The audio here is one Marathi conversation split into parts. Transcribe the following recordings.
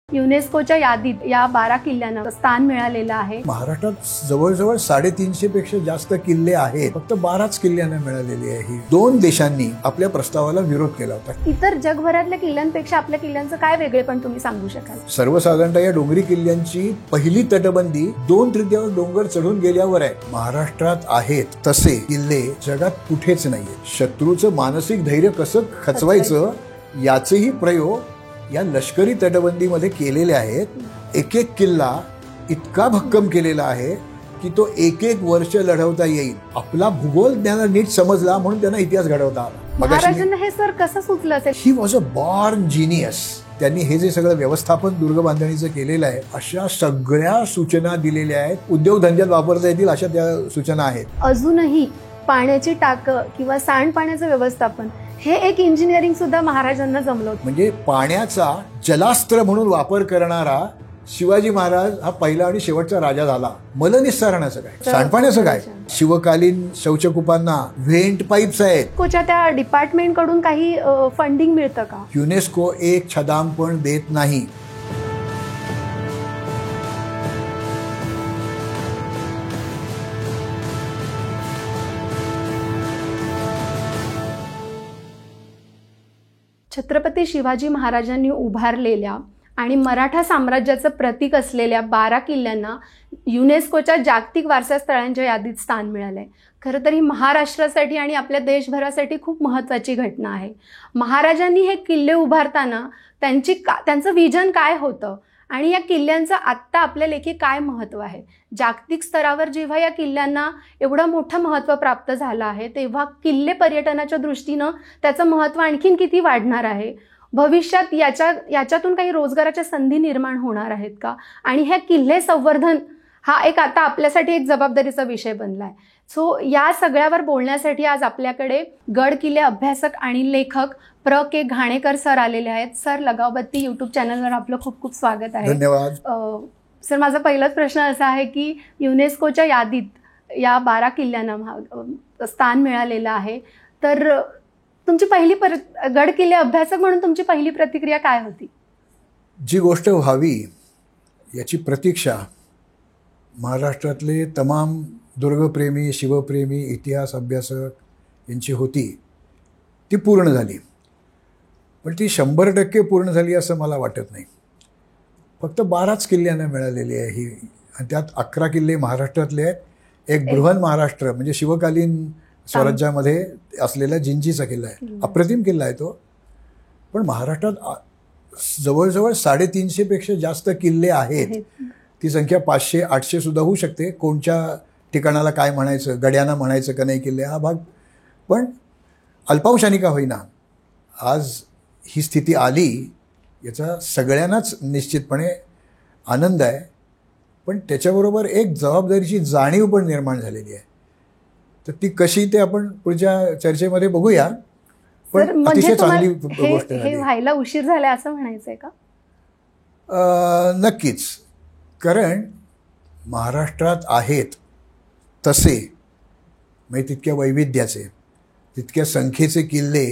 युनेस्कोच्या यादीत या 12 किल्ल्यांना स्थान मिळालेलं आहे. महाराष्ट्रात जवळजवळ 350 पेक्षा जास्त किल्ले आहेत, फक्त 12च किल्ल्यांना मिळालेली आहे. 2 देशांनी आपल्या प्रस्तावाला विरोध केला होता. इतर जगभरातल्या किल्ल्यांपेक्षा आपल्या किल्ल्यांचं काय वेगळेपण तुम्ही सांगू शकाल? सर्वसाधारणतः या डोंगरी किल्ल्यांची पहिली तटबंदी 2/3 डोंगर चढून गेल्यावर आहे. महाराष्ट्रात आहेत तसे किल्ले जगात कुठेच नाहीये. शत्रूचं मानसिक धैर्य कसं खचवायचं याचेही प्रयोग या लष्करी तटबंदीमध्ये केलेले आहेत. एक एक किल्ला इतका भक्कम केलेला आहे की तो एक वर्ष लढवता येईल. आपला भूगोल त्यांना नीट समजला म्हणून त्यांना इतिहास घडवता आला. महाराजांना हे सर कसं सुचलं असेल? He was a born genius. त्यांनी हे जे सगळं व्यवस्थापन दुर्ग बांधणीचं केलेलं आहे, अशा सगळ्या सूचना दिलेल्या आहेत. उद्योगधंद्यात वापरता येतील अशा त्या सूचना आहेत. अजूनही पाण्याची टाकं किंवा सांडपाण्याचं व्यवस्थापन हे एक इंजिनिअरिंग सुद्धा महाराजांना जमलं होतं. म्हणजे पाण्याचा जलास्त्र म्हणून वापर करणारा शिवाजी महाराज हा पहिला आणि शेवटचा राजा झाला. मलनिस्सारणाचं काय, सांडपाण्याचं काय, शिवकालीन शौचकूपांना व्हेंट पाईप्स आहेत. युनेस्कोच्या त्या डिपार्टमेंट कडून काही फंडिंग मिळतं का? युनेस्को एक छदाम पण देत नाही. छत्रपती शिवाजी महाराजांनी उभारलेल्या आणि मराठा साम्राज्याचं प्रतीक असलेल्या 12 किल्ल्यांना युनेस्कोच्या जागतिक वारसा स्थळांच्या यादीत स्थान मिळालंय. खरं तर ही महाराष्ट्रासाठी आणि आपल्या देशभरासाठी खूप महत्त्वाची घटना आहे. महाराजांनी हे किल्ले उभारताना त्यांचं विजन काय होतं आणि या किल्ल्यांचं आत्ता आपल्या लेखी काय महत्त्व आहे? जागतिक स्तरावर जेव्हा या किल्ल्यांना एवढं मोठं महत्त्व प्राप्त झालं आहे, तेव्हा किल्ले पर्यटनाच्या दृष्टीनं त्याचं महत्त्व आणखीन किती वाढणार आहे? भविष्यात याच्यातून काही रोजगाराच्या संधी निर्माण होणार आहेत का? आणि हे किल्ले संवर्धन हा एक आता आपल्यासाठी एक जबाबदारीचा विषय बनला आहे. सो या सगळ्यावर बोलण्यासाठी आज आपल्याकडे गड किल्ले अभ्यासक आणि लेखक के घाणेकर सर आलेले आहेत. सर, लगावबत्ती यूट्यूब चॅनलवर आपलं खूप खूप स्वागत आहे. धन्यवाद. सर, माझा पहिलाच प्रश्न असा आहे की युनेस्कोच्या यादीत या 12 किल्ल्यांना स्थान मिळालेलं आहे, तर तुमची पहिली गड किल्ले अभ्यासक म्हणून तुमची पहिली प्रतिक्रिया काय होती? जी गोष्ट व्हावी याची प्रतीक्षा महाराष्ट्रातले तमाम दुर्गप्रेमी, शिवप्रेमी, इतिहास अभ्यासक यांची होती, ती पूर्ण झाली. पण ती 100% पूर्ण झाली असं मला वाटत नाही. फक्त 12च किल्ल्यांना मिळालेली आहे ही, आणि त्यात 11 किल्ले महाराष्ट्रातले आहेत. एक बृहन महाराष्ट्र म्हणजे शिवकालीन स्वराज्यामध्ये असलेला जिंजीचा किल्ला आहे. अप्रतिम किल्ला आहे तो. पण महाराष्ट्रात जवळजवळ 350 पेक्षा जास्त किल्ले आहेत. ती संख्या 500-800 सुद्धा होऊ शकते. कोणत्या ठिकाणाला काय म्हणायचं, गड्यांना म्हणायचं का नाही किल्ले, हा भाग. पण अल्पांशाने का होईना आज ही स्थिती आली याचा सगळ्यांनाच निश्चितपणे आनंद आहे. पण त्याच्याबरोबर एक जबाबदारीची जाणीव पण निर्माण झालेली आहे. तर ती कशी ते आपण पुढच्या चर्चेमध्ये बघूया. पण अतिशय चांगली गोष्ट हे व्हायला उशीर झाला असं म्हणायचंय का? नक्कीच. कारण महाराष्ट्रात आहेत तसे म्हणजे तितक्या वैविध्याचे, तितक्या संख्येचे किल्ले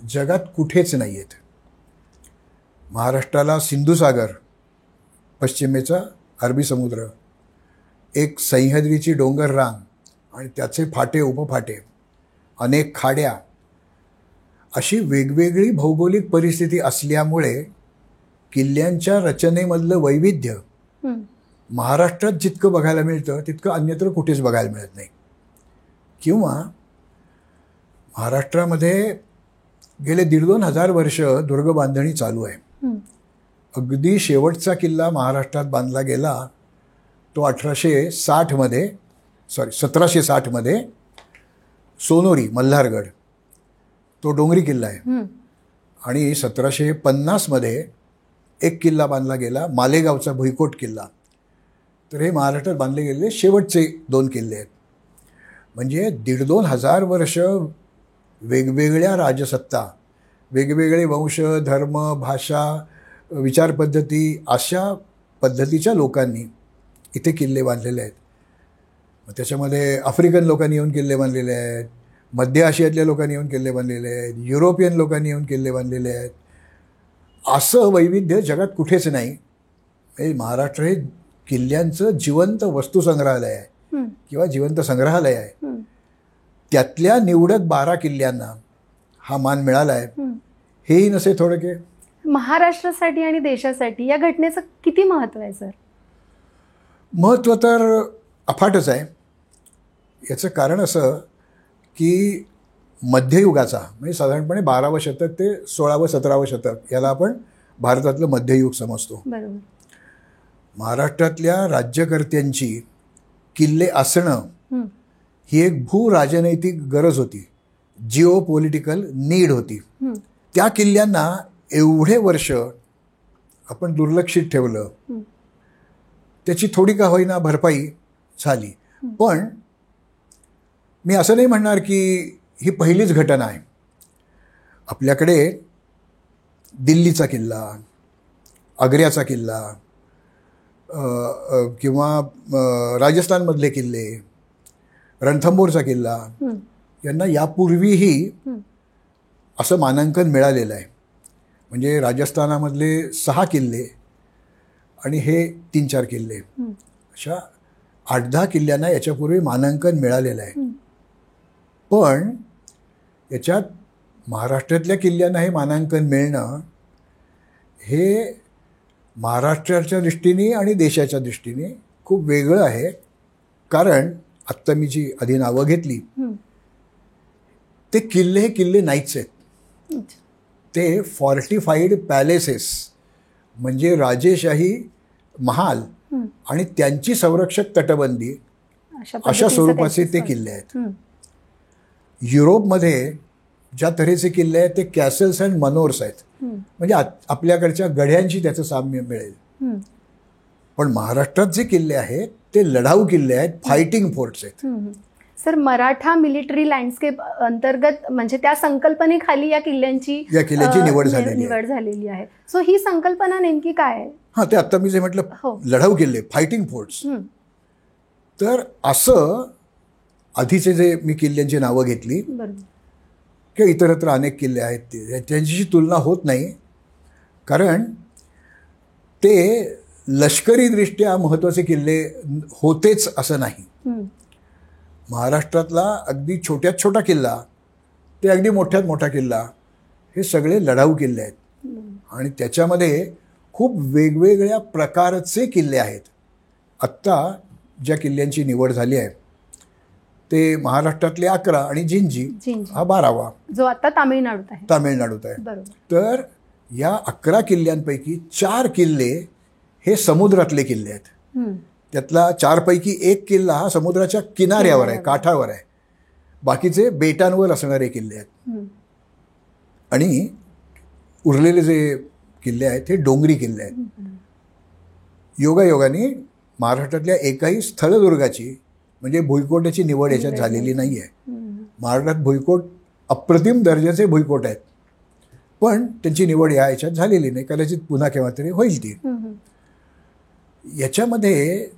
जगात कुठेच नाही आहेत. महाराष्ट्राला सिंधुसागर, पश्चिमेचा अरबी समुद्र, एक सह्याद्रीची डोंगर रांग आणि त्याचे फाटे उपफाटे, अनेक खाड्या, अशी वेगवेगळी भौगोलिक परिस्थिती असल्यामुळे किल्ल्यांच्या रचनेमधलं वैविध्य महाराष्ट्रात जितकं बघायला मिळतं तितकं अन्यत्र कुठेच बघायला मिळत नाही. किंवा महाराष्ट्रामध्ये गेले 1,500-2 हजार वर्ष दुर्ग बांधणी चालू आहे. अगदी शेवटचा किल्ला महाराष्ट्रात बांधला गेला तो 1760 मध्ये सोनोरी, मल्हारगड, तो डोंगरी किल्ला आहे. आणि 1750 मध्ये एक किल्ला बांधला गेला, मालेगावचा भुईकोट किल्ला. तर हे महाराष्ट्रात बांधले गेलेले शेवटचे 2 किल्ले आहेत. म्हणजे 1,500-2 हजार वर्ष वेगवेगळ्या राजसत्ता, वेगवेगळे वंश, धर्म, भाषा, विचारपद्धती, अशा पद्धतीच्या लोकांनी इथे किल्ले बांधलेले आहेत. त्याच्यामध्ये आफ्रिकन लोकांनी येऊन किल्ले बांधलेले आहेत, मध्य आशियातल्या लोकांनी येऊन किल्ले बांधलेले आहेत, युरोपियन लोकांनी येऊन किल्ले बांधलेले आहेत, असं वैविध्य जगात कुठेच नाही. म्हणजे महाराष्ट्र हे किल्ल्यांचं जिवंत वस्तुसंग्रहालय आहे किंवा जिवंत संग्रहालय आहे. त्यातल्या निवडक 12 किल्ल्यांना हा मान मिळाला आहे. हेही नसे थोडके. महाराष्ट्रासाठी आणि देशासाठी या घटनेचं किती महत्त्व आहे सर? महत्त्व तर अफाटच आहे. याचं कारण असं की मध्ययुगाचा म्हणजे साधारणपणे 12वं शतक ते 16वं 17वं शतक याला आपण भारतातलं मध्ययुग समजतो. बरोबर. महाराष्ट्रातल्या राज्यकर्त्यांची किल्ले असणं ही एक भूराजनैतिक गरज होती. जिओ पॉलिटिकल नीड होती. त्या किल्ल्यांना एवढे वर्ष आपण दुर्लक्षित ठेवलं. त्याची थोडी का होईना भरपाई झाली. पण मी असं नाही म्हणणार की ही पहिलीच घटना आहे. आपल्याकडे दिल्लीचा किल्ला, आग्र्याचा किल्ला किंवा राजस्थानमधले किल्ले, रणथंबोरचा किल्ला यांना यापूर्वीही असं मानांकन मिळालेलं आहे. म्हणजे राजस्थानामधले 6 किल्ले आणि हे 3-4 किल्ले अशा 8-10 किल्ल्यांना याच्यापूर्वी मानांकन मिळालेलं आहे. पण याच्यात महाराष्ट्रातल्या किल्ल्यांना हे मानांकन मिळणं हे महाराष्ट्राच्या दृष्टीने आणि देशाच्या दृष्टीने खूप वेगळं आहे. कारण आत्ता मी जी आधी नावं घेतली ते किल्ले हे किल्ले नाहीच आहेत. ते फॉर्टिफाईड पॅलेसेस म्हणजे राजेशाही महाल आणि त्यांची संरक्षक तटबंदी अशा स्वरूपाचे ते किल्ले आहेत. युरोपमध्ये ज्या तऱ्हेचे किल्ले आहेत ते कॅसल्स अँड मनोर्स आहेत. म्हणजे आपल्याकडच्या गढ्यांशी त्याचं साम्य मिळेल. पण महाराष्ट्रात जे किल्ले आहेत ते लढाऊ किल्ले आहेत, फायटिंग फोर्ट्स आहेत. सर, मराठा मिलिटरी लँडस्केप अंतर्गत म्हणजे त्या संकल्पनेखाली या किल्ल्यांची निवड झालेली आहे. सो ही संकल्पना नेमकी काय आहे? हां, ते आत्ता मी जे म्हटलं लढाऊ किल्ले, फायटिंग फोर्ट्स. तर असं आधीचे जे मी किल्ल्यांची नावं घेतली किंवा इतरत्र अनेक किल्ले आहेत त्यांच्याशी तुलना होत नाही. कारण ते लष्करीदृष्ट्या महत्त्वाचे किल्ले होतेच असं नाही. महाराष्ट्रातला अगदी छोट्यात छोटा किल्ला ते अगदी मोठ्यात मोठा किल्ला हे सगळे लढाऊ किल्ले आहेत. आणि त्याच्यामध्ये खूप वेगवेगळ्या प्रकारचे किल्ले आहेत. आत्ता ज्या किल्ल्यांची निवड झाली आहे ते महाराष्ट्रातले 11 आणि जिंजी हा 12वा जो आता तामिळनाडूत आहे. तर या 11 किल्ल्यांपैकी 4 किल्ले हे समुद्रातले किल्ले आहेत. त्यातला 4 पैकी 1 किल्ला हा समुद्राच्या किनाऱ्यावर आहे, काठावर आहे. बाकीचे बेटांवर असणारे किल्ले आहेत. आणि उरलेले जे किल्ले आहेत हे डोंगरी किल्ले आहेत. योगायोगाने महाराष्ट्रातल्या एकाही स्थळदुर्गाची म्हणजे भुईकोटाची निवड याच्यात झालेली नाही आहे. महाराष्ट्रात भुईकोट अप्रतिम दर्जाचे भुईकोट आहेत, पण त्यांची निवड याच्यात झालेली नाही. कदाचित पुन्हा केव्हा तरी होईल ती. याच्यामध्ये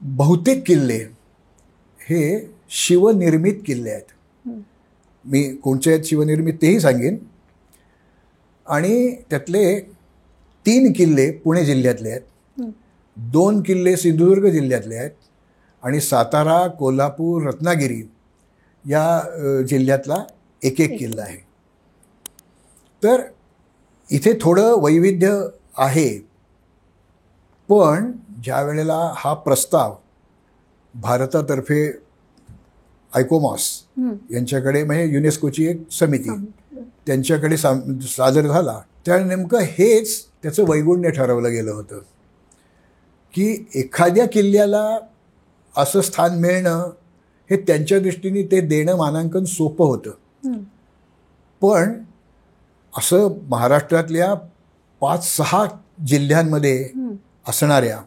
बहुतेक किल्ले हे शिवनिर्मित किल्ले आहेत. मी कोणचे आहेत शिवनिर्मित तेही सांगेन. आणि त्यातले 3 किल्ले पुणे जिल्ह्यातले आहेत, 2 किल्ले सिंधुदुर्ग जिल्ह्यातले आहेत आणि सातारा, कोल्हापूर, रत्नागिरी या जिल्ह्यातला एक किल्ला आहे. तर इथे थोडं वैविध्य आहे. पण ज्या वेळेला हा प्रस्ताव भारतातर्फे आयकोमॉस यांच्याकडे म्हणजे युनेस्कोची एक समिती त्यांच्याकडे सादर झाला, त्या नेमकं हेच त्याचं वैगुण्य ठरवलं गेलं होतं की एखाद्या किल्ल्याला असं स्थान मिळणं हे त्यांच्या दृष्टीने ते देणं मानांकन सोपं होतं. पण असं महाराष्ट्रातल्या 5-6 जिल्ह्यांमध्ये असणाऱ्या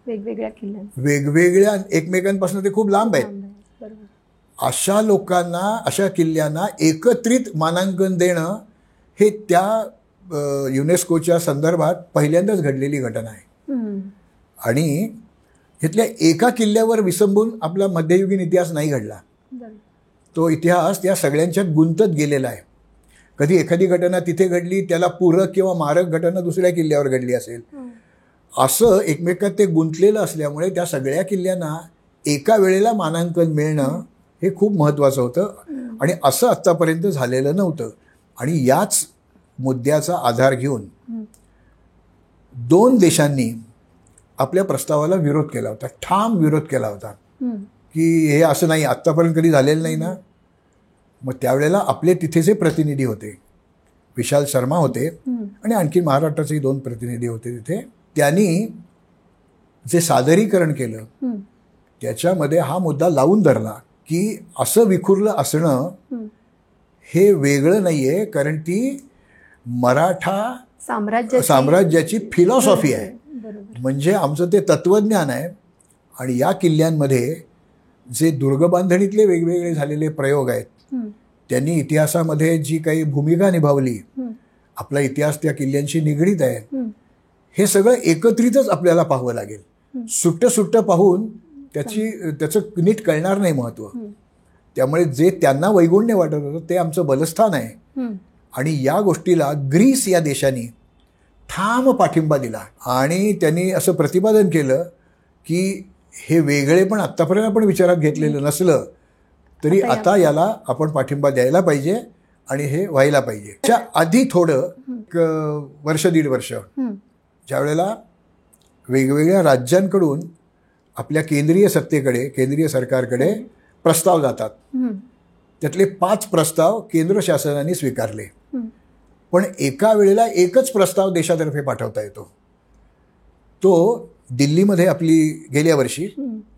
वेगवेगळ्या एकमेकांपासून ते खूप लांब आहेत अशा लोकांना, अशा किल्ल्यांना एकत्रित मानांकन देणं हे त्या युनेस्कोच्या संदर्भात पहिल्यांदाच घडलेली घटना आहे. आणि इथल्या एका किल्ल्यावर विसंबून आपला मध्ययुगीन इतिहास नाही घडला. तो इतिहास त्या सगळ्यांच्यात गुंतत गेलेला आहे. कधी एखादी घटना तिथे घडली, त्याला पूरक किंवा मारक घटना दुसऱ्या किल्ल्यावर घडली असेल. असं एकमेकात ते गुंतलेलं असल्यामुळे त्या सगळ्या किल्ल्यांना एका वेळेला मानांकन मिळणं हे खूप महत्त्वाचं होतं आणि असं आत्तापर्यंत झालेलं नव्हतं. आणि याच मुद्द्याचा आधार घेऊन 2 देशांनी आपल्या प्रस्तावाला विरोध केला होता, ठाम विरोध केला होता की हे असं नाही, आत्तापर्यंत कधी झालेलं नाही ना. मग त्यावेळेला आपले तिथेचे प्रतिनिधी होते, विशाल शर्मा होते आणि आणखी महाराष्ट्राचे 2 प्रतिनिधी होते तिथे. त्यांनी जे सादरीकरण केलं त्याच्यामध्ये हा मुद्दा लावून धरला की असं विखुरलं असणं हे वेगळं नाही आहे, कारण ती मराठा साम्राज्याची फिलॉसॉफी आहे. म्हणजे आमचं ते तत्वज्ञान आहे. आणि या किल्ल्यांमध्ये जे दुर्गबांधणीतले वेगवेगळे झालेले प्रयोग आहेत, त्यांनी इतिहासामध्ये जी काही भूमिका निभावली, आपला इतिहास त्या किल्ल्यांशी निगडीत आहे, हे सगळं एकत्रितच आपल्याला पाहावं लागेल. सुट्टं पाहून त्याचं नीट कळणार नाही महत्त्व. त्यामुळे जे त्यांना वैगुण्य वाटत होतं ते आमचं बलस्थान आहे. आणि या गोष्टीला ग्रीस या देशाने ठाम पाठिंबा दिला आणि त्यांनी असं प्रतिपादन केलं की हे वेगळे पण आत्तापर्यंत आपण विचारात घेतलेलं नसलं तरी आता याला आपण पाठिंबा द्यायला पाहिजे आणि हे व्हायला पाहिजे. त्या आधी थोडं 1-1.5 वर्ष ज्या वेळेला वेगवेगळ्या राज्यांकडून आपल्या केंद्रीय सत्तेकडे, केंद्रीय सरकारकडे प्रस्ताव जातात, त्यातले 5 प्रस्ताव केंद्र शासनाने स्वीकारले. पण एका वेळेला एकच प्रस्ताव देशातर्फे पाठवता येतो. तो दिल्लीमध्ये आपली गेल्या वर्षी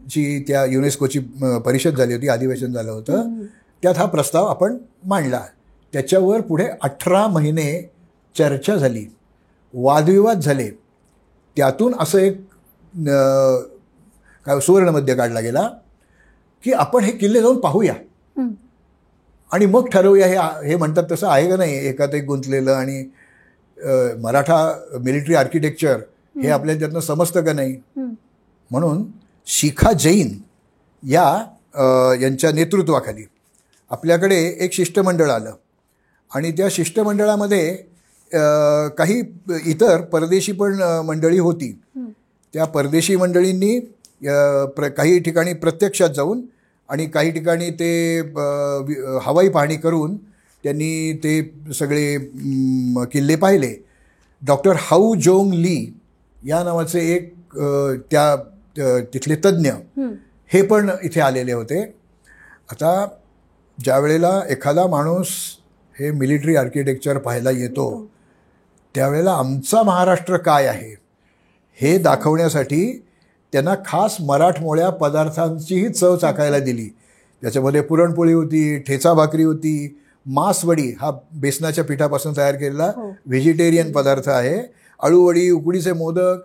जी त्या युनेस्कोची परिषद झाली होती, अधिवेशन झालं होतं, त्यात हा प्रस्ताव आपण मांडला. त्याच्यावर पुढे 18 महिने चर्चा झाली, वादविवाद झाले. त्यातून असं एक काय सुवर्णमध्य काढला गेला की आपण हे किल्ले जाऊन पाहूया आणि मग ठरवूया हे म्हणतात तसं आहे का नाही, एकात एक गुंतलेलं. आणि मराठा मिलिटरी आर्किटेक्चर हे आपल्याला त्यातनं समजतं का नाही. म्हणून शिखा जैन यांच्या नेतृत्वाखाली आपल्याकडे एक शिष्टमंडळ आलं आणि त्या शिष्टमंडळामध्ये काही इतर परदेशी पण मंडळी होती. त्या परदेशी मंडळींनी काही ठिकाणी प्रत्यक्षात जाऊन आणि काही ठिकाणी ते हवाई पाहणी करून त्यांनी ते सगळे किल्ले पाहिले. डॉक्टर हाऊ जोंग ली या नावाचे एक तिथले तज्ज्ञ हे पण इथे आलेले होते. आता ज्या वेळेला एखादा माणूस हे मिलिटरी आर्किटेक्चर पाहायला येतो त्यावेळेला आमचा महाराष्ट्र काय आहे हे दाखवण्यासाठी त्यांना खास मराठमोळ्या पदार्थांचीही चव चाखायला दिली. त्याच्यामध्ये पुरणपोळी होती, ठेचा भाकरी होती, मासवडी हा बेसनाच्या पिठापासून तयार केलेला व्हेजिटेरियन पदार्थ आहे, अळूवडी, उकडीचे मोदक.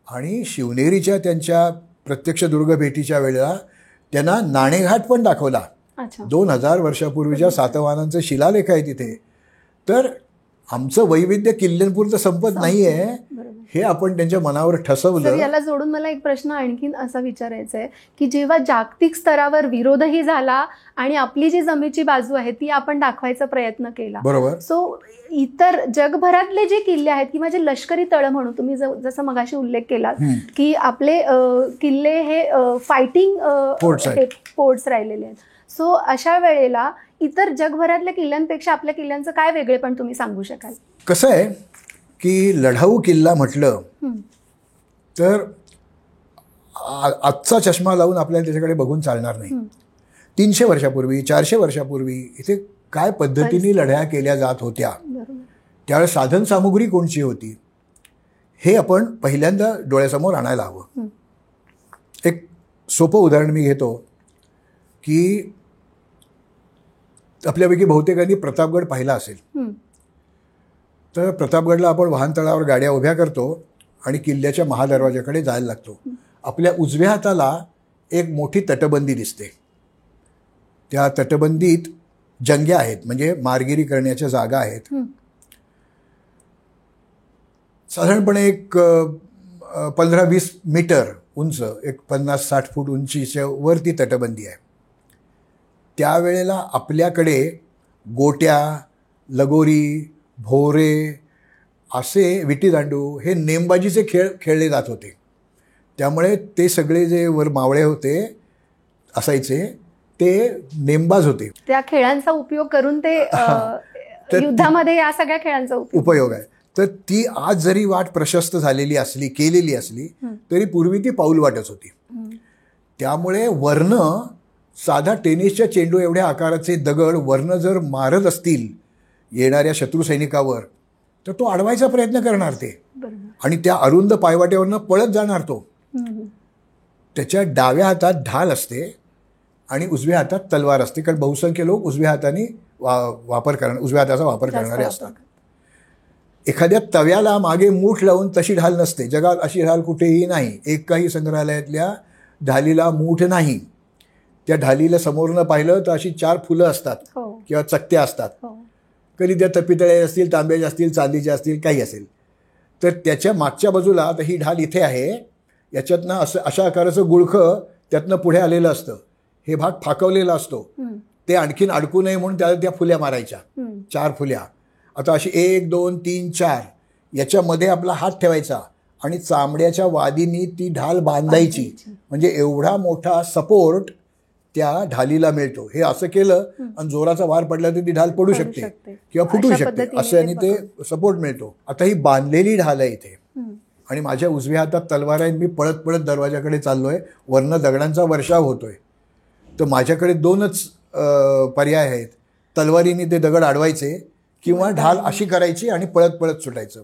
आणि शिवनेरीच्या त्यांच्या प्रत्यक्ष दुर्ग भेटीच्या वेळेला त्यांना नाणेघाट पण दाखवला. 2000 वर्षापूर्वीच्या सातवाहनांचे शिलालेख आहे तिथे. तर आमचं वैविध्य किल्ल्यांपुरतं संपत नाही आहे हे आपण त्यांच्या मनावर ठसवलं. याला जोडून मला एक प्रश्न आणखीन असा विचारायचा आहे की जेव्हा जागतिक स्तरावर विरोधही झाला आणि आपली जी जमेची बाजू आहे ती आपण दाखवायचा प्रयत्न केला, बरोबर. सो इतर जगभरातले जे किल्ले आहेत किंवा जे लष्करी तळ म्हणून तुम्ही जसं मगाशी उल्लेख केला की आपले किल्ले हे फायटिंग पोर्ट्स राहिलेले आहेत. सो अशा वेळेला इतर जगभरातल्या किल्ल्यांपेक्षा आपल्या किल्ल्यांचं काय वेगळेपण तुम्ही सांगू शकाल? कसं आहे की लढाऊ किल्ला म्हटलं तर आजचा चष्मा लावून आपल्याला त्याच्याकडे बघून चालणार नाही. 300 वर्षापूर्वी 400 वर्षापूर्वी इथे काय पद्धतीने लढाया केल्या जात होत्या, त्यावेळेस साधन सामुग्री कोणची होती हे आपण पहिल्यांदा डोळ्यासमोर आणायला हवं. एक सोपं उदाहरण मी घेतो की आपल्यापैकी बहुतेकांनी प्रतापगड पाहिला असेल. तर प्रतापगडला आपण वाहनतळावर गाड्या उभ्या करतो आणि किल्ल्याच्या महादरवाजाकडे जायला लागतो. आपल्या उजव्या हाताला एक मोठी तटबंदी दिसते. त्या तटबंदीत जंग्या आहेत, म्हणजे मारगिरी करण्याच्या जागा आहेत. साधारणपणे एक 15-20 मीटर उंच, एक 50-60 फूट उंचीच्या वरती तटबंदी आहे. त्यावेळेला आपल्याकडे गोट्या, लगोरी, भोवरे असे विटीदांडू हे नेमबाजीचे खेळ खेळले जात होते. त्यामुळे ते सगळे जे वर मावळे होते असायचे ते नेमबाज होते. त्या खेळांचा उपयोग करून ते युद्धामध्ये या सगळ्या खेळांचा उपयोग आहे. तर ती आज जरी वाट प्रशस्त झालेली असली, केलेली असली, तरी पूर्वी ती पाऊल वाटच होती. त्यामुळे वर्ण साधा टेनिसच्या चेंडू एवढ्या आकाराचे दगड वर्ण जर मारत असतील येणाऱ्या शत्रू सैनिकावर, तर तो अडवायचा प्रयत्न करणार ते, आणि त्या अरुंद पायवाट्यावरनं पळत जाणार तो. त्याच्या डाव्या हातात ढाल असते आणि उजव्या हातात तलवार असते, कारण बहुसंख्य लोक उजव्या हाताने उजव्या हाताचा वापर करणारे असतात. एखाद्या तव्याला मागे मूठ लावून तशी ढाल नसते. जगात अशी ढाल कुठेही नाही. एकाही संग्रहालयातल्या ढालीला मूठ नाही. त्या ढालीला समोरनं पाहिलं तर अशी 4 फुलं असतात किंवा चकत्या असतात. कधी त्या पितळ्या असतील, तांब्याच्या असतील, चांदीच्या असतील, काही असेल. तर त्याच्या मागच्या बाजूला आता ही ढाल इथे आहे, याच्यातनं अशा आकाराचं गुळखं त्यातनं पुढे आलेलं असतं. हे भाग फाकवलेला असतो. ते आणखीन अडकू नये म्हणून त्याला त्या फुल्या मारायच्या, 4 फुल्या. आता अशी 1, 2, 3, 4 याच्यामध्ये आपला हात ठेवायचा आणि चामड्याच्या वादीनी ती ढाल बांधायची. म्हणजे एवढा मोठा सपोर्ट त्या ढालीला मिळतो. हे असं केलं आणि जोराचा वार पडला तर ती ढाल पडू शकते किंवा फुटू शकते, असं आणि ते सपोर्ट मिळतो. आता ही बांधलेली ढाल आहे इथे आणि माझ्या उजव्या हातात तलवार आहे. मी पळत पळत दरवाजाकडे चाललोय, वरनं दगडांचा वर्षाव होतोय. तर माझ्याकडे 2च पर्याय आहेत. तलवारीने ते दगड अडवायचे किंवा ढाल अशी करायची आणि पळत पळत सुटायचं.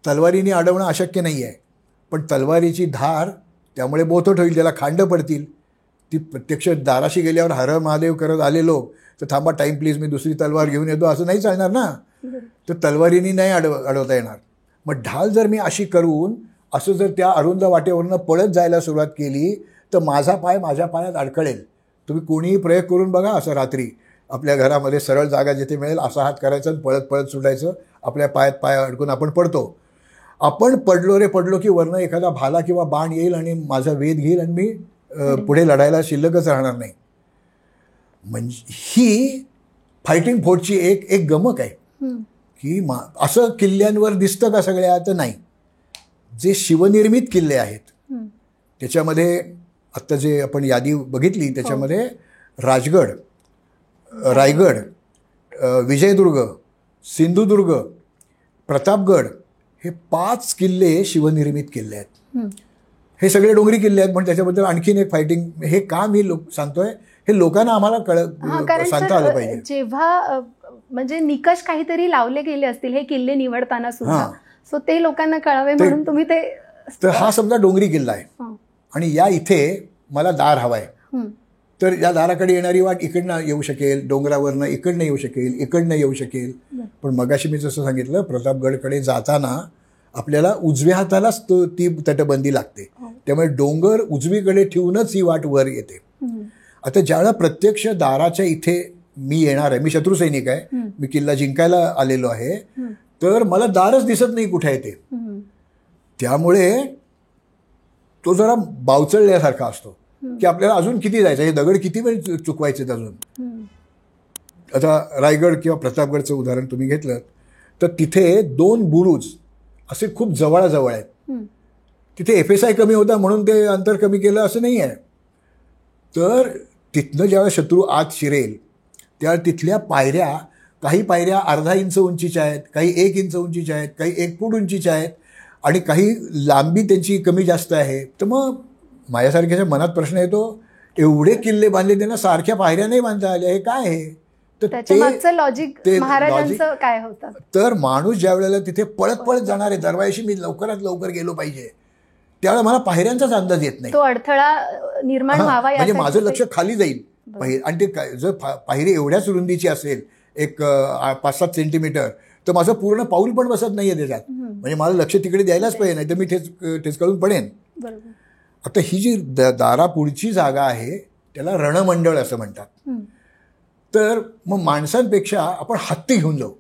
तलवारीने अडवणं अशक्य नाही आहे, पण तलवारीची धार त्यामुळे बोथट होईल, त्याला खांड पडतील. ती प्रत्यक्ष दाराशी गेल्यावर हर महादेव करत आले लोक तर थांबा टाईम प्लीज मी दुसरी तलवार घेऊन येतो असं नाही चालणार ना. तर तलवारीने नाही अडवता येणार. मग ढाल जर मी अशी करून असं जर त्या अरुंद वाटेवरनं पळत जायला सुरुवात केली तर माझा पाय माझ्या पायात अडकळेल. तुम्ही कोणीही प्रयोग करून बघा. असं रात्री आपल्या घरामध्ये सरळ जागा जिथे मिळेल असा हात करायचा आणि पळत पळत सुटायचं. आपल्या पायात पाय अडकून आपण पडतो. आपण पडलो की वरनं एखादा भाला किंवा बाण येईल आणि माझा वेध घेईल आणि मी पुढे लढायला शिल्लकच राहणार नाही. म्हणजे ही फायटिंग फोर्टची एक गमक आहे की असं किल्ल्यांवर दिसतं का सगळ्या? तर नाही. जे शिवनिर्मित किल्ले आहेत त्याच्यामध्ये आत्ता जे आपण यादी बघितली त्याच्यामध्ये राजगड, रायगड, विजयदुर्ग, सिंधुदुर्ग, प्रतापगड हे 5 किल्ले शिवनिर्मित किल्ले आहेत. हे सगळे डोंगरी किल्ले आहेत. पण त्याच्याबद्दल आणखीन एक फायटिंग, हे का मी सांगतोय, हे लोकांना आम्हाला सांगता आलं पाहिजे. जेव्हा म्हणजे निकष काहीतरी लावले गेले असतील हे किल्ले निवडताना सुद्धा, सो ते लोकांना कळावे म्हणून तुम्ही ते. तर हा समजा डोंगरी किल्ला आहे आणि या इथे मला दार हवाय, तर या दाराकडे येणारी वाट इकडनं येऊ शकेल, डोंगरावरनं इकडनं येऊ शकेल, इकडनं येऊ शकेल. पण मगाशी मी जसं सांगितलं प्रतापगडकडे जाताना आपल्याला उजव्या हातालाच ती तटबंदी लागते. त्यामुळे डोंगर उजवीकडे ठेवूनच ही वाट वर येते. आता ज्यावेळेला प्रत्यक्ष दाराच्या इथे मी येणार आहे, मी शत्रुसैनिक आहे, मी किल्ला जिंकायला आलेलो आहे, तर मला दारच दिसत नाही कुठे आहे ते. त्यामुळे तो जरा बावचळल्यासारखा असतो की आपल्याला अजून किती जायचं, हे दगड किती वेळ चुकवायचे अजून. आता रायगड किंवा प्रतापगडचं उदाहरण तुम्ही घेतलं तर तिथे 2 बुरुज असे खूप जवळजवळ आहेत. तिथे FSI कमी होता म्हणून ते अंतर कमी केलं असं नाही आहे. तर तिथनं ज्यावेळेला शत्रू आत शिरेल त्यावेळेला तिथल्या पायऱ्या, काही पायऱ्या अर्धा इंच उंचीच्या आहेत, काही 1 इंच उंचीच्या आहेत, काही 1 फूट उंचीच्या आहेत आणि काही लांबी त्यांची कमी जास्त आहे. तर मग माझ्यासारख्याच्या मनात प्रश्न येतो, एवढे किल्ले बांधले त्यांना सारख्या पायऱ्या नाही बांधता आल्या, हे काय आहे? तर लॉजिक महाराजांचं काय होतं? तर माणूस ज्या वेळेला तिथे पळत पळत जाणार आहे, दरवाजाशी मी लवकरात लवकर गेलो पाहिजे, त्यावेळेला मला पायऱ्यांचाच अंदाज येत नाही. तो अडथळा निर्माण व्हावा म्हणजे माझं लक्ष खाली जाईल आणि ते जर पायरी एवढ्याच रुंदीची असेल, एक 5-7 सेंटीमीटर, तर माझं पूर्ण पाऊल पण बसत नाहीये त्याच्यात. म्हणजे मला लक्ष तिकडे द्यायलाच पाहिजे, नाही तर मी ठेचकाळून पडेन. आता ही जी दारापुढची जागा आहे त्याला रणमंडळ असं म्हणतात. तर मग माणसांपेक्षा आपण हत्ती घेऊन जाऊ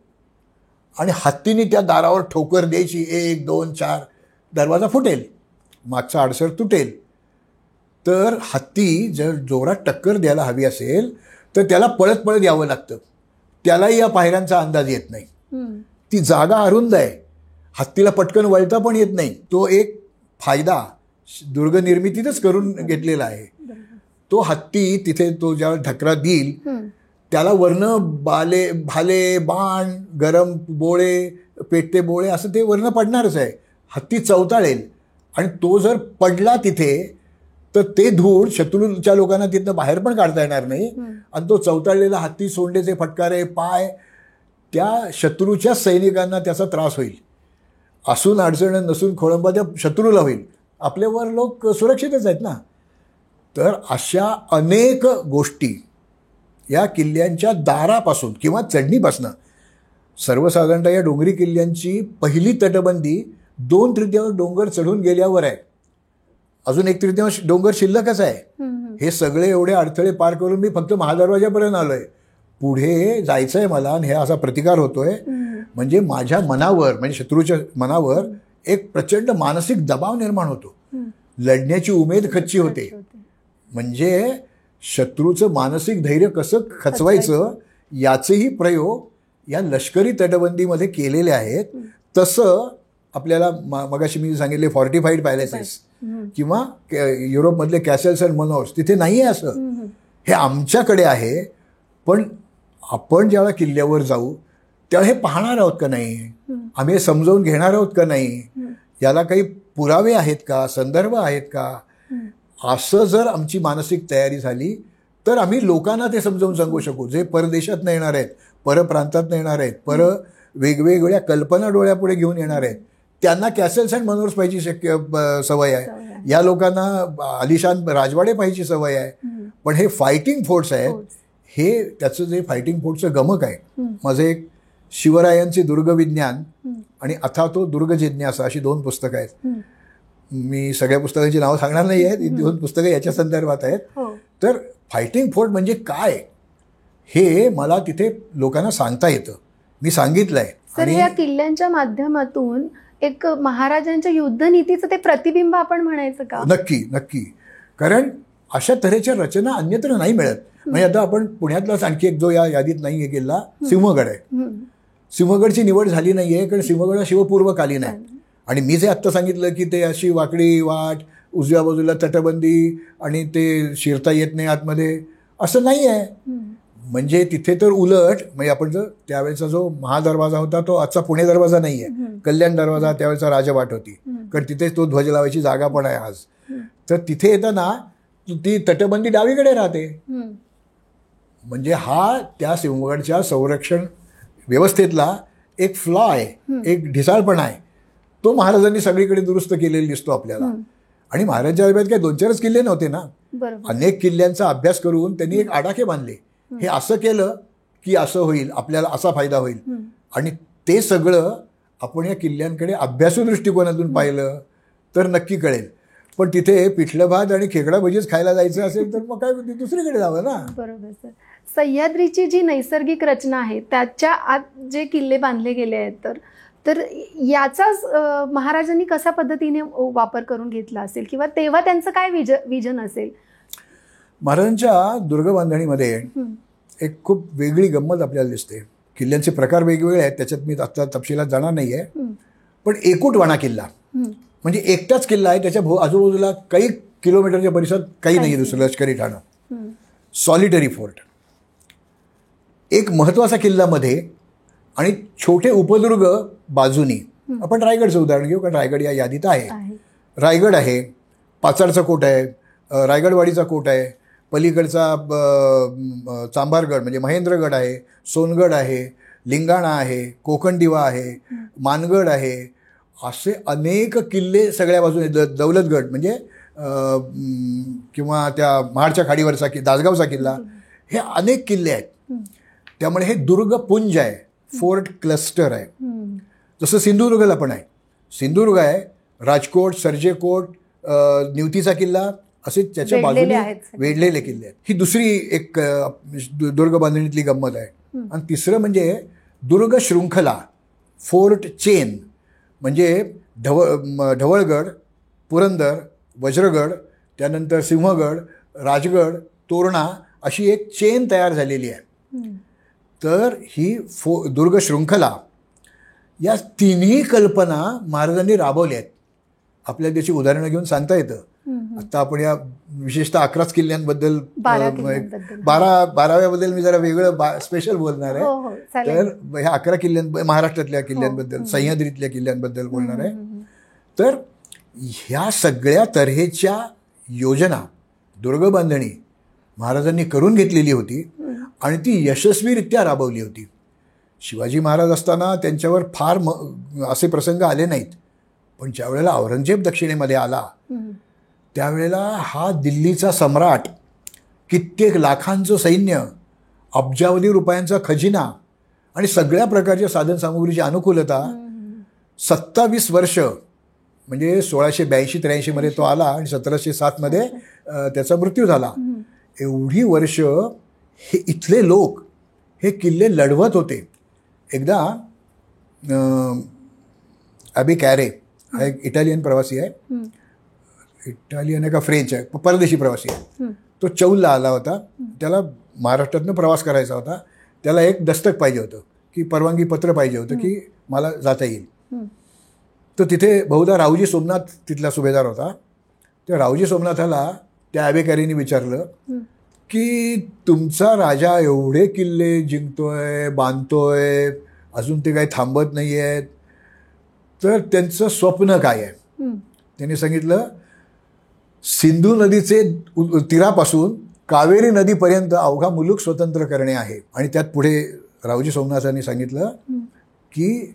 आणि हत्तीने त्या दारावर ठोकर द्यायची, 1, 2, 4, दरवाजा फुटेल, मागचा आडसर तुटेल. तर हत्ती जर जोरात टक्कर द्यायला हवी असेल तर त्याला पळत पळत यावं लागतं. त्यालाही या पायऱ्यांचा अंदाज येत नाही. हम्म. ती जागा अरुंद आहे, हत्तीला पटकन वळता पण येत नाही. तो एक फायदा दुर्ग निर्मितीतच करून घेतलेला आहे. तो हत्ती तिथे तो ज्या ढकरा देईल हम्म. त्याला वर्ण भाले बाण गरम बोळे पेटते बोळे असं ते वर्ण पडणारच आहे. हत्ती चवताळेल आणि तो जर पडला तिथे तर ते धूळ शत्रूच्या लोकांना तिथनं बाहेर पण काढता येणार नाही. आणि तो चवताळलेला हत्ती, सोंडेचे फटकारे, पाय, त्या शत्रूच्या सैनिकांना त्याचा त्रास होईल. असून अडचण नसून खोळंबा त्या शत्रूला होईल. आपल्यावर लोक सुरक्षितच आहेत ना. तर अशा अनेक गोष्टी या किल्ल्यांच्या दारापासून किंवा चढणीपासून, सर्वसाधारणतः या डोंगरी किल्ल्यांची पहिली तटबंदी 2/3 डोंगर चढून गेल्यावर आहे. अजून 1/3 डोंगर शिल्लकच आहे. हे सगळे एवढे अडथळे पार करून मी फक्त महादरवाजापर्यंत आलोय. पुढे जायचंय मला आणि हे असा प्रतिकार होतोय. म्हणजे माझ्या मनावर, म्हणजे शत्रूच्या मनावर एक प्रचंड मानसिक दबाव निर्माण होतो. लढण्याची उमेद खच्ची होते. म्हणजे शत्रूचं मानसिक धैर्य कसं खचवायचं याचेही प्रयोग या लष्करी तटबंदीमध्ये केलेले आहेत. तसं आपल्याला मगाशी मी सांगितले फॉर्टिफाईड पॅलेसेस किंवा युरोपमधले कॅसल्स अँड मनोर्स तिथे नाही आहे असं. हे आमच्याकडे आहे. पण आपण ज्यावेळा किल्ल्यावर जाऊ त्यावेळा हे पाहणार आहोत का नाही, आम्ही हे समजावून घेणार आहोत का नाही, याला काही पुरावे आहेत का, संदर्भ आहेत का, असं जर आमची मानसिक तयारी झाली तर आम्ही लोकांना ते समजावून सांगू शकू. जे परदेशात येणार आहेत, परप्रांतात येणार आहेत, वेगवेगळ्या कल्पना डोळ्यापुढे घेऊन येणार आहेत, त्यांना कॅसल्स अँड मनोर्स पाहिजे सवय आहे. या लोकांना आलिशान राजवाडे पाहिजे सवय आहे. पण हे फायटिंग फोर्ट्स आहेत. हे त्याचं जे फायटिंग फोर्टचं गमक आहे. माझं एक शिवरायांचे दुर्गविज्ञान आणि अथातो दुर्गजिज्ञासा अशी 2 पुस्तकं आहेत. मी सगळ्या पुस्तकांची नावं सांगणार नाही आहेत. 2 पुस्तकं याच्या संदर्भात आहेत. तर फायटिंग फोर्ट म्हणजे काय हे मला तिथे लोकांना सांगता येतं. मी सांगितलंय. सर, या किल्ल्यांच्या माध्यमातून एक महाराजांच्या युद्धनीतीचं ते प्रतिबिंब आपण म्हणायचं का? नक्की नक्की. कारण अशा तऱ्हेच्या रचना अन्यत्र नाही मिळत. म्हणजे आता आपण पुण्यातलाच आणखी एक जो या यादीत नाही किल्ला सिंहगड आहे. सिंहगडची निवड झाली नाहीये कारण सिंहगड हा शिवपूर्वकालीन आहे. आणि मी जे आत्ता सांगितलं की ते अशी वाकडी वाट, उजव्या बाजूला तटबंदी आणि ते शिरता येत नाही आतमध्ये, असं नाही आहे. म्हणजे तिथे तर उलट, म्हणजे आपण जर त्यावेळेचा जो महादरवाजा होता तो आजचा पुणे दरवाजा नाही आहे, कल्याण दरवाजा त्यावेळेचा राजवाट होती. कारण तिथे तो ध्वज लावायची जागा पण आहे आज. तर तिथे येताना ती तटबंदी डावीकडे राहते. म्हणजे हा त्या सिंहगडच्या संरक्षण व्यवस्थेतला एक फ्लॉ आहे, एक ढिसाळपणा आहे. तो महाराजांनी सगळीकडे दुरुस्त केलेला दिसतो आपल्याला. आणि महाराजांच्या ताब्यात काय 2-4च किल्ले नव्हते ना. अनेक किल्ल्यांचा अभ्यास करून त्यांनी एक आडाखे बांधले. हे असं केलं की असं होईल, आपल्याला असा फायदा होईल. आणि ते सगळं आपण या किल्ल्यांकडे अभ्यासू दृष्टिकोनातून पाहिलं तर नक्की कळेल. पण तिथे पिठलं भात आणि खेकडा भजीच खायला जायचं असेल तर मग काय दुसरीकडे जावं ना. बरोबर सर. सह्याद्रीची जी नैसर्गिक रचना आहे त्याच्या आत जे किल्ले बांधले गेले आहेत तर याचाच महाराजांनी कशा पद्धतीने वापर करून घेतला असेल किंवा तेव्हा त्यांचं काय विजन असेल? महाराजांच्या दुर्ग बांधणीमध्ये एक खूप वेगळी गंमत आपल्याला दिसते. किल्ल्यांचे प्रकार वेगवेगळे आहेत, त्याच्यात मी आता तपशिलात जाणार नाहीये. पण एकूटवाणा किल्ला म्हणजे एकटाच किल्ला आहे. त्याच्या आजूबाजूला काही किलोमीटरच्या परिसरात काही नाही दुसरं लष्करी ठाणं. सॉलिटरी फोर्ट एक महत्वाचा किल्ला मध्ये आणि छोटे उपदुर्ग बाजूनी. आपण रायगडचं उदाहरण घेऊ कारण रायगड या यादीत आहे. रायगड आहे, पाचाडचा कोट आहे, रायगडवाडीचा कोट आहे, पलीकडचा चांभारगड म्हणजे महेंद्रगड आहे, सोनगड आहे, लिंगाणा आहे, कोकणदिवा आहे, मानगड आहे. असे अनेक किल्ले सगळ्या बाजूने. दौलतगड म्हणजे किंवा त्या महाडच्या खाडीवरचा दासगावचा किल्ला, हे अनेक किल्ले आहेत. त्यामुळे हे दुर्गपुंज आहे, फोर्ट क्लस्टर आहे. जसं सिंधुदुर्गला पण आहे. सिंधुदुर्ग आहे, राजकोट, सर्जेकोट, निवतीचा किल्ला असे त्याच्या बाजूने वेढलेले किल्ले आहेत. ही दुसरी एक दुर्ग बांधणीतली गंमत आहे. आणि तिसरं म्हणजे दुर्ग शृंखला, फोर्ट चेन. म्हणजे ढवळगड, पुरंदर, वज्रगड, त्यानंतर सिंहगड, राजगड, तोरणा अशी एक चेन तयार झालेली आहे. तर ही दुर्ग शृंखला या तिन्ही कल्पना महाराजांनी राबवल्या आहेत. आपल्याला त्याची उदाहरणं घेऊन सांगता येतं. आता आपण या विशेषतः 11 किल्ल्यांबद्दल 12व्याबद्दल मी जरा वेगळं स्पेशल बोलणार आहे. तर ह्या 11 महाराष्ट्रातल्या किल्ल्यांबद्दल, सह्याद्रीतल्या किल्ल्यांबद्दल बोलणार आहे. तर ह्या सगळ्या तऱ्हेच्या योजना, दुर्ग बांधणी महाराजांनी करून घेतलेली होती आणि ती यशस्वीरित्या राबवली होती. शिवाजी महाराज असताना त्यांच्यावर फार असे प्रसंग आले नाहीत, पण ज्यावेळेला औरंगजेब दक्षिणेमध्ये आला त्यावेळेला हा दिल्लीचा सम्राट, कित्येक लाखांचं सैन्य, अब्जावधी रुपयांचा खजिना आणि सगळ्या प्रकारच्या साधनसामुग्रीची अनुकूलता 27 वर्ष म्हणजे 1682-83 मध्ये तो आला आणि 1707 मध्ये त्याचा मृत्यू झाला. एवढी वर्ष हे इथले लोक हे किल्ले लढवत होते. एकदा अबी कॅरे हा एक इटालियन प्रवासी आहे, इटालियन आहे का फ्रेंच आहे, परदेशी प्रवासी आहे. तो चौलला आला होता. त्याला महाराष्ट्रातनं प्रवास करायचा होता. त्याला एक दस्तक पाहिजे होतं की परवानगी पत्र पाहिजे होतं की मला जाता येईल. तर तिथे बहुधा रावजी सोमनाथ तिथला सुभेदार होता. त्या रावजी सोमनाथाला त्या अबे कॅरेने विचारलं की तुमचा राजा एवढे किल्ले जिंकतोय, बांधतोय, अजून ते काही थांबत नाही आहेत, तर त्यांचं स्वप्न काय आहे. त्यांनी सांगितलं सिंधू नदीचे तीरापासून कावेरी नदीपर्यंत अवघा मुलूक स्वतंत्र करणे आहे. आणि त्यात पुढे रावजी सोमनाथांनी सांगितलं की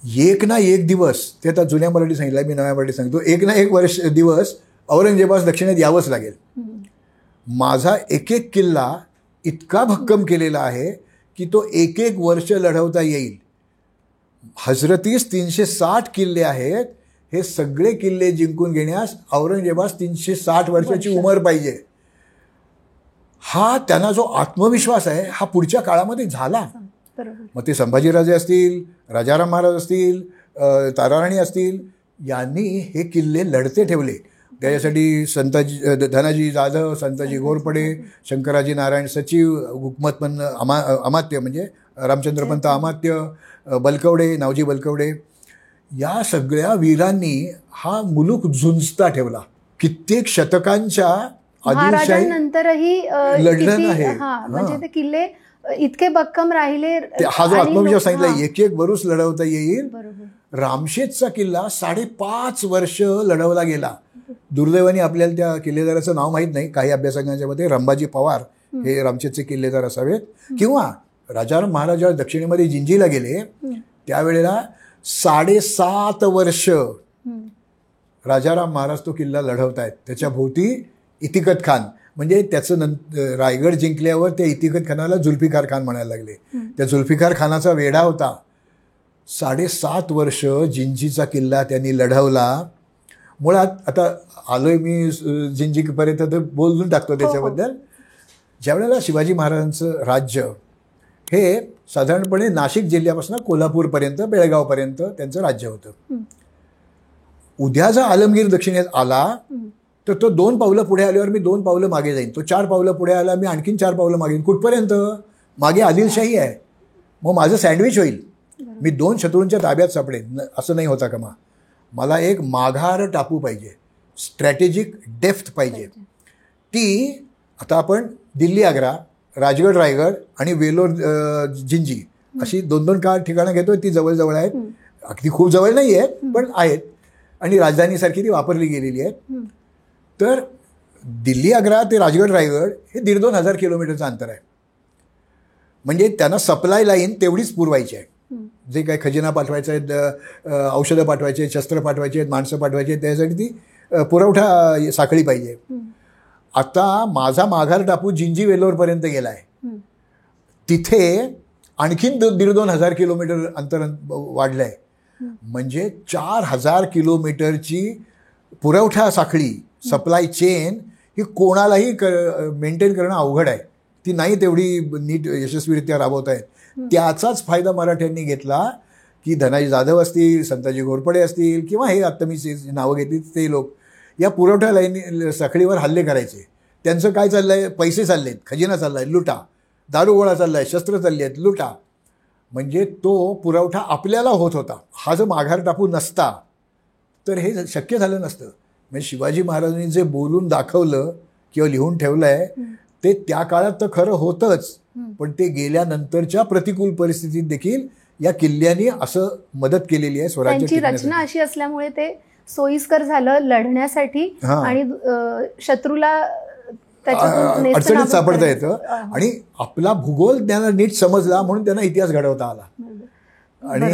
एक ना एक दिवस, ते आता जुन्या मराठी सांगितलं, मी नव्या मराठी सांगतो, एक ना एक दिवस औरंगजेबास दक्षिणेत यावंच लागेल. माझा एक एक किल्ला इतका भक्कम केलेला आहे की तो एक एक वर्ष लढवता येईल. हजरतीस 360 किल्ले आहेत. हे सगळे किल्ले जिंकून घेण्यास औरंगजेबास 360 वर्षाची उमर पाहिजे. हा त्यांना जो आत्मविश्वास आहे हा पुढच्या काळामध्ये झाला. मग ते संभाजीराजे असतील, राजाराम महाराज असतील, ताराराणी असतील, यांनी हे किल्ले लढते ठेवले. त्याच्यासाठी संताजी धनाजी जाधव, संताजी घोरपडे, शंकराजी नारायण सचिव, हुकमतपंत अमात्य म्हणजे रामचंद्रपंत अमात्य, बलकवडे, नावजी बलकवडे, या सगळ्या वीरांनी हा मुलूक झुंजता ठेवला. कित्येक शतकांच्या आदिलशाहीनंतरही लढलं नाही. म्हणजे ते किल्ले इतके भक्कम राहिले. हा जो आत्मविश्वास सांगितला एक एक वरुस लढवता येईल. रामशेजचा किल्ला 5.5 वर्ष लढवला गेला. दुर्दैवाने आपल्याला त्या किल्लेदाराचं नाव माहीत नाही. काही अभ्यासकांच्या मध्ये रंबाजी पवार हे रामशेजचे किल्लेदार असावेत, किंवा राजाराम महाराज जेव्हा दक्षिणेमध्ये जिंजीला गेले त्यावेळेला 7.5 वर्ष राजाराम महाराज तो किल्ला लढवतायत. त्याच्या भोवती इतिकत खान, म्हणजे त्याचं रायगड जिंकल्यावर त्या इतिकत खानाला जुल्फिकार खान म्हणायला लागले. त्या जुल्फिकार खानाचा वेढा होता. 7.5 वर्ष जिंजीचा किल्ला त्यांनी लढवला. मुळात आता आलोय मी जिंजीपर्यंत तर बोलून टाकतो त्याच्याबद्दल. ज्यावेळेला शिवाजी महाराजांचं राज्य हे साधारणपणे नाशिक जिल्ह्यापासून कोल्हापूरपर्यंत, बेळगावपर्यंत त्यांचं राज्य होतं. उद्या जर आलमगीर दक्षिणेत आला तर तो 2 पावलं पुढे आल्यावर मी 2 पावलं मागे जाईन. तो 4 पावलं पुढे आला, मी आणखीन 4 पावलं मागे. कुठपर्यंत? मागे आदिलशाही आहे. मग माझं सँडविच होईल. मी 2 शत्रूंच्या ताब्यात सापडेन. असं नाही होता कामा. मला एक माघार टापू पाहिजे, स्ट्रॅटेजिक डेप्थ पाहिजे. ती आता आपण दिल्ली आग्रा, राजगड रायगड आणि वेलोर जिंजी अशी 2-2 ठिकाणं घेतो. ती जवळजवळ आहेत. अगदी खूप जवळ नाही आहेत पण आहेत. आणि राजधानीसारखी ती वापरली गेलेली आहेत. तर दिल्ली आग्रा ते राजगड रायगड हे 1,500-2,000 किलोमीटरचं अंतर आहे. म्हणजे त्यांना सप्लाय लाईन तेवढीच पुरवायची आहे. जे काही खजिना पाठवायचं आहेत, औषधं पाठवायचे आहेत, शस्त्र पाठवायचे आहेत, माणसं पाठवायची आहेत, त्यासाठी ती पुरवठा साखळी पाहिजे. आता माझा माघार टापू जिंजी वेलोरपर्यंत गेला आहे. तिथे आणखीन 1,500-2,000 किलोमीटर अंतर वाढलं आहे. म्हणजे 4,000 किलोमीटरची पुरवठा साखळी, सप्लाय चेन ही कोणालाही मेंटेन करणं अवघड आहे. ती नाही तेवढी नीट यशस्वीरित्या राबवत आहेत. त्याचाच फायदा मराठ्यांनी घेतला की धनाजी जाधव असतील, संताजी घोरपडे असतील, किंवा हे आत्ता मी नावं घेतली ते लोक या पुरवठा लाईनी साखळीवर हल्ले करायचे. त्यांचं काय चाललंय? पैसे चाललेत, खजिना चाललाय, लुटा. दारुगोळा चाललाय, शस्त्र चालली आहेत, लुटा. म्हणजे तो पुरवठा आपल्याला होत होता. हा जर माघार टाकू नसता तर हे शक्य झालं नसतं. म्हणजे शिवाजी महाराजांनी जे बोलून दाखवलं किंवा लिहून ठेवलं आहे ते त्या काळात तर खरं होतंच, पण ते गेल्यानंतरच्या प्रतिकूल परिस्थितीत देखील या किल्ल्यांनी असं मदत केलेली आहे स्वराज्य त्यांची टिकण्यासाठी. रचना अशी असल्यामुळे ते सोयीस्कर झालं लढण्यासाठी आणि शत्रूला अडचणीत सापडता येतं. आणि आपला भूगोल त्यांना नीट समजला म्हणून त्यांना इतिहास घडवता आला. आणि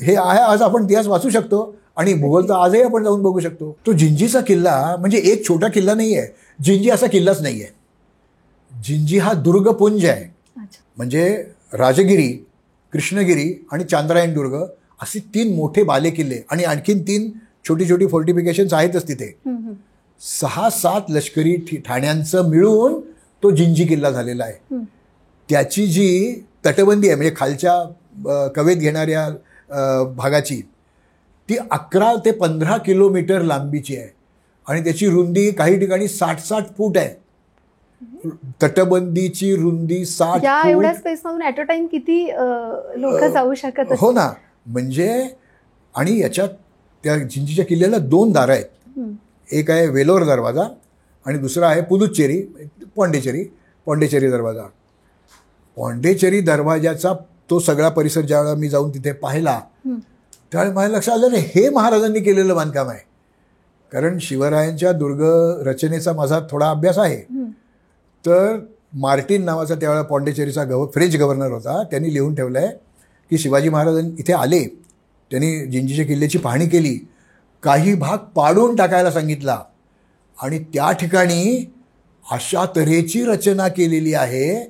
हे आहे, आज आपण इतिहास वाचू शकतो आणि भूगोल तर आजही आपण जाऊन बघू शकतो. तो जिंजीचा किल्ला म्हणजे एक छोटा किल्ला नाही आहे. जिंजी असा किल्लाच नाही आहे. जिंजी हा दुर्गपुंज आहे. म्हणजे राजगिरी, कृष्णगिरी आणि चांद्रायण दुर्ग असे 3 मोठे बालेकिल्ले आणि आणखीन 3 छोटी छोटी फोर्टिफिकेशन्स आहेतच तिथे. 6-7 लष्करी ठाण्यांचं मिळून तो जिंजी किल्ला झालेला आहे. त्याची जी तटबंदी आहे म्हणजे खालच्या कवेत घेणाऱ्या भागाची ती 11 ते 15 किलोमीटर लांबीची आहे आणि त्याची रुंदी काही ठिकाणी 60-60 फूट आहे. तटबंदीची रुंदी 60 फूट. एवढ्या स्पेसमधून ॲट अ टाइम किती लोक जाऊ शकत? हो ना. म्हणजे आणि याच्यात त्या जिंजीच्या किल्ल्याला 2 दारं आहेत. एक आहे वेलोर दरवाजा आणि दुसरा आहे पुदुच्चेरी पॉंडेचेरी दरवाजा. पॉंडेचेरी दरवाजाचा तो सगळा परिसर ज्यावेळेला मी जाऊन तिथे पाहिला त्यावेळेला माझ्या लक्षात आलं नाही हे महाराजांनी केलेलं बांधकाम आहे. कारण शिवरायांच्या दुर्ग रचनेचा माझा थोडा अभ्यास आहे. तर मार्टिन नावाचा त्यावेळेला पॉंडेचेरीचा फ्रेंच गव्हर्नर होता. त्यांनी लिहून ठेवलं आहे की शिवाजी महाराजांनी इथे आले, त्यांनी जिंजीच्या किल्ल्याची पाहणी केली, काही भाग पाडून टाकायला सांगितला आणि त्या ठिकाणी अशा तऱ्हेची रचना केलेली आहे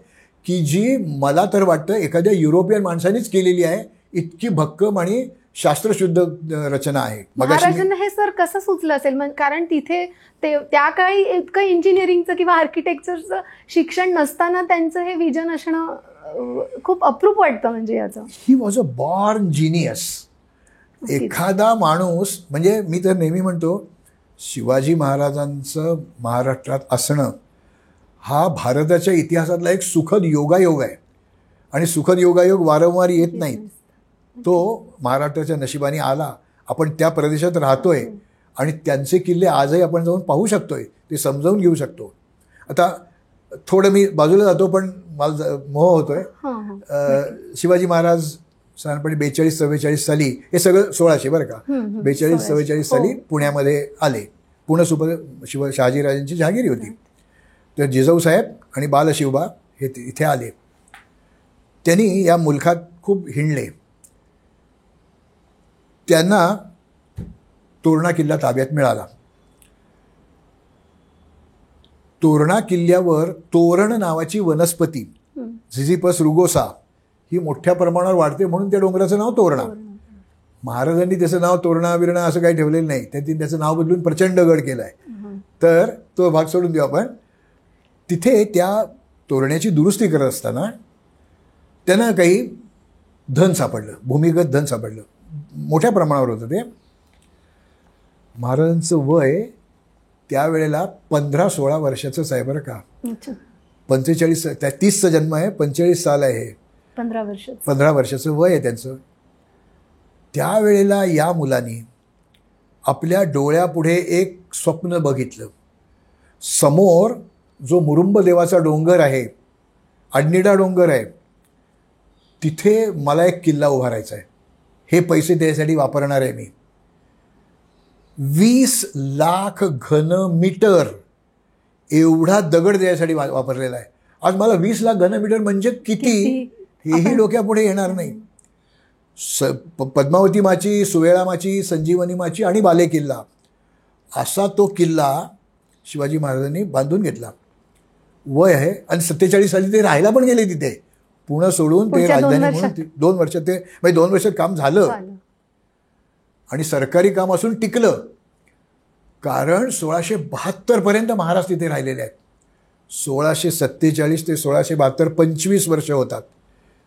की जी मला तर वाटतं एखाद्या युरोपियन माणसानेच केलेली आहे. इतकी भक्कम आणि शास्त्रशुद्ध रचना आहे. महाराजांना हे सर कसं सुचलं असेल? कारण तिथे त्या काळी इतकं इंजिनिअरिंगचं किंवा आर्किटेक्चरचं शिक्षण नसताना त्यांचं हे विजन असणं खूप अप्रूप वाटतं. म्हणजे याचं he was a born genius. एखादा माणूस म्हणजे मी तर नेहमी म्हणतो शिवाजी महाराजांचं महाराष्ट्रात असणं हा भारताच्या इतिहासातला एक सुखद योगायोग आहे आणि सुखद योगायोग वारंवार येत नाहीत. तो महाराष्ट्राच्या नशिबाने आला. आपण त्या प्रदेशात राहतोय आणि त्यांचे किल्ले आजही आपण जाऊन पाहू शकतोय, ते समजावून घेऊ शकतो. आता थोडं मी बाजूला जातो पण मला मोह होतोय. शिवाजी महाराज साधारणपणे 42-44 साली हे सगळं 1600 बरं का 42-44 साली पुण्यामध्ये आले. पुणे शहाजीराजांची जहागिरी होती. तर जिजाऊसाहेब आणि बालशिवबा हे इथे आले. त्यांनी या मुलखात खूप हिंडले. त्यांना तोरणा किल्ला ताब्यात मिळाला. तोरणा किल्ल्यावर तोरण नावाची वनस्पती झिझिपस रुगोसा ही मोठ्या प्रमाणावर वाढते म्हणून त्या डोंगराचं नाव तोरणा. महाराजांनी त्याचं नाव तोरणा बिरणा असं काही ठेवलेलं नाही. त्यांनी त्याचं नाव बदलून प्रचंडगड केलं आहे. तर तो भाग सोडून देऊ आपण. तिथे त्या तोरण्याची दुरुस्ती करत असताना त्यांना काही धन सापडलं, भूमिगत धन सापडलं. मोठ्या प्रमाणावर होतं ते. महाराजांचं वय त्यावेळेला 15-16 वर्षाचंच आहे बरं का. 45 30चा जन्म आहे, 45 साल आहे. 15 वर्षाचं वय आहे त्यांचं. त्यावेळेला या मुलांनी आपल्या डोळ्यापुढे एक स्वप्न बघितलं. समोर जो मुरुंब देवाचा डोंगर आहे, अडनिडा डोंगर आहे, तिथे मला एक किल्ला उभारायचा आहे. हे पैसे त्यासाठी वापरणार आहे मी. 20 लाख घनमीटर एवढा दगड द्यायसाठी वापरलेला आहे. आज मला 20 लाख घनमीटर म्हणजे किती हेही डोक्यापुढे येणार नाही. पद्मावती माची, सुवेळा माची, संजीवनी माची आणि बाले किल्ला असा तो किल्ला शिवाजी महाराजांनी बांधून घेतला. वय आहे आणि 47 साली ते राहायला पण गेले तिथे. पुणे सोडून ते राजधानी म्हणून 2 वर्षात ते म्हणजे 2 वर्षात काम झालं आणि सरकारी काम असून टिकलं. कारण 1672 पर्यंत महाराज तिथे राहिलेले आहेत. 1647 ते 1672 25 वर्ष होतात.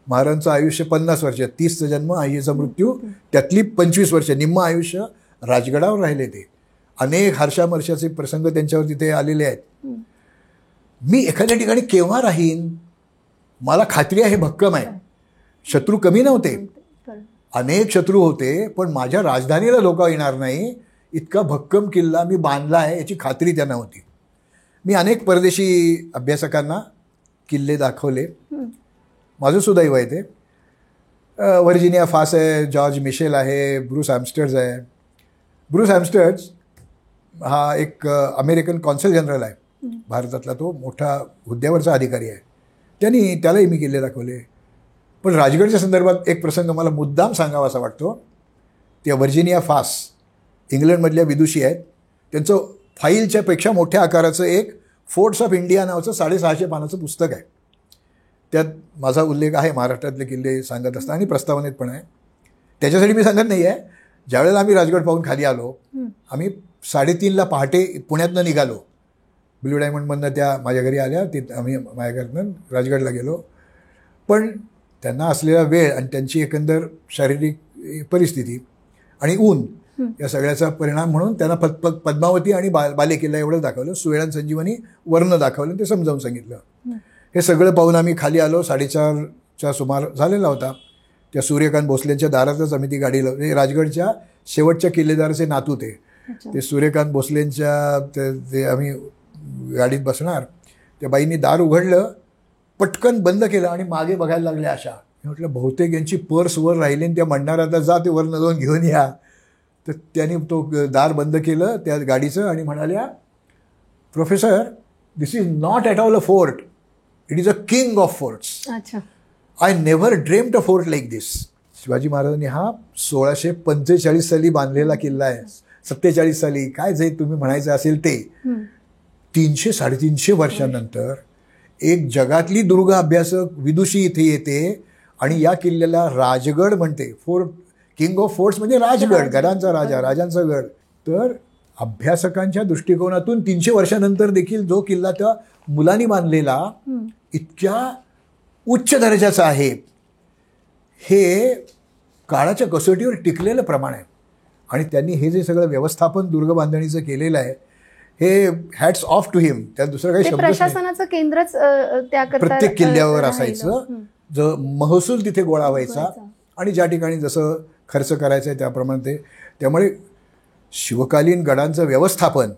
महाराजांचं आयुष्य 50 वर्ष, 30चा जन्म, आईचा मृत्यू, त्यातली 25 वर्ष, निम्म आयुष्य राजगडावर राहिले ते. अनेक हर्षामर्षाचे प्रसंग त्यांच्यावर तिथे आलेले आहेत. मी एखाद्या ठिकाणी केव्हा राहीन मला खात्री आहे भक्कम आहे. शत्रू कमी नव्हते, अनेक शत्रू होते, पण माझ्या राजधानीला धोका येणार नाही इतका भक्कम किल्ला मी बांधला आहे याची खात्री त्यांना होती. मी अनेक परदेशी अभ्यासकांना किल्ले दाखवले. माझं सुदैव आहे ते. व्हर्जिनिया फास आहे, जॉर्ज मिशेल आहे, ब्रूस ॲम्स्टर्ज आहे. ब्रूस ॲम्स्टर्ज हा एक अमेरिकन कॉन्सल जनरल आहे भारतातला, तो मोठा हुद्द्यावरचा अधिकारी आहे. त्यालाही मी किल्ले दाखवले. पण राजगडच्या संदर्भात एक प्रसंग मला मुद्दाम सांगावा असा वाटतो. त्या व्हर्जिनिया फास इंग्लंडमधल्या विदुषी आहेत. त्यांचं फाईलच्या पेक्षा मोठ्या आकाराचं एक फोर्ट्स ऑफ इंडिया नावाचं 650 पानाचं पुस्तक आहे. त्यात माझा उल्लेख आहे महाराष्ट्रातले किल्ले सांगत असताना आणि प्रस्तावनेत पण आहे. त्याच्यासाठी मी सांगत नाही आहे. ज्यावेळेला आम्ही राजगड पाहून खाली आलो, आम्ही 3:30ला पहाटे पुण्यातनं निघालो. ब्ल्यू डायमंडमधनं त्या माझ्या घरी आल्या, आम्ही माझ्या घरातनं राजगडला गेलो. पण त्यांना असलेला वेळ आणि त्यांची एकंदर शारीरिक परिस्थिती आणि ऊन या सगळ्याचा परिणाम म्हणून त्यांना पद्मावती आणि बालेकिल्ला एवढं दाखवलं. सुवेळान संजीवनी वर्ण दाखवलं, ते समजावून सांगितलं. हे सगळं पाहून आम्ही खाली आलो. 4:30च्या सुमार झालेला होता. त्या सूर्यकांत भोसलेंच्या दारातच आम्ही ती गाडी लावली. राजगडच्या शेवटच्या किल्लेदाराचे नातू ते सूर्यकांत भोसलेंच्या ते आम्ही गाडीत बसणार. त्या बाईंनी दार उघडलं, पटकन बंद केलं आणि मागे बघायला लागल्या अशा. मी म्हटलं बहुतेक यांची पर्स वर राहिली आणि त्या म्हणणार आता जा ते वरनं जाऊन घेऊन या. तर त्यांनी तो दार बंद केलं त्या गाडीचं आणि म्हणाल्या, professor, this is not at all a fort, it is a king of forts. I never dreamed a fort like this. Shivaji महाराजांनी हा 1645 साली बांधलेला किल्ला आहे. 47 साली काय जे तुम्ही म्हणायचं असेल ते. 300-350 वर्षांनंतर एक जगातली दुर्ग अभ्यासक विदुषी इथे येते आणि या किल्ल्याला राजगड म्हणते. फोर्ट, किंग ऑफ फोर्ट्स म्हणजे राजगड, गडांचा राजा, राजांचा गड. तर अभ्यासकांच्या दृष्टिकोनातून 300 वर्षानंतर देखील जो किल्ला त्या मुलांनी बांधलेला इतक्या उच्च दर्जाचा आहे, हे काळाच्या कसोटीवर टिकलेलं प्रमाण आहे. आणि त्यांनी हे जे सगळं व्यवस्थापन दुर्ग बांधणीचं केलेलं आहे, हे हॅट्स ऑफ टू हिम. त्या दुसरं काही शब्द प्रशासनाचं केंद्रच त्याकरता प्रत्येक किल्ल्यावर असायचं. जो महसूल तिथे गोळा व्हायचा आणि ज्या ठिकाणी जसं खर्च करायचं आहे त्याप्रमाणे ते. त्यामुळे शिवकालीन गडांचं व्यवस्थापन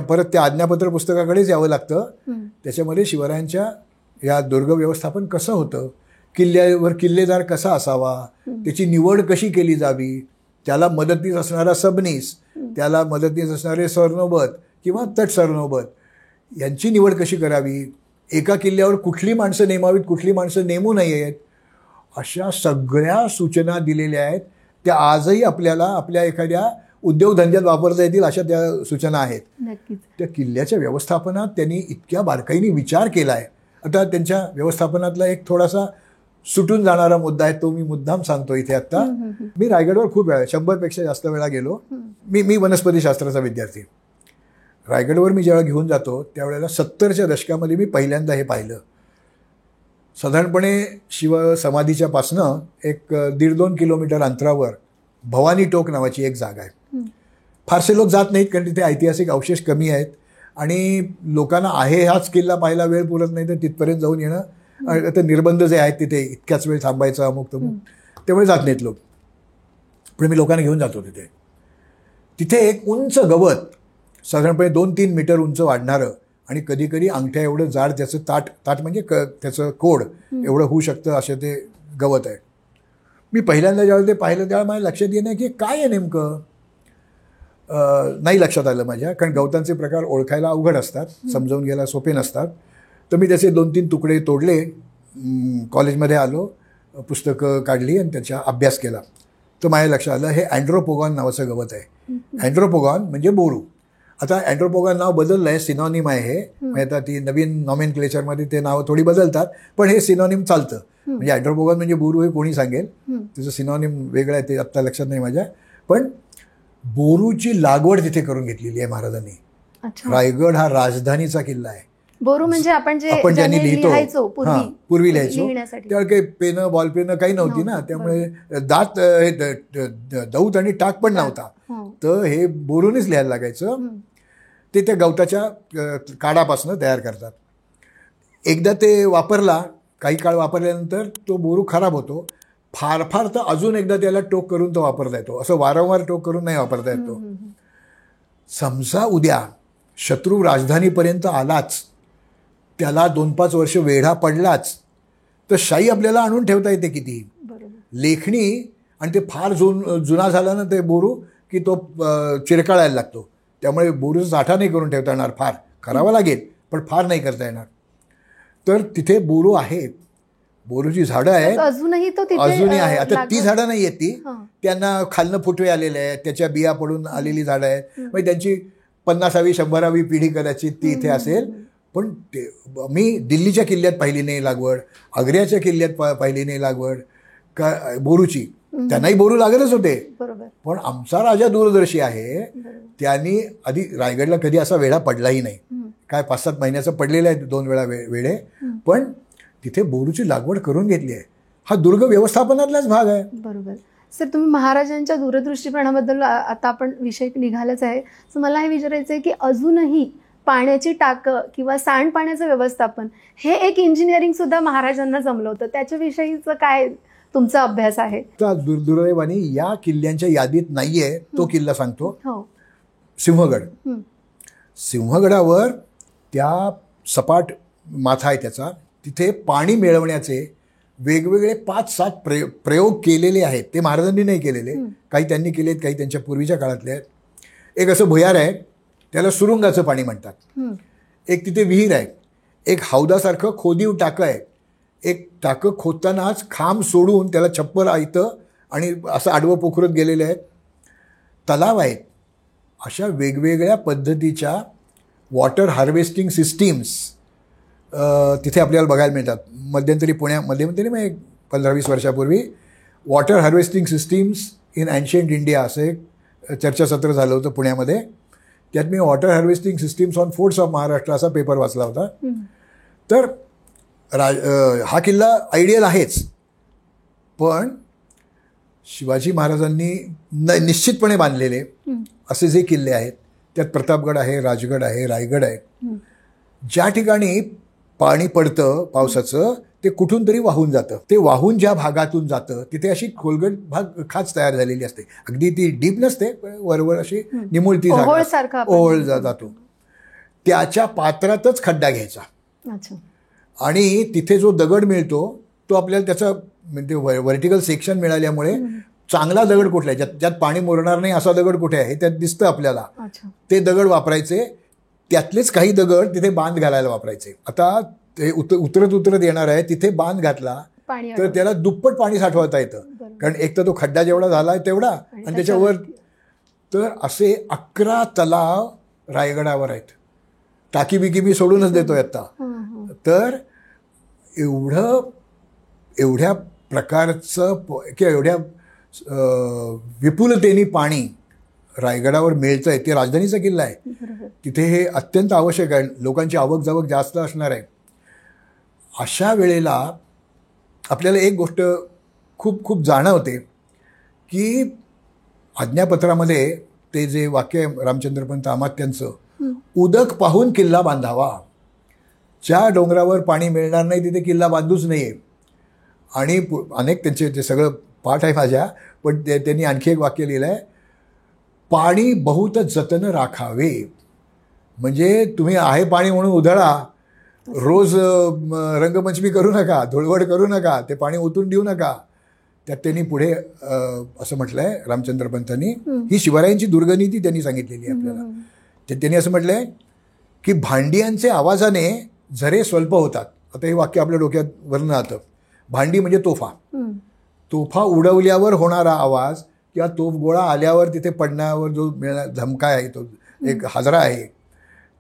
परत त्या आज्ञापत्र पुस्तकाकडेच यावं लागतं. त्याच्यामध्ये शिवरायांच्या या दुर्ग व्यवस्थापन कसं होतं, किल्ल्यावर किल्लेदार कसा असावा, त्याची निवड कशी केली जावी, त्याला मदतनीस असणारा सबनीस, त्याला मदतनीस असणारे सरनोबत किंवा तट सरनोबत यांची निवड कशी करावी, एका किल्ल्यावर कुठली माणसं नेमावीत, कुठली माणसं नेमू नयेत, अशा सगळ्या सूचना दिलेल्या आहेत. त्या आजही आपल्याला आपल्या एखाद्या उद्योगधंद्यात वापरता येतील अशा त्या सूचना आहेत. नक्कीच. त्या किल्ल्याच्या व्यवस्थापनात त्यांनी इतक्या बारकाईने विचार केला आहे. आता त्यांच्या व्यवस्थापनातला एक थोडासा सुटून जाणारा मुद्दा आहे, तो मी मुद्दाम सांगतो इथे आत्ता. मी रायगडवर खूप वेळा, 100पेक्षा जास्त वेळा गेलो. मी वनस्पतीशास्त्राचा विद्यार्थी. रायगडवर मी जेव्हा घेऊन जातो त्यावेळेला 70च्या दशकामध्ये मी पहिल्यांदा हे पाहिलं. साधारणपणे शिवसमाधीच्या पासनं एक 1.5-2 किलोमीटर अंतरावर भवानी टोक नावाची एक जागा आहे. फारसे लोक जात नाहीत कारण तिथे ऐतिहासिक अवशेष कमी आहेत आणि लोकांना आहे हाच किल्ला पाहायला वेळ पुरत नाही, तर तिथपर्यंत जाऊन येणं, आता निर्बंध जे आहेत तिथे इतक्याच वेळ थांबायचं अमुक तमुक, त्यामुळे जात नाहीत लोक. पण मी लोकांना घेऊन जातो तिथे. तिथे एक उंच गवत, साधारणपणे 2-3 मीटर उंच वाढणारं आणि कधी कधी अंगठ्या एवढं जाड त्याचं ताट म्हणजे त्याचं कोड एवढं होऊ शकतं असं ते गवत आहे. मी पहिल्यांदा ज्यावेळेला ते पाहिलं त्यावेळेला माझ्या लक्षात येणं की काय आहे नेमकं, नाही लक्षात आलं माझ्या, कारण गवतांचे प्रकार ओळखायला अवघड असतात, समजावून घ्यायला सोपे नसतात. तर मी त्याचे 2-3 तुकडे तोडले, कॉलेजमध्ये आलो, पुस्तकं काढली आणि त्याचा अभ्यास केला. तर माझ्या लक्षात आलं हे अँड्रोपोगॉन नावाचं गवत आहे. अँड्रोपोगॉन म्हणजे बोरू. आता अँड्रोपोगॉन नाव बदललं आहे, सिनॉनिम आहे हे. आता ती नवीन नॉमेनक्लेचरमध्ये ते नावं थोडी बदलतात, पण हे सिनॉनिम चालतं. म्हणजे अँड्रोपोगॉन म्हणजे बोरू हे कोणी सांगेल, त्याचं सिनॉनिम वेगळं आहे, ते आत्ता लक्षात नाही माझ्या. पण बोरूची लागवड तिथे करून घेतलेली आहे महाराजांनी. रायगड हा राजधानीचा किल्ला आहे. बोरू म्हणजे आपण ज्यांनी लिहितो पूर्वी लिहायचो लिहिण्यासाठी त्यावेळी काही पेनं बॉलपेनं काही नव्हती ना, त्यामुळे दौत आणि टाक पण नव्हता, तर हे बोरूनच लिहायला लागायचं. ते त्या गवताच्या काडापासून तयार करतात. एकदा ते वापरला काही काळ वापरल्यानंतर तो बोरू खराब होतो. फार फार तर अजून एकदा त्याला टोक करून तो वापरता येतो. असं वारंवार टोक करून नाही वापरता येतो. समजा उद्या शत्रू राजधानीपर्यंत आलाच, त्याला 2-5 वर्ष वेढा पडलाच, तर शाई आपल्याला आणून ठेवता येते किती. लेखणी आणि ते फार जुना झाला ना ते बोरू की तो चिरकाळायला लागतो. त्यामुळे बोरूचा साठा नाही करून ठेवता येणार. फार करावा लागेल पण फार नाही करता येणार. तर तिथे बोरू आहेत, बोरूची झाडं आहेत अजूनही आहे. आता ती झाडं नाही आहेत, ती त्यांना खालनं फुटवे आलेले आहेत, त्याच्या बिया पडून आलेली झाडं आहेत. म्हणजे त्यांची 50वी 100वी पिढी कदाचित ती इथे असेल. पण मी दिल्लीच्या किल्ल्यात पाहिली नाही लागवड, आग्र्याच्या किल्ल्यात पाहिली नाही लागवड का बोरूची. त्यांनाही बोरू लागतच होते. पण आमचा राजा दूरदर्शी आहे. त्यांनी आधी रायगडला कधी असा वेढा पडलाही नाही. काय 5-7 महिन्याचं पडलेलं आहे 2 वेळा वेढे. पण तिथे बोरूची लागवड करून घेतली आहे. हा दुर्ग व्यवस्थापनातलाच भाग आहे. बरोबर. सर, तुम्ही महाराजांच्या दूरदृष्टीपणाबद्दल आता आपण विषय निघालाच आहे. तर मला हे विचारायचं आहे की अजूनही पाण्याची टाकं किंवा सांडपाण्याचं व्यवस्थापन हे एक इंजिनिअरिंग सुद्धा महाराजांना जमलं होतं. त्याच्याविषयीचं काय तुमचा अभ्यास आहे? दुर्दैवाने या किल्ल्यांच्या यादीत नाहीये तो किल्ला सांगतो. सिंहगड. सिंहगडावर त्या सपाट माथा आहे त्याचा, तिथे पाणी मिळवण्याचे वेगवेगळे 5-7 प्रयोग केलेले आहेत. ते महाराजांनी नाही केलेले, काही त्यांनी केलेत, काही त्यांच्या पूर्वीच्या काळातले आहेत. एक असं भुयार आहे, त्याला सुरुंगाचं पाणी म्हणतात. एक तिथे विहीर आहे. एक हौदासारखं खोदीव टाकं आहे. एक टाकं खोदतानाच खांब सोडून त्याला छप्पर येतं आणि असं आडवं पोखरत गेलेले आहेत. तलाव आहेत. अशा वेगवेगळ्या पद्धतीच्या वॉटर हार्वेस्टिंग सिस्टीम्स तिथे आपल्याला बघायला मिळतात. मध्यंतरी मध्यंतरी मग 15-20 वर्षापूर्वी water harvesting systems in ancient India असं एक चर्चासत्र झालं होतं पुण्यामध्ये. त्यात मी water harvesting systems on forts of Maharashtra असा पेपर वाचला होता. तर हा किल्ला आयडियल आहेच, पण शिवाजी महाराजांनी निश्चितपणे बांधलेले असे जे किल्ले आहेत त्यात प्रतापगड आहे, राजगड आहे, रायगड आहे. ज्या ठिकाणी पाणी पडतं पावसाचं ते कुठून तरी वाहून जातं. ते वाहून ज्या भागातून जातं तिथे अशी खोलगट भाग खाच तयार झालेली असते. अगदी ती डीप नसते, वरवर अशी निमुळती ओहळ जातो. त्याच्या पात्रातच खड्डा घ्यायचा आणि तिथे जो दगड मिळतो तो आपल्याला त्याचा म्हणजे व्हर्टिकल सेक्शन मिळाल्यामुळे चांगला दगड कुठला आहे, ज्यात पाणी मुरणार नाही असा दगड कुठे आहे त्यात दिसतं आपल्याला. ते दगड वापरायचे. त्यातलेच काही दगड तिथे बांध घालायला वापरायचे. आता ते उतरत येणार आहे, तिथे बांध घातला तर त्याला दुप्पट पाणी साठवता येतं. कारण एक तर तो खड्डा जेवढा झाला आहे तेवढा आणि त्याच्यावर. तर असे 11 तलाव रायगडावर आहेत. टाकी बिकी मी सोडूनच देतोय आता. तर एवढ्या प्रकारचं किंवा एवढ्या विपुलतेने पाणी रायगडावर मिळतं आहे. ते राजधानीचा किल्ला आहे, तिथे हे अत्यंत आवश्यक आहे. लोकांची आवक जावक जास्त असणार आहे. अशा वेळेला आपल्याला एक गोष्ट खूप खूप जाणवते की आज्ञापत्रामध्ये ते जे वाक्य रामचंद्रपंत अमात्यांचं, उदक पाहून किल्ला बांधावा. ज्या डोंगरावर पाणी मिळणार नाही तिथे किल्ला बांधूच नये. आणि अनेक त्यांचे ते सगळं पाठ आहे माझ्या, पण त्यांनी आणखी एक वाक्य लिहिलं आहे, पाणी बहुत जतन राखावे. म्हणजे तुम्ही आहे पाणी म्हणून उधळा, रोज रंगपंचमी करू नका, धुळवड करू नका, ते पाणी ओतून देऊ नका. त्यात त्यांनी पुढे असं म्हटलं आहे रामचंद्रपंतांनी, ही शिवरायांची दुर्गनीती त्यांनी सांगितलेली आहे आपल्याला. त्यांनी असं म्हटलं आहे की भांडियांचे आवाजाने झरे स्वल्प होतात. आता हे वाक्य आपल्या डोक्यात वरून राहतं. भांडी म्हणजे तोफा. तोफा उडवल्यावर होणारा आवाज किंवा तोफगोळा आल्यावर तिथे पडण्यावर जो धमका आहे, तो एक हादरा आहे,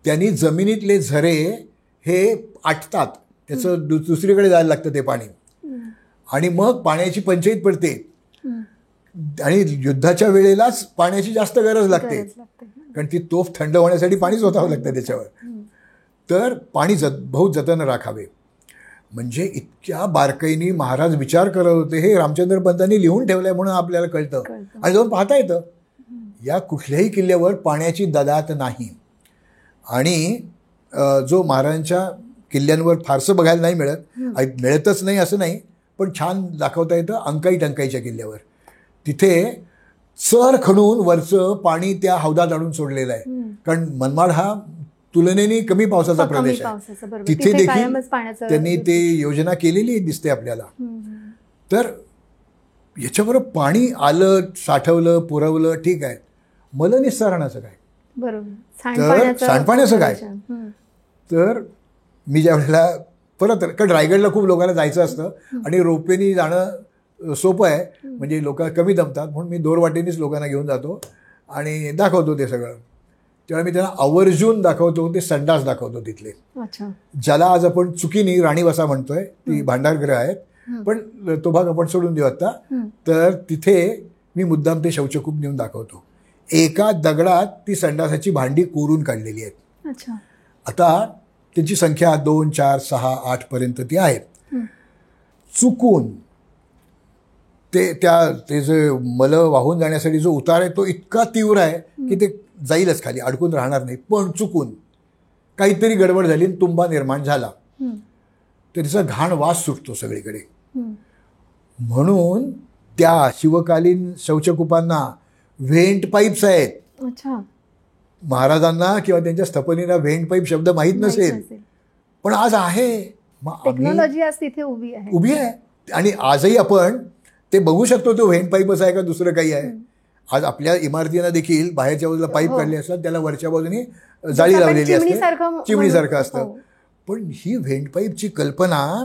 त्यांनी जमिनीतले झरे हे आटतात. त्याचं दुसरीकडे जायला लागतं ते पाणी आणि मग पाण्याची पंचायत पडते. आणि युद्धाच्या वेळेलाच पाण्याची जास्त गरज लागते, कारण ती तोफ थंड होण्यासाठी पाणीच ओतावं लागतं त्याच्यावर. तर पाणी बहुत जतन राखावे. म्हणजे इतक्या बारकाईने महाराज विचार करत होते. हे रामचंद्रपंतांनी लिहून ठेवलंय म्हणून आपल्याला कळतं आणि जाऊन पाहता येतं. या कुठल्याही किल्ल्यावर पाण्याची ददात नाही. आणि जो महाराजांच्या किल्ल्यांवर फारसं बघायला नाही मिळत, मिळतच नाही असं नाही, पण छान दाखवता येतं अंकाई टंकाईच्या किल्ल्यावर. तिथे चर खणून वरचं पाणी त्या हौदात आणून सोडलेलं आहे, कारण मनमाड हा तुलनेने कमी पावसाचा प्रदेश आहे. तिथे देखील त्यांनी ते योजना केलेली दिसते आपल्याला. तर याच्याबरोबर पाणी आलं, साठवलं, पुरवलं, ठीक आहे. मलनिस्सारणाचं काय, तर सांडपाण्याचं काय. तर मी ज्या वेळेला परत, कारण रायगडला खूप लोकांना जायचं असतं आणि रोपवेनी जाणं सोपं आहे, म्हणजे लोक कमी दमतात, म्हणून मी दोरवाटेनीच लोकांना घेऊन जातो आणि दाखवतो ते सगळं. तेव्हा मी त्यांना आवर्जून दाखवतो ते संडास दाखवतो तिथले, ज्याला आज आपण चुकीने राणीवसा म्हणतोय, ती भांडारगृह आहेत, पण तो भाग आपण सोडून देऊ आता. तर तिथे मी मुद्दाम ते शौचकूप नेऊन दाखवतो. एका दगडात ती संडासाची भांडी कोरून काढलेली आहेत. आता त्यांची संख्या 2, 4, 6, 8 पर्यंत ती आहेत. चुकून ते जे मल वाहून जाण्यासाठी जो उतार आहे तो इतका तीव्र आहे की ते जाईलच खाली, अडकून राहणार नाही. पण चुकून काहीतरी गडबड झाली आणि तुंबा निर्माण झाला तर तिचा घाण वास सुटतो सगळीकडे. म्हणून त्या शिवकालीन शौचकूपांना व्हेंट पाईप्स आहेत. महाराजांना किंवा त्यांच्या स्थपनीला व्हेंट पाईप शब्द माहीत नसेल, पण आज आहे. टेक्नॉलॉजी आज तिथे उभी आहे आणि आजही आपण ते बघू शकतो. तो व्हेंट पाईपच आहे का दुसरं काही आहे. आज आपल्या इमारतींना देखील बाहेरच्या बाजूला पाईप काढले असतात, त्याला वरच्या बाजूने जाळी लावलेली असते, चिमणीसारखं असतं. पण ही व्हेंट पाईपची कल्पना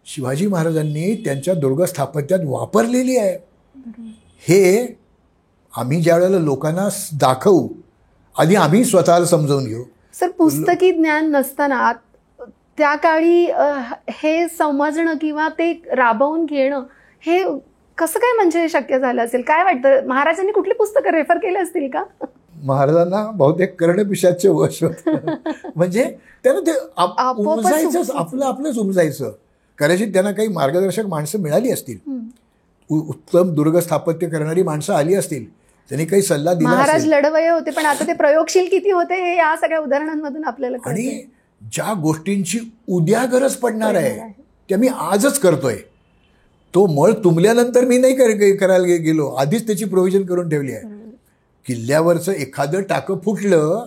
शिवाजी महाराजांनी त्यांच्या दुर्ग स्थापत्यात वापरलेली आहे. हे आम्ही ज्या वेळेला लोकांना दाखवू, आधी आम्ही स्वतःला समजावून घेऊ. सर, पुस्तकी ज्ञान नसताना त्या काळी हे समजणं किंवा ते राबवून घेणं हे कसं काय म्हणजे शक्य झालं असेल? काय वाटतं, महाराजांनी कुठली पुस्तकं रेफर केली असतील का? महाराजांना बहुतेक कर्णपिशाचं वश होतं. म्हणजे त्यांना ते उमजायचं, आपलंच उमजायचं. कदाचित त्यांना काही मार्गदर्शक माणसं मिळाली असतील, उत्तम दुर्ग स्थापत्य करणारी माणसं आली असतील, त्यांनी काही सल्ला दिला. महाराज लढवय्ये होते, पण आता ते प्रयोगशील किती होते हे या सगळ्या उदाहरणांमधून आपल्याला कळतं. आणि ज्या गोष्टींची उद्या गरज पडणार आहे त्या मी आजच करतोय. तो मळ तुंबल्यानंतर मी नाही करायला गेलो, आधीच त्याची प्रोव्हिजन करून ठेवली आहे. किल्ल्यावरचं एखादं टाकं फुटलं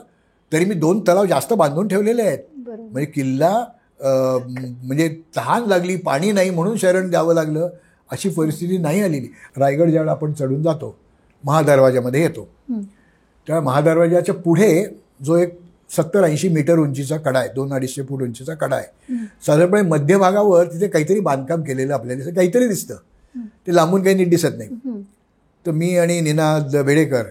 तरी मी 2 तलाव जास्त बांधून ठेवलेले आहेत. म्हणजे किल्ला म्हणजे तहान लागली, पाणी नाही म्हणून शरण द्यावं लागलं अशी परिस्थिती नाही आलेली. रायगड ज्यावेळेला आपण चढून जातो, महादरवाजामध्ये येतो, त्या महादरवाजाच्या पुढे जो एक 70-80 मीटर उंचीचा कडा आहे, 200-250 फूट उंचीचा कडा आहे. साधारणपणे मध्यभागावर तिथे काहीतरी बांधकाम केलेलं आपल्याला काहीतरी दिसतं, ते लांबून काही नीट दिसत नाही. तर मी आणि निनाद बेडेकर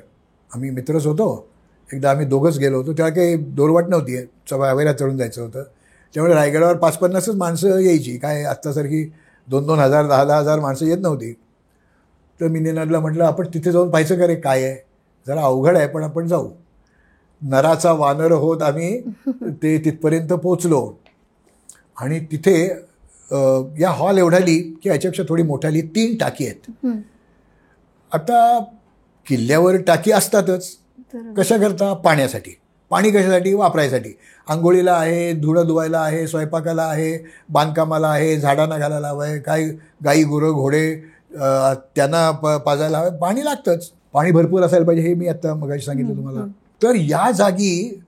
आम्ही मित्रच होतो. एकदा आम्ही दोघंच गेलो होतो, तेव्हा काही दोरवाट नव्हती, हवेला चढून जायचं होतं. त्यामुळे रायगडावर 5-50च माणसं यायची, काय आत्तासारखी 2-2 हजार 10-10 हजार माणसं येत नव्हती. तर मी निनादला म्हटलं, आपण तिथे जाऊन पाहायचं का रे काय आहे, जरा अवघड आहे पण आपण जाऊ. नराचा वानर होत आम्ही ते तिथपर्यंत पोचलो आणि तिथे या हॉल एवढाली की याच्यापेक्षा थोडी मोठाली 3 टाकी आहेत. आता किल्ल्यावर टाकी असतातच, कशा करता, पाण्यासाठी. पाणी कशासाठी, वापरायसाठी. आंघोळीला आहे, धुणं धुवायला आहे, स्वयंपाकाला आहे, बांधकामाला आहे, झाडांना घालायला हवं आहे, काय गाई गुरं घोडे त्यांना पाजायला हवं, पाणी लागतंच. पाणी भरपूर असायला पाहिजे, हे मी आत्ता मगाशी सांगितलं तुम्हाला. तर या जागी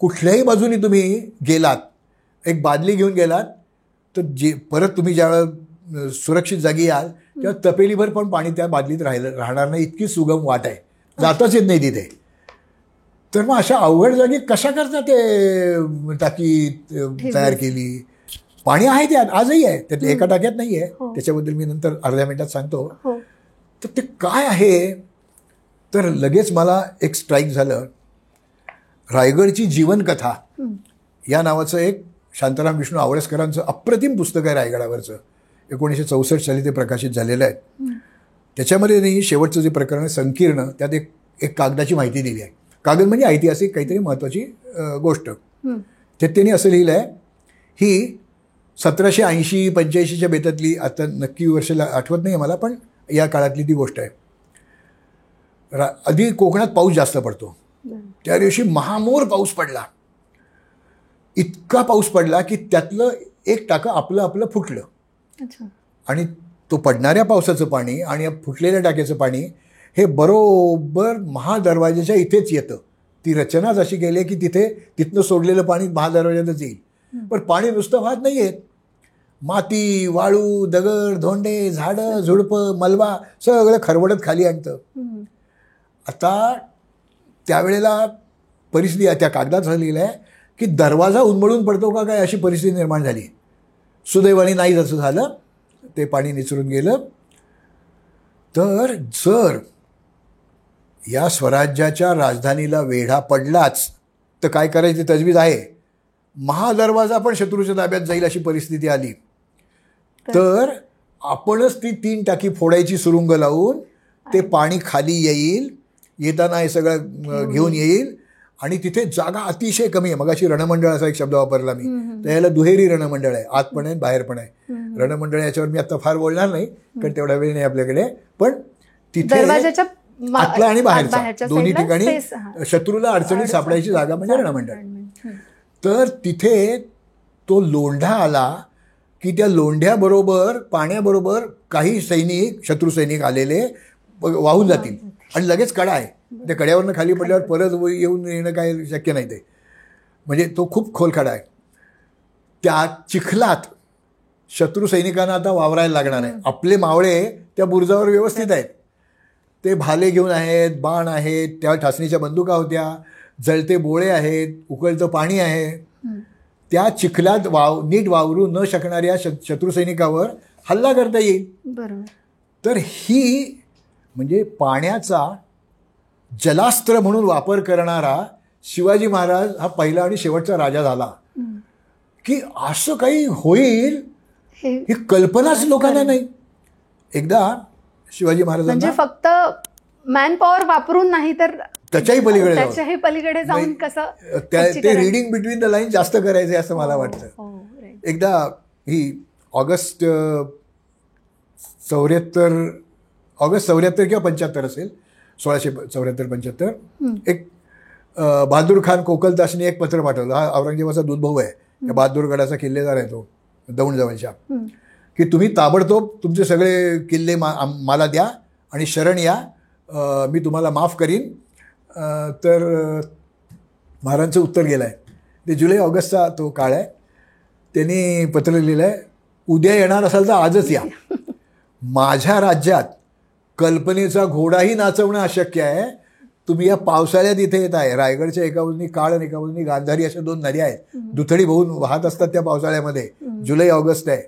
कुठल्याही बाजूनी तुम्ही गेलात, एक बादली घेऊन गेलात, तर परत तुम्ही ज्यावेळेला सुरक्षित जागी याल तेव्हा तपेलीभर पण पाणी त्या बादलीत राहणार नाही, इतकी सुगम वाट आहे, जाताच येत नाही तिथे. तर मग अशा अवघड जागी कशा करता ते टाकी तयार केली. पाणी आहे त्यात, आजही आहे, त्यात एका टाक्यात नाही आहे, त्याच्याबद्दल मी नंतर अर्ध्या मिनिटात सांगतो. तर ते काय आहे, तर लगेच मला एक स्ट्राईक झालं. रायगडची जीवनकथा या नावाचं एक शांताराम विष्णू आवळेसकरांचं अप्रतिम पुस्तक आहे रायगडावरचं, 1964 साली ते प्रकाशित झालेलं आहे. त्याच्यामध्ये नाही शेवटचं जे प्रकरण आहे संकीर्ण, त्यात एक कागदाची माहिती दिली आहे. कागद म्हणजे ऐतिहासिक काहीतरी महत्त्वाची गोष्ट. त्यात त्यांनी असं लिहिलं आहे, ही 1780-85च्या बेतातली, आता नक्की वर्ष आठवत नाही मला, पण या काळातली ती गोष्ट आहे. आधी कोकणात पाऊस जास्त पडतो, त्या दिवशी महामोर पाऊस पडला, इतका पाऊस पडला की त्यातलं एक टाकं आपलं आपलं फुटलं. अच्छा. आणि तो पडणाऱ्या पावसाचं पाणी आणि फुटलेल्या टाक्याचं पाणी हे बरोबर महादरवाजाच्या इथेच येतं. ती रचनाच अशी केली आहे की तिथनं सोडलेलं पाणी महादरवाजातच येईल. पण पाणी नुसतं वाहत नाही येत. माती, वाळू, दगड, धोंडे, झाडं, झुडपं, मलबा सगळं खरवडत खाली आणतं. आता त्यावेळेला परिस्थिती त्या कागदात झालेली आहे की दरवाजा उन्मळून पडतो का काय अशी परिस्थिती निर्माण झाली. सुदैवाने नाही जसं झालं, ते पाणी निचरून गेलं. तर जर या स्वराज्याच्या राजधानीला वेढा पडलाच तर काय करायची तजवीज आहे. महादरवाजा पण शत्रूच्या ताब्यात जाईल अशी परिस्थिती आली तर आपणच ती 3 टाकी फोडायची सुरुंग लावून ते पाणी खाली येईल, येताना हे सगळं घेऊन येईल. आणि तिथे जागा अतिशय कमी आहे. मगाशी रणमंडळ असा एक शब्द वापरला मी, तर याला दुहेरी रणमंडळ आहे, आत पण आहे बाहेर पण आहे. रणमंडळ याच्यावर मी आता फार बोलणार नाही कारण तेवढा वेळ नाही आपल्याकडे. पण तिथे आतला आणि बाहेरचा दोन्ही ठिकाणी शत्रूला अडचणीत सापडायची जागा म्हणजे रणमंडळ. तर तिथे तो लोंढा आला की त्या लोंढ्याबरोबर पाण्याबरोबर काही सैनिक शत्रू सैनिक आलेले वाहून जातील आणि लगेच कडा आहे. त्या कड्यावरनं खाली पडल्यावर परत येऊन येणं काय शक्य नाही. ते म्हणजे तो खूप खोल खडा आहे. त्या चिखलात शत्रू सैनिकांना आता वावरायला लागणार आहे. आपले मावळे त्या बुरुजावर व्यवस्थित आहेत, ते भाले घेऊन आहेत, बाण आहेत, त्या ठासणीच्या बंदुका होत्या, जळते बोळे आहेत, उकळतं पाणी आहे. त्या चिखलात नीट वावरू न शकणाऱ्या शत्रू सैनिकावर हल्ला करता येईल. बरोबर. तर ही म्हणजे पाण्याचा जलास्त्र म्हणून वापर करणारा शिवाजी महाराज हा पहिला आणि शेवटचा राजा झाला. की असं काही होईल ही कल्पनाच लोकांना नाही. एकदा शिवाजी महाराजांना म्हणजे फक्त मॅन पॉवर वापरून नाही तर त्याच्याही पलीकडे जाऊन कसं ते रिडिंग बिटवीन द लाईन जास्त करायचे असं मला वाटतं. एकदा ही ऑगस्ट 74 किंवा 75 असेल, 1674-75, एक बहादूर खान कोकलदासने एक पत्र पाठवलं. हा औरंगजेबाचा दूधभाऊ आहे, या बहादूरगडाचा किल्लेदार आहे तो दौंडजवळच्या, की तुम्ही ताबडतोब तुमचे सगळे किल्ले मला द्या आणि शरण या, मी तुम्हाला माफ करीन. तर महाराजांचं उत्तर गेलं आहे. ते जुलै ऑगस्टचा तो काळ आहे. त्यांनी पत्र लिहिलं आहे, उद्या येणार असाल तर आजच या. माझ्या राज्यात कल्पनेचा घोडाही नाचवणं अशक्य आहे. तुम्ही या पावसाळ्यात इथे येत आहे. रायगडच्या एका बाजूनी काळ आणि एका बाजूनी गांधारी अशा 2 नद्या आहेत, दुथडी वाहून वाहत असतात त्या पावसाळ्यामध्ये. जुलै ऑगस्ट आहे.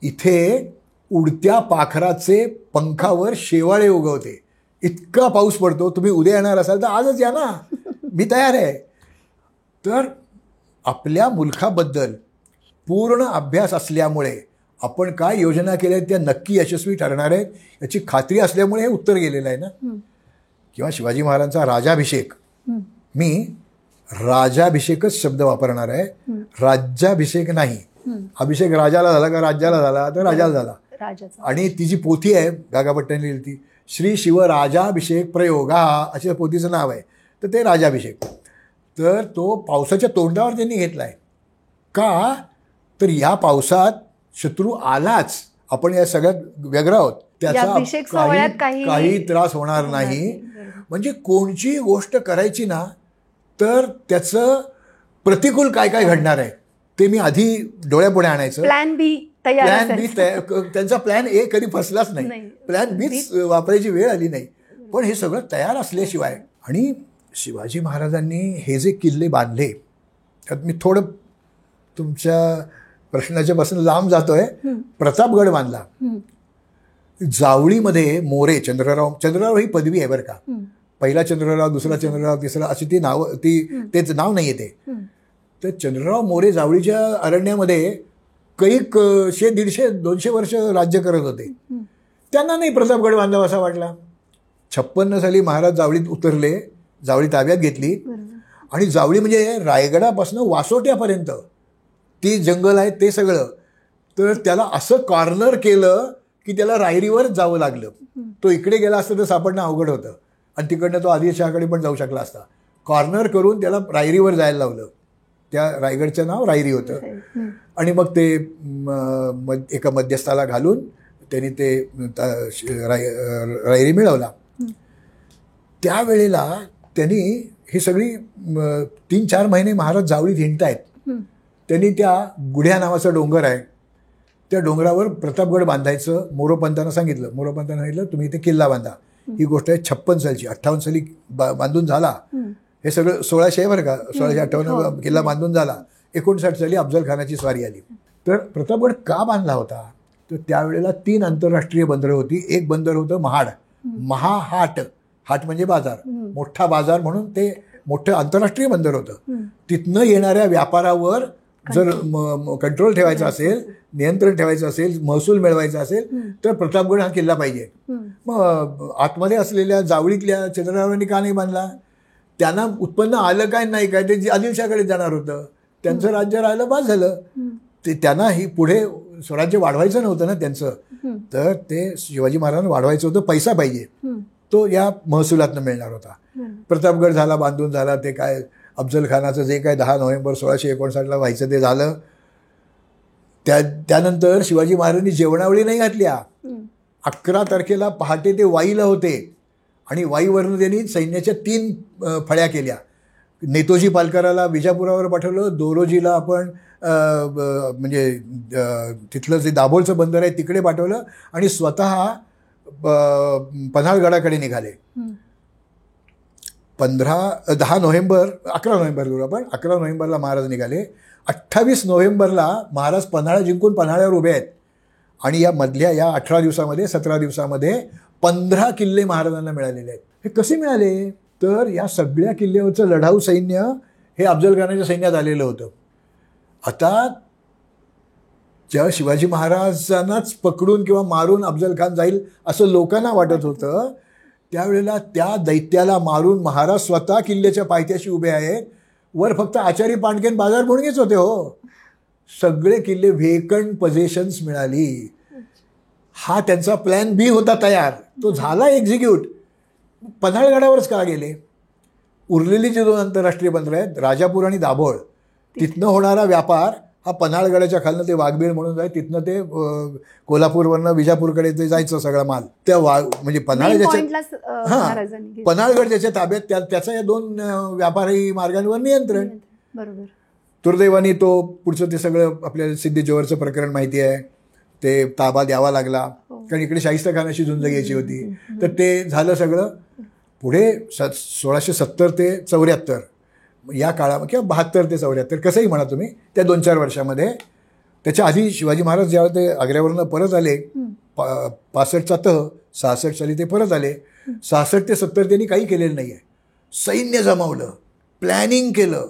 इथे उडत्या पाखराचे पंखावर शेवाळे उगवते, इतका पाऊस पडतो. तुम्ही उद्या येणार असाल तर आजच या ना, मी तयार आहे. तर आपल्या मुलखाबद्दल पूर्ण अभ्यास असल्यामुळे आपण काय योजना केल्या त्या नक्की यशस्वी ठरणार आहेत याची खात्री असल्यामुळे हे उत्तर गेलेलं आहे ना. किंवा शिवाजी महाराजांचा राजाभिषेक, मी राजाभिषेकच शब्द वापरणार आहे, राज्याभिषेक नाही. अभिषेक राजाला झाला का राज्याला झाला तर राजाला झाला. आणि ती जी पोथी आहे गागाभट्टांनी लिहिली ती श्री शिवराजाभिषेक प्रयोगा अशा पोथीचं नाव आहे. तर ते राजाभिषेक, तर तो पावसाच्या तोंडावर त्यांनी घेतला आहे. का तर या पावसात शत्रू आलाच, आपण या सगळ्यात व्यग्र आहोत, त्याचा काही त्रास होणार नाही. म्हणजे कोणची गोष्ट करायची ना तर त्याचं प्रतिकूल काय काय घडणार आहे ते मी आधी डोळ्यापुढे आणायचं. प्लॅन बी त्यांचा प्लॅन ए कधी फसलाच नाही, प्लॅन बीच वापरायची वेळ आली नाही. पण हे सगळं तयार असल्याशिवाय. आणि शिवाजी महाराजांनी हे जे किल्ले बांधले, त्यात मी थोडं तुमच्या प्रश्नाच्या पासून लांब जातोय. प्रतापगड बांधला, जावळीमध्ये मोरे, चंद्रराव ही पदवी आहे बरं का. पहिला चंद्रराव, दुसरा चंद्रराव, तिसरा अशी ती नाव, तेच नाव नाही येते. तर चंद्रराव मोरे जावळीच्या अरण्यामध्ये कैक 100, 150, 200 वर्ष राज्य करत होते. त्यांना नाही प्रतापगड बांधावा असा वाटला. 56 साली महाराज जावळीत उतरले, जावळी ताब्यात घेतली. आणि जावळी म्हणजे रायगडापासून वासोट्यापर्यंत ती जंगल आहे ते सगळं. तर त्याला असं कॉर्नर केलं की त्याला रायरीवर जावं लागलं. तो इकडे गेला असता तर सापडणं अवघड होतं आणि तिकडनं तो आदिलशहाकडे पण जाऊ शकला असता. कॉर्नर करून त्याला रायरीवर जायला लावलं. त्या रायगडचं नाव रायरी होतं. आणि मग ते एका मध्यस्थाला घालून त्यांनी ते रायरी मिळवला. त्यावेळेला त्यांनी ही सगळी 3-4 महिने महाराज जावळीत हिंडतायत. त्यांनी त्या गुढ्या नावाचा डोंगर आहे, त्या डोंगरावर प्रतापगड बांधायचं मोरोपंतांना सांगितलं. मोरोपंतांना सांगितलं तुम्ही इथे किल्ला बांधा. ही गोष्ट आहे 56 सालची. 58 साली बांधून झाला. हे सगळं 1600 आहे बरं का. 1658 किल्ला बांधून झाला. 59 साली अफजल खानाची स्वारी आली. तर प्रतापगड का बांधला होता, तर त्यावेळेला 3 आंतरराष्ट्रीय बंदरं होती. एक बंदर होतं महाड, महाहाट, हाट म्हणजे बाजार, मोठा बाजार म्हणून ते मोठं आंतरराष्ट्रीय बंदर होतं. तिथनं येणाऱ्या व्यापारावर जर कंट्रोल ठेवायचा असेल, नियंत्रण ठेवायचं असेल, महसूल मिळवायचा असेल तर प्रतापगड हा किल्ला पाहिजे. मग आतमध्ये असलेल्या जावळीतल्या चंद्ररावांनी का नाही बांधला? त्यांना उत्पन्न आलं काय नाही काय ते आदिलशाकडे जाणार होतं. त्यांचं राज्य राहिलं बस झालं. ते त्यांना ही पुढे स्वराज्य वाढवायचं नव्हतं ना त्यांचं, तर ते शिवाजी महाराजांना वाढवायचं होतं. पैसा पाहिजे, तो या महसुलातनं मिळणार होता. प्रतापगड झाला, बांधून झाला. ते काय अफजल खानाचं जे काय 10 नोव्हेंबर 1659 व्हायचं ते झालं. त्यानंतर शिवाजी महाराजांनी जेवणावळी नाही घातल्या. 11 तारखेला पहाटे ते वाईला होते आणि वाईवरून त्यांनी सैन्याच्या 3 फळ्या केल्या. नेतोजी पालकराला विजापुरावर पाठवलं, दोरोजीला आपण म्हणजे तिथलं जे दाभोळचं बंदर आहे तिकडे पाठवलं आणि स्वतः पन्हाळगडाकडे निघाले. 11 नोव्हेंबरला आपण 11 नोव्हेंबरला महाराज निघाले. 28 नोव्हेंबरला महाराज पन्हाळा जिंकून पन्हाळ्यावर उभे आहेत आणि या मधल्या या 18 दिवसामध्ये 17 दिवसामध्ये 15 किल्ले महाराजांना मिळालेले आहेत. हे कसे मिळाले? तर या सगळ्या किल्ल्यावरचं लढाऊ सैन्य हे अफजल खानाच्या सैन्यात आलेलं होतं. आता जेव्हा शिवाजी महाराजांनाच पकडून किंवा मारून अफजल खान जाईल असं लोकांना वाटत होतं, त्यावेळेला त्या दैत्याला मारून महाराज स्वतः किल्ल्याच्या पायथ्याशी उभे आहेत. वर फक्त आचारी पांडकेन बाजार बोडगेच होते. हो, सगळे किल्ले व्हेकंट पोझिशन्स मिळाली. हा त्यांचा प्लॅन बी होता तयार, तो झाला एक्झिक्यूट. पन्हाळगडावरच का गेले? उरलेली जे 2 आंतरराष्ट्रीय बंदरं आहेत, राजापूर आणि दाभोळ, तिथनं होणारा व्यापार हा पन्हाळगडाच्या खालनं ते वाघबीळ म्हणून जाय, तिथनं ते कोल्हापूरवरनं विजापूरकडे ते जायचं सगळा माल. त्या म्हणजे पन्हाळ ज्याच्या पन्हाळगड ज्याच्या ताब्यात त्याचं या 2 व्यापारी मार्गांवर नियंत्रण. बरोबर. दुर्दैवाने तो पुढचं ते सगळं आपल्याला सिद्धी जोहरचं प्रकरण माहिती आहे, ते ताबा द्यावा लागला कारण इकडे शाहिस्ता खानाशी झुंज घ्यायची होती. तर ते झालं सगळं. पुढे 1670 ते 74 या काळामध्ये किंवा 72 ते 74 कसंही म्हणा तुम्ही, त्या 2-4 वर्षामध्ये. त्याच्या आधी शिवाजी महाराज जेव्हा ते आग्र्यावरनं परत आले 65चा 66 साली ते परत आले. 66 ते 70 त्यांनी काही केलेलं नाही आहे. सैन्य जमावलं, प्लॅनिंग केलं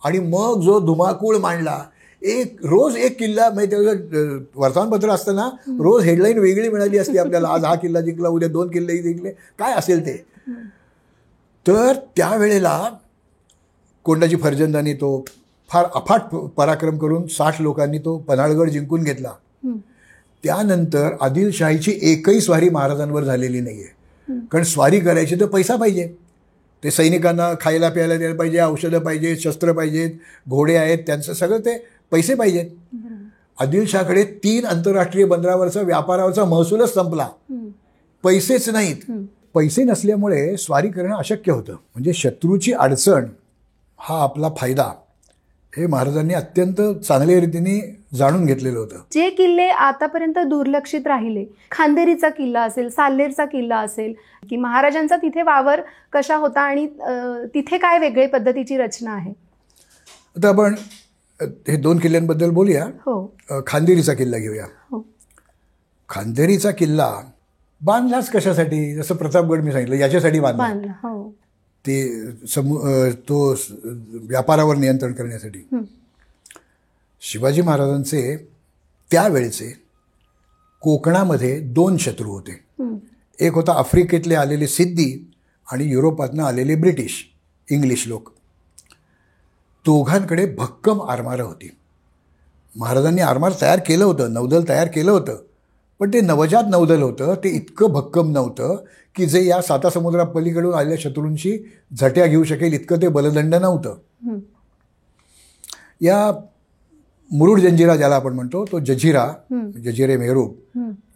आणि मग जो धुमाकूळ मांडला. रोज एक किल्ला, म्हणजे त्याचं वर्तमानपत्र असताना रोज हेडलाईन वेगळी मिळाली असते आपल्याला. आज हा किल्ला जिंकला, उद्या 2 किल्लेही जिंकले, काय असेल ते. तर त्यावेळेला कोंडाजी फर्जंदांनी तो फार अफाट पराक्रम करून 60 लोकांनी तो पन्हाळगड जिंकून घेतला. त्यानंतर आदिलशाहीची एकही स्वारी महाराजांवर झालेली नाही आहे. कारण स्वारी करायची तर पैसा पाहिजे. ते सैनिकांना खायला प्यायला द्यायला पाहिजे, औषधं पाहिजेत, शस्त्र पाहिजेत, घोडे आहेत, त्यांचं सगळं ते पैसे पाहिजेत. आदिलशाहकडे 3 आंतरराष्ट्रीय बंदरावरचा व्यापारावरचा महसूलच संपला, पैसेच नाहीत. पैसे नसल्यामुळे स्वारी करणं अशक्य होतं. म्हणजे शत्रूची अडचण हा आपला फायदा, हे महाराजांनी अत्यंत चांगल्या रीतीने जाणून घेतलेलं होतं. जे किल्ले आतापर्यंत दुर्लक्षित राहिले, खांदेरीचा किल्ला असेल, साल्हेरचा किल्ला असेल, की महाराजांचा तिथे वावर कशा होता आणि तिथे काय वेगळी पद्धतीची रचना आहे. आता आपण हे 2 किल्ल्यांबद्दल बोलूया. हो. खांदेरीचा किल्ला घेऊया. हो. खांदेरीचा किल्ला बांधलाच कशासाठी? जसं प्रतापगड मी सांगितलं, याच्यासाठी बांधला. हो. ते तो व्यापारावर नियंत्रण करण्यासाठी. शिवाजी महाराजांचे त्यावेळेचे कोकणामध्ये 2 शत्रू होते. एक होता आफ्रिकेतले आलेले सिद्धी आणि युरोपातनं आलेले ब्रिटिश इंग्लिश लोक. दोघांकडे भक्कम आरमारं होती. महाराजांनी आरमार तयार केलं होतं, नौदल तयार केलं होतं, पण ते नवजात नौदल होतं. ते इतकं भक्कम नव्हतं की जे या सातासमुद्रापलीकडून आलेल्या शत्रूंशी झट्या घेऊ शकेल इतकं ते बलदंड नव्हतं. या मुरुड जंजिरा ज्याला आपण म्हणतो, तो जझिरा, जझिरे मेहरूब,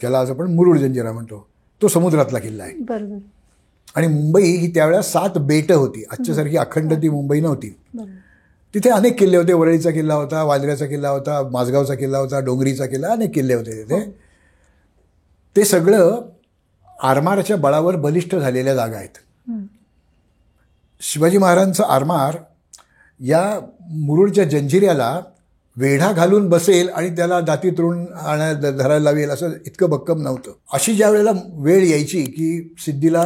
ज्याला आज आपण मुरुड जंजिरा म्हणतो, तो समुद्रातला किल्ला आहे. बरोबर. आणि मुंबई ही त्यावेळेला 7 बेटं होती. आजच्यासारखी अखंड ती मुंबई नव्हती. तिथे अनेक किल्ले होते. वरळीचा किल्ला होता, वाजऱ्याचा किल्ला होता, माझगावचा किल्ला होता, डोंगरीचा किल्ला, अनेक किल्ले होते तिथे. ते सगळं आरमाराच्या बळावर बलिष्ठ झालेल्या जागा आहेत. शिवाजी महाराजांचं आरमार या मुरुडच्या जंजिऱ्याला वेढा घालून बसेल आणि त्याला दाती तरुण धरायला लावेल असं इतकं भक्कम नव्हतं. अशी ज्या वेळेला वेळ यायची की सिद्धीला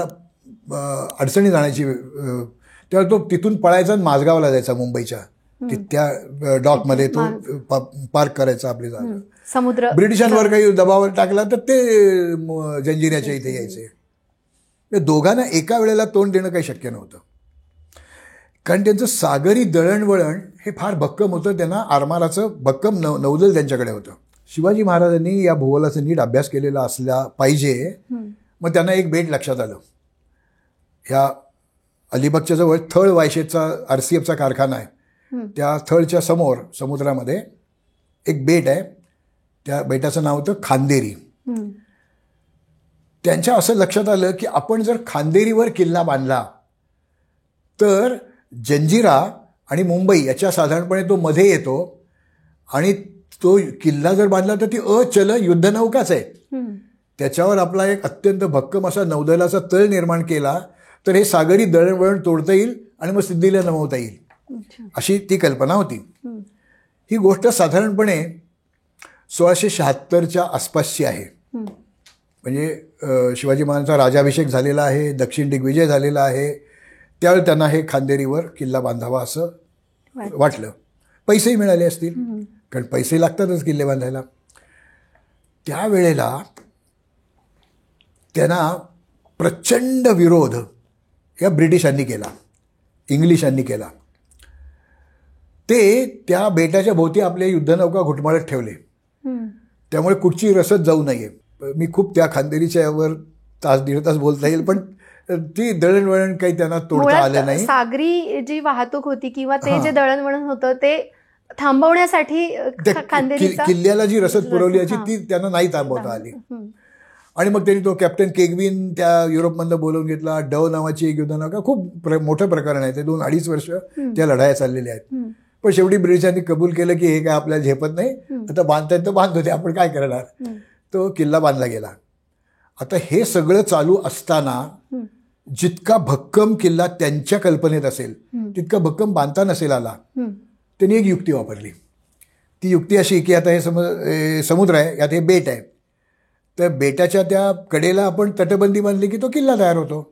अडचणी जाण्याची, तेव्हा तो तिथून पळायचा आणि माझगावला जायचा. मुंबईच्या त्या डॉकमध्ये तो पार्क करायचा आपली जागा. समुद्र ब्रिटिशांवर काही दबावावर टाकला तर ते जंजिऱ्याच्या इथे यायचे. दोघांना एका वेळेला तोंड देणं काही शक्य नव्हतं, कारण त्यांचं सागरी दळणवळण हे फार भक्कम होतं. त्यांना आरमाराचं भक्कम नौदल त्यांच्याकडे होतं. शिवाजी महाराजांनी या भूगोलाचा नीट अभ्यास केलेला असला पाहिजे. मग त्यांना एक बेट लक्षात आलं. ह्या अलिबागच्या जवळ थळ वायशेचा RCFचा कारखाना आहे. त्या थळच्या समोर समुद्रामध्ये एक बेट आहे. त्या बेटाचं नाव होतं खांदेरी. त्यांच्या असं लक्षात आलं की आपण जर खांदेरीवर किल्ला बांधला तर जंजिरा आणि मुंबई याच्या साधारणपणे तो मध्ये येतो, आणि तो किल्ला जर बांधला तर ती अचल युद्धनौकाच आहे. त्याच्यावर आपला एक अत्यंत भक्कम असा नौदलाचा तळ निर्माण केला तर हे सागरी दळणवळण तोडता येईल आणि मग सिद्धीला नमवता येईल, अशी ती कल्पना होती. ही गोष्ट साधारणपणे 1676च्या आसपासची आहे. म्हणजे शिवाजी महाराजांचा राज्याभिषेक झालेला आहे, दक्षिण दिग्विजय झालेला आहे. त्यावेळी त्यांना हे खांदेरीवर किल्ला बांधावा असं वाटलं. पैसेही मिळाले असतील, कारण पैसे लागतातच किल्ले बांधायला. त्यावेळेला त्यांना प्रचंड विरोध या ब्रिटिशांनी केला, इंग्लिशांनी केला. ते त्या बेटाच्या भोवती आपल्या युद्धनौका घुटमाळत ठेवले, त्यामुळे कुठची रसद जाऊ नये. मी खूप त्या खांदेरीच्या यावर तास दीड तास बोलता येईल, पण ती दळणवळण काही त्यांना तोडता आलं नाही. सागरी जी वाहतूक होती किंवा ते जे दळणवळण होतं ते थांबवण्यासाठी किल्ल्याला जी रसद पुरवली याची ती त्यांना नाही थांबवता आली. आणि मग त्यांनी तो कॅप्टन केगविन त्या युरोपमधनं बोलवून घेतला. डव नावाची एक युद्धनौका, खूप मोठं प्रकरण आहे ते. 2-2.5 वर्ष त्या लढाया चाललेल्या आहेत. पण शेवटी ब्रिटिशांनी कबूल केलं की हे काय आपल्याला झेपत नाही, आता बांधता बांधतो ते, आपण काय करणार. तो किल्ला बांधला गेला. आता हे सगळं चालू असताना जितका भक्कम किल्ला त्यांच्या कल्पनेत असेल तितका भक्कम बांधता नसेल आला, त्यांनी एक युक्ती वापरली. ती युक्ती अशी की आता हे समुद्र आहे, यात हे बेट आहे, तर बेटाच्या त्या कडेला आपण तटबंदी बांधली की तो किल्ला तयार होतो.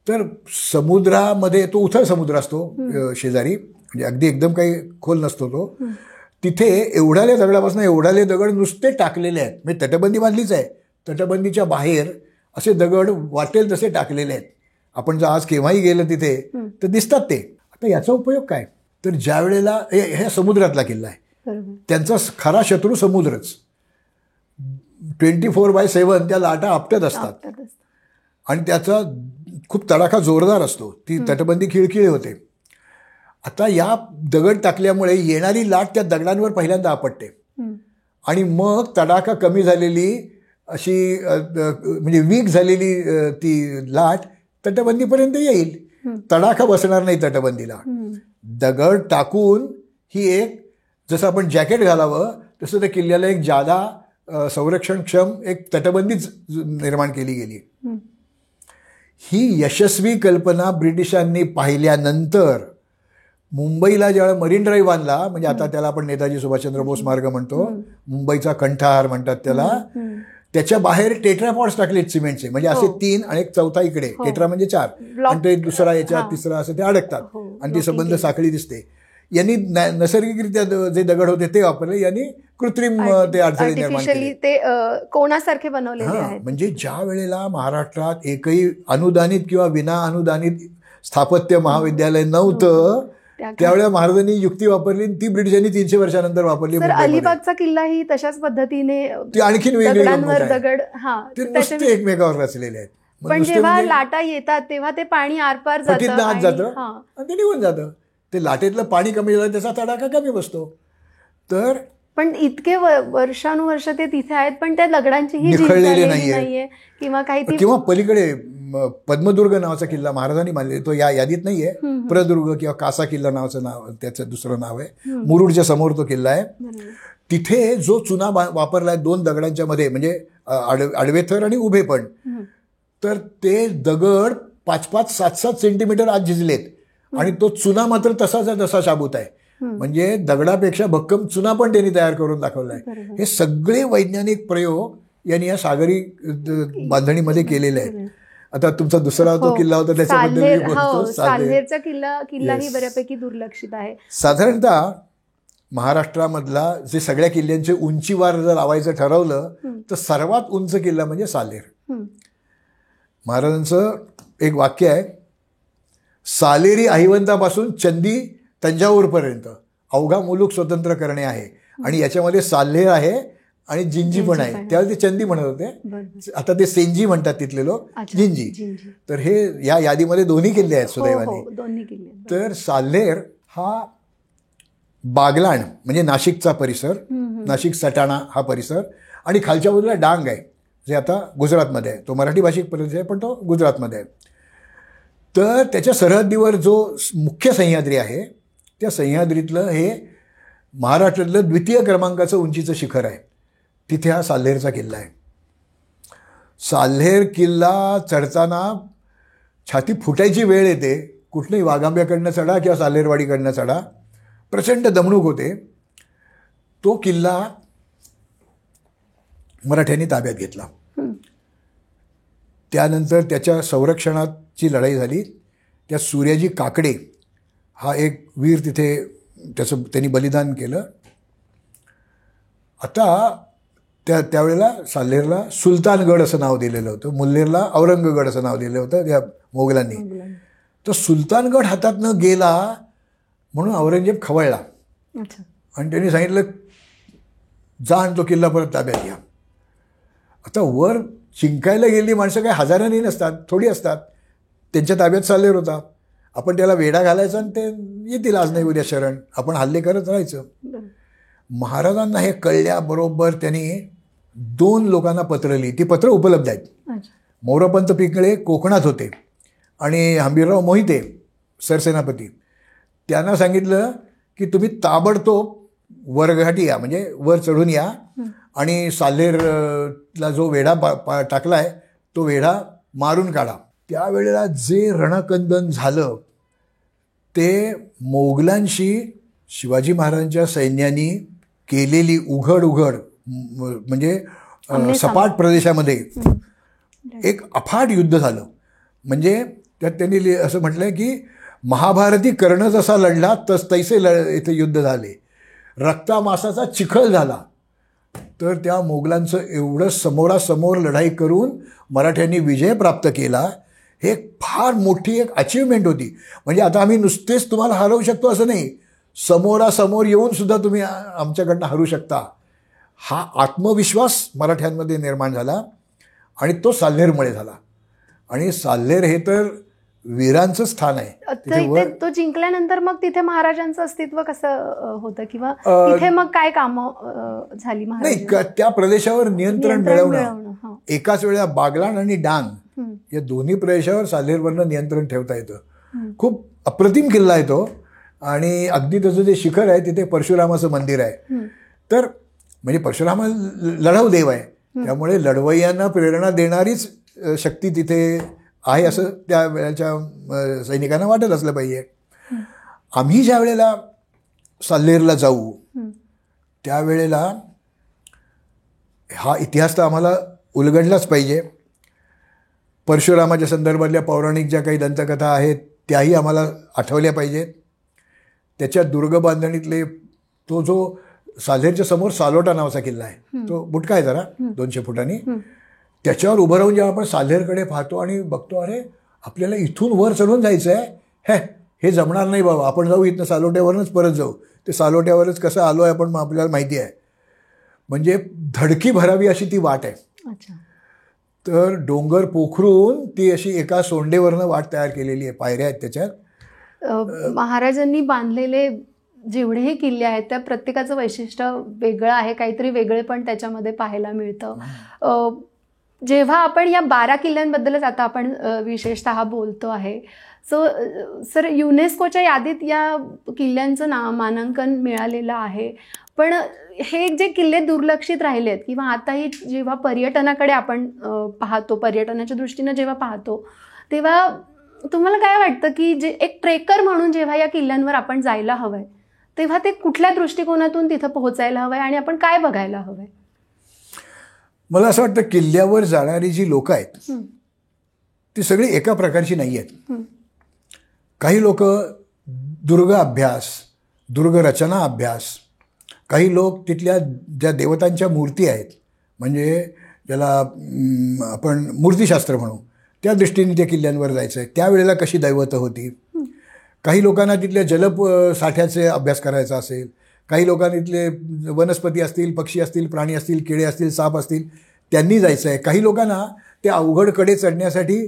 तर समुद्रामध्ये तो उथळ समुद्र असतो शेजारी, म्हणजे अगदी एकदम काही खोल नसतो तो. तिथे एवढ्याले दगडापासून एवढ्याले दगड नुसते टाकलेले आहेत. म्हणजे तटबंदी बांधलीच आहे, तटबंदीच्या बाहेर असे दगड वाटेल तसे टाकलेले आहेत. आपण जर आज केव्हाही गेलं तिथे तर दिसतात ते. आता याचा उपयोग काय, तर ज्या वेळेला ह्या समुद्रातला किल्ला आहे, त्यांचा खरा शत्रू समुद्रच. 24/7 त्या लाटा आपटत असतात आणि त्याचा खूप तडाखा जोरदार असतो. ती तटबंदी खिळखिळी होते. आता या दगड टाकल्यामुळे येणारी लाट त्या दगडांवर पहिल्यांदा आपटते आणि मग तडाखा कमी झालेली अशी म्हणजे वीक झालेली ती लाट तटबंदीपर्यंत येईल. तडाखा बसणार नाही तटबंदीला. दगड टाकून ही एक, जसं आपण जॅकेट घालावं तसं त्या किल्ल्याला एक जादा संरक्षणक्षम एक तटबंदीच निर्माण केली गेली. ही यशस्वी कल्पना ब्रिटिशांनी पाहिल्यानंतर मुंबईला ज्यावेळेला मरीन ड्राईव्ह बांधला, म्हणजे आता त्याला आपण नेताजी सुभाषचंद्र बोस मार्ग म्हणतो, मुंबईचा कंठाहार म्हणतात त्याला, त्याच्या बाहेर टेट्रापॉड्स टाकलेत सिमेंटचे, म्हणजे असे 3 आणि एक चौथा इकडे. टेट्रा म्हणजे 4 आणि ते दुसरा याच्यात तिसरा असं ते अडकतात आणि ती संबंध साखळी दिसते. यांनी नैसर्गिकरित्या जे दगड होते ते वापरले, यांनी कृत्रिम ते अडथळे निर्माण केले, ते कोणासारखे बनवलेले आहेत. म्हणजे ज्या वेळेला महाराष्ट्रात एकही अनुदानित किंवा विना अनुदानित स्थापत्य महाविद्यालय नव्हतं त्यावेळेला महाराजांनी युक्ती वापरली, ती ब्रिटिशांनी 300 वर्षानंतर वापरली. अलिबागचा किल्ला ही तशाच पद्धतीने ती आणखीन वेगळी दगड नुसते एकमेकावर रचलेले आहेत. पण जेव्हा लाटा येतात तेव्हा ते पाणी आरपार जातं आणि ते निघून जातं. ते लाटेतलं पाणी कमी झालं त्याचा तडाखा कमी बसतो. तर पण इतके वर्षानुवर्ष ते तिथे आहेत, पण त्या दगडांचीही झीज निखळलेले झालेली नाहीये. नाहीये किंवा काही ती किंवा पलीकडे पद्मदुर्ग नावाचा किल्ला महाराजांनी बांधले, तो या यादीत नाहीये. प्रदुर्ग किंवा कासा किल्ला नावाचं नाव, त्याचं दुसरं नाव आहे. मुरुडच्या समोर तो किल्ला आहे. तिथे जो चुना वापरलाय 2 दगडांच्या मध्ये, म्हणजे आडवे थर आणि उभे पण, तर ते दगड 5-5, 7-7 सेंटीमीटर आत झिजलेत आणि तो चुना मात्र तसाचा तसा शाबूत आहे. म्हणजे दगडापेक्षा भक्कम चुना पण त्यांनी तयार करून दाखवलाय. हे सगळे वैज्ञानिक प्रयोग यांनी या सागरी बांधणीमध्ये केलेले आहेत. आता तुमचा दुसरा जो किल्ला होता त्याच्याबद्दल मी बोलतो. साल्हेरचा किल्लाही बऱ्यापैकी दुर्लक्षित आहे. साधारणतः महाराष्ट्रामधला जे सगळ्या किल्ल्यांचे उंचीवार जर लावायचं ठरवलं तर सर्वात उंच किल्ला म्हणजे साल्हेर. महाराजांचं एक वाक्य आहे, सालेरी अहिवंतापासून चंदी तंजावरपर्यंत अवघा मुलूक स्वतंत्र करणे आहे. आणि याच्यामध्ये साल्हेर आहे आणि जिंजी पण आहे. त्यावेळी ते चंदी म्हणत होते, आता ते सेंजी म्हणतात तिथले लोक, जिंजी. तर हे या यादीमध्ये दोन्ही किल्ले आहेत सुदैवाने. तर साल्हेर हा बागलाण म्हणजे नाशिकचा परिसर, नाशिक सटाणा हा परिसर, आणि खालच्या बाजूला डांग आहे जे आता गुजरातमध्ये आहे. तो मराठी भाषिक परिसर आहे पण तो गुजरातमध्ये आहे. तर त्याच्या सरहद्दीवर जो मुख्य सह्याद्री आहे त्या सह्याद्रीतलं हे महाराष्ट्रातलं 2य क्रमांकाचं उंचीचं शिखर आहे. तिथे हा साल्हेरचा किल्ला आहे. साल्हेर किल्ला चढताना छाती फुटायची वेळ येते. कुठल्याही वाघांब्याकडनं चढा किंवा साल्हेरवाडीकडनं चढा, प्रचंड दमणूक होते. तो किल्ला मराठ्यांनी ताब्यात घेतला. त्यानंतर त्याच्या संरक्षणाची लढाई झाली. त्या सूर्याजी काकडे हा एक वीर तिथे त्यांनी बलिदान केलं. आता त्यावेळेला साल्हेरला सुलतानगड असं नाव दिलेलं होतं, मुल्हेरला औरंगगड असं नाव दिलेलं होतं त्या मोगलांनी. तर सुलतानगड हातातनं गेला म्हणून औरंगजेब खवळला आणि त्यांनी सांगितलं जा आणि तो किल्ला परत ताब्यात घ्या. आता वर जिंकायला गेलेली माणसं काही हजारांनी नसतात, थोडी असतात. त्यांच्या ताब्यात साल्हेर होता. आपण त्याला वेढा घालायचा आणि ते येतील आज नाही उद्या शरण, आपण हल्ले करत राहायचं. महाराजांना हे कळल्याबरोबर त्यांनी 2 लोकांना पत्र लिहिली. ती पत्र उपलब्ध आहेत. मोरोपंत पिंगळे कोकणात होते आणि हंबीरराव मोहिते सरसेनापती. त्यांना सांगितलं की तुम्ही ताबडतोब वरघाटी या, म्हणजे वर चढून या आणि साल्हेरला जो वेढा टाकलाय तो वेढा मारून काढा. त्यावेळेला जे रणकंदन झालं ते मोगलांशी शिवाजी महाराजांच्या सैन्यानी केलेली उघड म्हणजे सपाट प्रदेशामध्ये एक अफाट युद्ध झालं. म्हणजे त्यात त्यांनी असं म्हटलंय की महाभारती कर्ण जसा लढला तैसे इथे युद्ध झाले, रक्तामासाचा चिखल झाला. तर त्या मोगलांचं एवढं समोरासमोर लढाई करून मराठ्यांनी विजय प्राप्त केला. हे फार मोठी एक अचिव्हमेंट होती. म्हणजे आता आम्ही नुसतेच तुम्हाला हरवू शकतो असं नाही, समोरासमोर येऊन सुद्धा तुम्ही आमच्याकडनं हरू शकता. हा आत्मविश्वास मराठ्यांमध्ये निर्माण झाला आणि तो साल्हेरमुळे झाला. आणि साल्हेर हे तर वीरांचं स्थान आहे. तो जिंकल्यानंतर मग तिथे महाराजांचं अस्तित्व कसं होतं किंवा तिथे मग काय कामं झाली? नाही, त्या प्रदेशावर नियंत्रण मिळवणं. एकाच वेळेला बागलाण आणि डांग या दोन्ही प्रदेशावर साल्हेरवरनं नियंत्रण ठेवता येतं. खूप अप्रतिम किल्ला आहे तो. आणि अगदी त्याचं जे शिखर आहे तिथे परशुरामाचं मंदिर आहे. तर म्हणजे परशुराम लढाऊ देव आहे, त्यामुळे लढवय्यांना प्रेरणा देणारीच शक्ती तिथे आहे असं त्या वेळेच्या सैनिकांना वाटत असलं पाहिजे. आम्ही ज्या वेळेला साल्हेरला जाऊ त्यावेळेला हा इतिहास तर आम्हाला उलगडलाच पाहिजे. परशुरामाच्या संदर्भातल्या पौराणिक ज्या काही दंतकथा आहेत त्याही आम्हाला आठवल्या पाहिजेत. त्याच्या दुर्ग बांधणीतले तो जो साल्हेरच्या समोर सालोटा नावाचा किल्ला आहे, तो बुटका आहे जरा 200 फुटांनी. त्याच्यावर उभं राहून जेव्हा आपण साल्हेरकडे पाहतो आणि बघतो अरे आपल्याला इथून वर चढून जायचं आहे, हे जमणार नाही बाबा, आपण जाऊ इथनं सालोट्यावरूनच परत जाऊ. ते सालोट्यावरच कसं आलो आहे आपण आपल्याला माहिती आहे. म्हणजे धडकी भरावी अशी ती वाट आहे. तर डोंगर पोखरून ती अशी एका सोंडेवरनं वाट तयार केलेली आहे, पायऱ्या आहेत त्याच्यात. महाराजांनी बांधलेले जेवढेही किल्ले आहेत त्या प्रत्येकाचं वैशिष्ट्य वेगळं आहे, काहीतरी वेगळे पण त्याच्यामध्ये पाहायला मिळतं. जेव्हा आपण या 12 किल्ल्यांबद्दलच आता आपण विशेषतः बोलतो आहे, सर युनेस्कोच्या यादीत या किल्ल्यांचं मानांकन मिळालेलं आहे, पण हे जे किल्ले दुर्लक्षित राहिलेत किंवा आताही जेव्हा पर्यटनाकडे आपण पाहतो, पर्यटनाच्या दृष्टीनं जेव्हा पाहतो, तेव्हा तुम्हाला काय वाटतं की जे एक ट्रेकर म्हणून जेव्हा या किल्ल्यांवर आपण जायला हवंय, तेव्हा ते कुठल्या दृष्टिकोनातून तिथं पोहोचायला हवंय आणि आपण काय बघायला हवंय? मला असं वाटतं किल्ल्यावर जाणारी जी लोक आहेत ती सगळी एका प्रकारची नाही आहेत. काही लोक दुर्ग अभ्यास, दुर्गरचना अभ्यास, काही लोक तिथल्या ज्या देवतांच्या मूर्ती आहेत, म्हणजे ज्याला आपण मूर्तिशास्त्र म्हणू, त्या दृष्टीने त्या किल्ल्यांवर जायचं आहे, त्यावेळेला कशी दैवतं होती. काही लोकांना तिथल्या जलसाठ्याचे अभ्यास करायचा असेल, काही लोकांना इथले वनस्पती असतील, पक्षी असतील, प्राणी असतील, किडे असतील, साप असतील, त्यांनी जायचं आहे. काही लोकांना त्या अवघड कडे चढण्यासाठी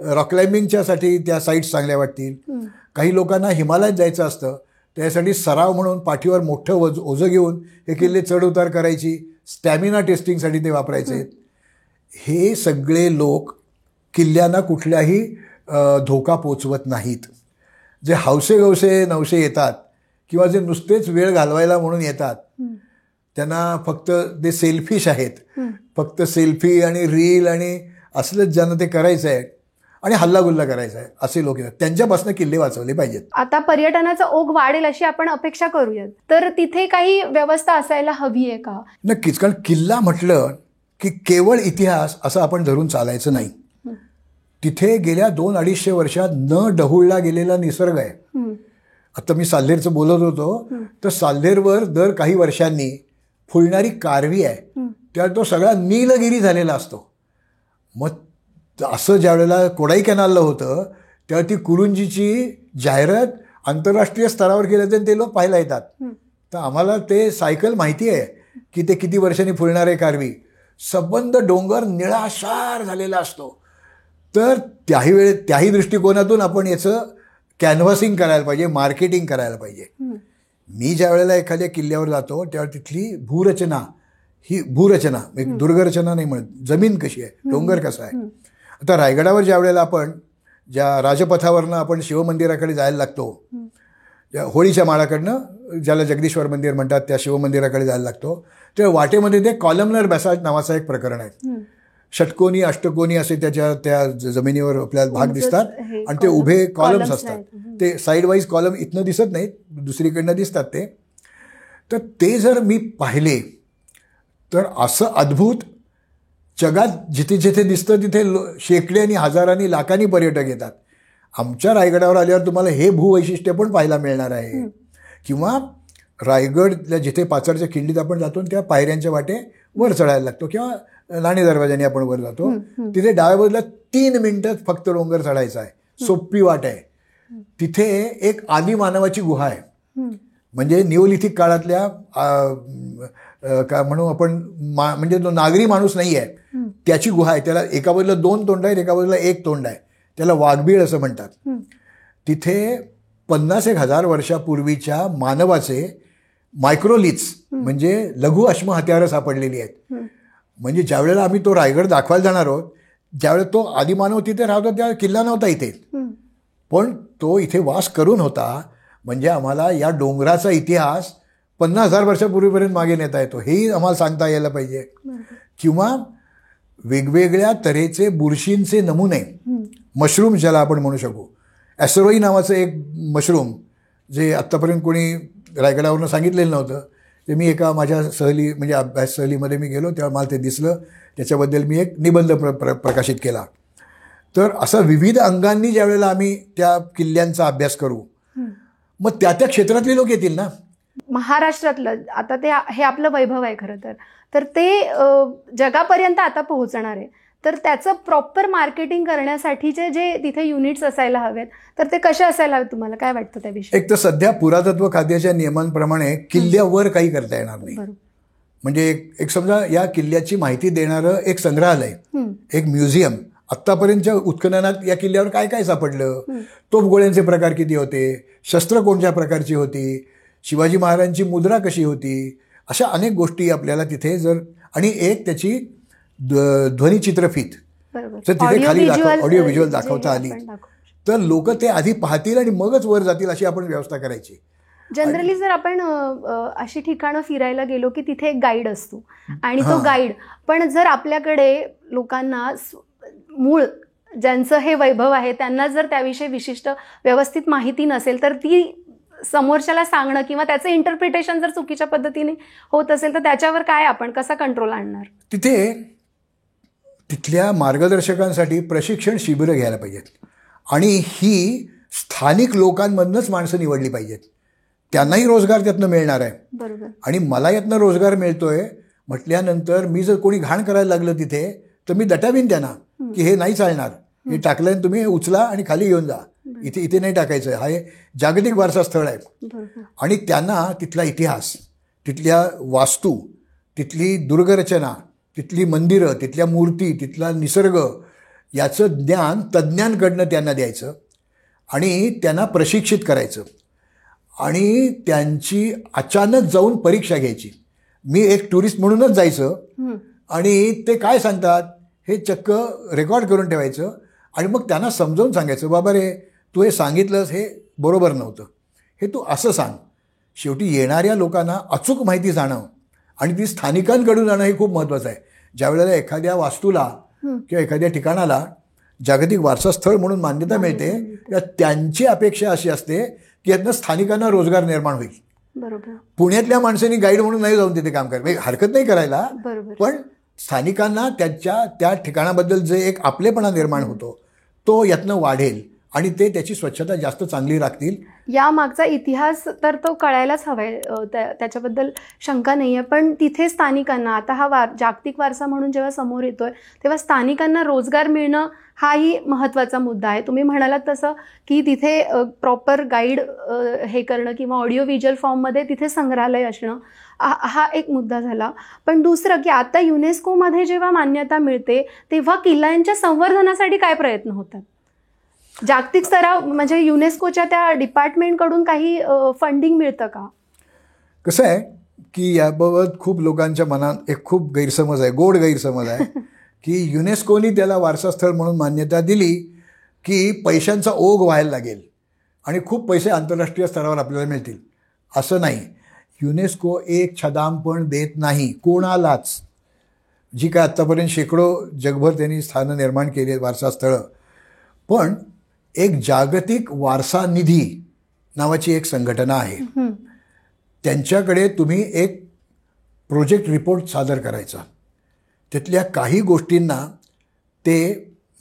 रॉक क्लाइम्बिंगच्यासाठी त्या साईट्स चांगल्या वाटतील. काही लोकांना हिमालयात जायचं असतं, त्यासाठी सराव म्हणून पाठीवर मोठं ओझं घेऊन हे किल्ले चढ उतार करायची, स्टॅमिना टेस्टिंगसाठी ते वापरायचे. हे सगळे लोक किल्ल्यांना कुठल्याही धोका पोचवत नाहीत. जे हौसे नवसे येतात किंवा जे नुसतेच वेळ घालवायला म्हणून येतात, त्यांना फक्त ते सेल्फिश आहेत, फक्त सेल्फी आणि रील आणि असलंच ज्यांना ते करायचं आहे आणि हल्लागुल्ला करायचा आहे असे लोक येतात. त्यांच्यापासून किल्ले वाचवले पाहिजेत. आता पर्यटनाचा ओघ वाढेल अशी आपण अपेक्षा करूयात, तर तिथे काही व्यवस्था असायला हवी आहे का? नक्कीच, कारण किल्ला म्हटलं की केवळ इतिहास असं आपण धरून चालायचं नाही. तिथे गेल्या 200-250 वर्षात न डहुळला गेलेला निसर्ग आहे. आता मी साल्हेरचं बोलत होतो, तर साल्हेरवर दर काही वर्षांनी फुलणारी कारवी आहे, त्यात तो सगळा नीलगिरी झालेला असतो. मग असं ज्या वेळेला कोडाई कॅनालला होतं तेव्हा ती कुरुंजीची जाहिरात आंतरराष्ट्रीय स्तरावर केलं तर ते लोक पाहायला येतात. तर आम्हाला ते सायकल माहिती आहे की ते किती वर्षांनी फुलणारे कारवी. सबंध डोंगर निळाशार झालेला असतो. तर त्याही दृष्टिकोनातून आपण याचं कॅनव्हासिंग करायला पाहिजे, मार्केटिंग करायला पाहिजे. मी ज्या वेळेला एखाद्या किल्ल्यावर जातो त्यावेळेला तिथली भूरचना एक दुर्गरचना नाही म्हणत, जमीन कशी आहे, डोंगर कसा आहे. आता रायगडावर ज्या वेळेला आपण ज्या राजपथावरनं आपण शिवमंदिराकडे जायला लागतो, ज्या होळीच्या माळाकडनं ज्याला जगदीश्वर मंदिर म्हणतात त्या शिवमंदिराकडे जायला लागतो, तेव्हा वाटेमध्ये ते कॉलमनर बॅसाल्ट नावाचं एक प्रकरण आहे. षटकोनी अष्टकोनी असे त्या जमिनीवर आपल्याला भाग दिसतात आणि ते उभे कॉलम्स असतात. ते साईड वाईज कॉलम इथनं दिसत नाहीत, दुसरीकडनं दिसतात ते. तर ते जर मी पाहिले तर असं अद्भुत जगात जिथे जिथे दिसतं तिथे शेकडे आणि हजारांनी लाखांनी पर्यटक येतात. आमच्या रायगडावर आल्यावर तुम्हाला हे भूवैशिष्ट्य पण पाहायला मिळणार आहे. किंवा रायगडला जिथे पाचडच्या खिंडीत आपण जातो त्या पायऱ्यांच्या वाटे वर चढायला लागतो किंवा नाणे दरवाजाने आपण वर जातो, तिथे डाव्या बाजूला 3 मिनिटात फक्त डोंगर चढायचा आहे. सोपी वाट आहे. तिथे एक आदिमानवाची गुहा आहे, म्हणजे निओलिथिक काळातल्या का म्हणू आपण म्हणजे तो नागरी माणूस नाही आहे त्याची गुहा आहे. त्याला एका बाजूला 2 तोंड आहेत, एका बाजूला 1 तोंड आहे. त्याला वाघबीळ असं म्हणतात. तिथे 50,000 वर्षापूर्वीच्या मानवाचे मायक्रोलिथ्स म्हणजे लघु अश्म हत्यारं सापडलेली आहेत. म्हणजे ज्यावेळेला आम्ही तो रायगड दाखवायला जाणार आहोत, ज्यावेळेला तो आदिमानव तिथे राहतो त्या किल्ला नव्हता इथे, पण तो इथे वास करून होता. म्हणजे आम्हाला या डोंगराचा इतिहास 50,000 वर्षापूर्वीपर्यंत मागे नेता येतो, हेही आम्हाला सांगता यायला पाहिजे. किंवा वेगवेगळ्या तऱ्हेचे बुरशींचे नमुने, मशरूम ज्याला आपण म्हणू शकू, ॲसरोई नावाचं एक मशरूम जे आत्तापर्यंत कोणी रायगडावरनं सांगितलेलं नव्हतं, ते मी एका माझ्या सहली म्हणजे अभ्यास सहलीमध्ये मी गेलो तेव्हा मला ते दिसलं. त्याच्याबद्दल मी एक निबंध प्रकाशित केला. तर असं विविध अंगांनी ज्या वेळेला आम्ही त्या किल्ल्यांचा अभ्यास करू, मग त्या क्षेत्रातले लोक येतील ना. महाराष्ट्रातलं आता ते हे आपलं वैभव आहे खरं तर ते जगापर्यंत आता पोहोचणार आहे. तर त्याचं प्रॉपर मार्केटिंग करण्यासाठीचे जे तिथे युनिट्स असायला हवेत, तर ते कसे असायला हवेत, तुम्हाला काय वाटतं त्याविषयी? एक तर सध्या पुरातत्व खात्याच्या नियमांप्रमाणे किल्ल्यावर काही करता येणार नाही. म्हणजे एक समजा या किल्ल्याची माहिती देणारं एक संग्रहालय, एक म्युझियम आत्तापर्यंतच्या उत्खननात या किल्ल्यावर काय काय सापडलं, तोफगोळ्यांचे प्रकार किती होते, शस्त्र कोणत्या प्रकारची होती, शिवाजी महाराजांची मुद्रा कशी होती, अशा अनेक गोष्टी आपल्याला तिथे आणि एक त्याची ध्वनिचित्रफीत तर तिथे खाली ऑडिओ व्हिज्युअल दाखवता आली तर लोक ते आधी पाहतील आणि मगच वर जातील अशी आपण व्यवस्था करायची. जनरली जर आपण अशी ठिकाणं फिरायला गेलो की तिथे एक गाईड असतो आणि तो गाईड पण जर आपल्याकडे लोकांना मूळ ज्यांचं हे वैभव आहे त्यांना जर त्याविषयी विशिष्ट व्यवस्थित माहिती नसेल तर ती समोरच्याला सांगणं किंवा त्याचं इंटरप्रिटेशन जर चुकीच्या पद्धतीने होत असेल तर त्याच्यावर काय आपण कसा कंट्रोल आणणार. तिथल्या मार्गदर्शकांसाठी प्रशिक्षण शिबिरं घ्यायला पाहिजेत आणि ही स्थानिक लोकांमधूनच माणसं निवडली पाहिजेत. त्यांनाही रोजगार त्यातनं मिळणार आहे. बरोबर. आणि मला यातनं रोजगार मिळतोय म्हटल्यानंतर मी जर कोणी घाण करायला लागलं तिथे तर मी दटावीन त्यांना की हे नाही चालणार, हे टाकलं तुम्ही उचला आणि खाली घेऊन जा, इथे नाही टाकायचं, हा जागतिक वारसा स्थळ आहे. आणि त्यांना तिथला इतिहास, तिथल्या वास्तू, तिथली दुर्गरचना, तिथली मंदिरं, तिथल्या मूर्ती, तिथला निसर्ग याचं ज्ञान तज्ज्ञांकडनं त्यांना द्यायचं आणि त्यांना प्रशिक्षित करायचं आणि त्यांची अचानक जाऊन परीक्षा घ्यायची. मी एक टुरिस्ट म्हणूनच जायचं आणि ते काय सांगतात हे चक्क रेकॉर्ड करून ठेवायचं आणि मग त्यांना समजावून सांगायचं, बाबा रे तू हे सांगितलंस हे बरोबर नव्हतं, हे तू असं सांग. शेवटी येणाऱ्या लोकांना अचूक माहिती जाणं आणि ती स्थानिकांकडून जाणं हे खूप महत्त्वाचं आहे. ज्यावेळेला एखाद्या वास्तूला किंवा एखाद्या ठिकाणाला जागतिक वारसा स्थळ म्हणून मान्यता मिळते तर त्यांची अपेक्षा अशी असते की यातनं स्थानिकांना रोजगार निर्माण होईल. बरोबर. पुण्यातल्या माणसांनी गाईड म्हणून नाही जाऊन तिथे काम करायला हरकत नाही करायला, पण स्थानिकांना त्या ठिकाणाबद्दल जे एक आपलेपणा निर्माण होतो तो यातनं वाढेल आणि ते त्याची स्वच्छता जास्त चांगली राखतील. या मागचा इतिहास तर तो कळायलाच हवाय, त्याच्याबद्दल शंका नाही आहे. पण तिथे स्थानिकांना आता हा जागतिक वारसा म्हणून जेव्हा समोर येतोय तेव्हा स्थानिकांना रोजगार मिळणं हाही महत्त्वाचा मुद्दा आहे. तुम्ही म्हणालात तसं की तिथे प्रॉपर गाईड हे करणं किंवा ऑडिओ व्हिज्युअल फॉर्ममध्ये तिथे संग्रहालय असणं हा एक मुद्दा झाला. पण दुसरं की आता युनेस्कोमध्ये जेव्हा मान्यता मिळते तेव्हा किल्ल्यांच्या संवर्धनासाठी काय प्रयत्न होतात? जागतिक स्तरावर म्हणजे युनेस्कोच्या त्या डिपार्टमेंटकडून काही फंडिंग मिळतं का? कसं आहे की याबाबत खूप लोकांच्या मनात एक खूप गैरसमज आहे, गोड गैरसमज आहे की युनेस्कोनी त्याला वारसास्थळ म्हणून मान्यता दिली की पैशांचा ओघ व्हायला लागेल आणि खूप पैसे आंतरराष्ट्रीय स्तरावर आपल्याला मिळतील. असं नाही. युनेस्को एक छदाम पण देत नाही कोणालाच. जी काय आत्तापर्यंत शेकडो जगभर त्यांनी स्थानं निर्माण केली आहेत वारसास्थळं, पण एक जागतिक वारसा निधी नावाची एक संघटना आहे. त्यांच्याकडे तुम्ही एक प्रोजेक्ट रिपोर्ट सादर करायचा, त्यातल्या काही गोष्टींना ते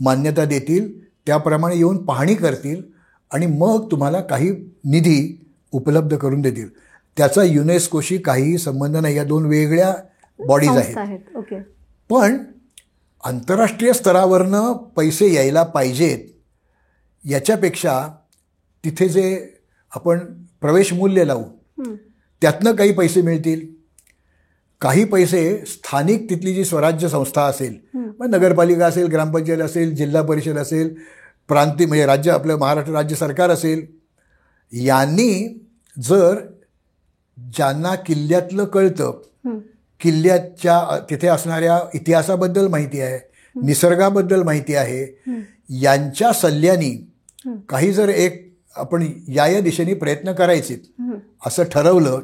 मान्यता देतील, त्याप्रमाणे येऊन पाहणी करतील आणि मग तुम्हाला काही निधी उपलब्ध करून देतील. त्याचा युनेस्कोशी काहीही संबंध नाही. या दोन वेगळ्या बॉडीज आहेत. पण आंतरराष्ट्रीय स्तरावरनं पैसे यायला पाहिजेत याच्यापेक्षा तिथे जे आपण प्रवेश मूल्य लावू त्यातनं काही पैसे मिळतील. काही पैसे स्थानिक तिथली जी स्वराज्य संस्था असेल, मग नगरपालिका असेल, ग्रामपंचायत असेल, जिल्हा परिषद असेल, प्रांतीय म्हणजे राज्य आपलं महाराष्ट्र राज्य सरकार असेल, यांनी जर ज्यांना किल्ल्यातलं कळतं, किल्ल्याच्या तिथे असणाऱ्या इतिहासाबद्दल माहिती आहे, निसर्गाबद्दल माहिती आहे, यांच्या सल्ल्यानी काही जर एक आपण या दिशेने प्रयत्न करायचे असं ठरवलं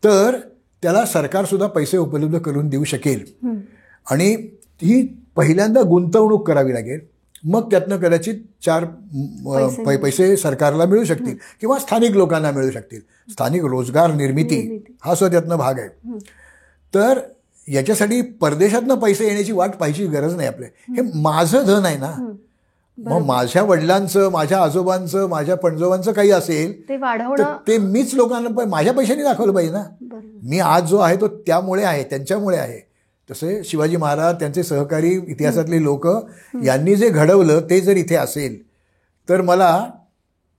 तर त्याला सरकारसुद्धा पैसे उपलब्ध करून देऊ शकेल. आणि ही पहिल्यांदा गुंतवणूक करावी लागेल, मग त्यातनं कदाचित चार पैसे सरकारला मिळू शकतील किंवा स्थानिक लोकांना मिळू शकतील. स्थानिक रोजगार निर्मिती हा सुद्धा त्यातनं भाग आहे. तर याच्यासाठी परदेशातनं पैसे येण्याची वाट पाहायची गरज नाही. आपले हे माझं धन आहे ना, मग माझ्या वडिलांचं, माझ्या आजोबांचं, माझ्या पणजोबांचं काही असेल ते मीच लोकांना माझ्या पैशाने दाखवलं पाहिजे ना. मी आज जो आहे तो त्यामुळे आहे, त्यांच्यामुळे आहे. तसे शिवाजी महाराज, त्यांचे सहकारी, इतिहासातले लोक यांनी जे घडवलं ते जर इथे असेल तर मला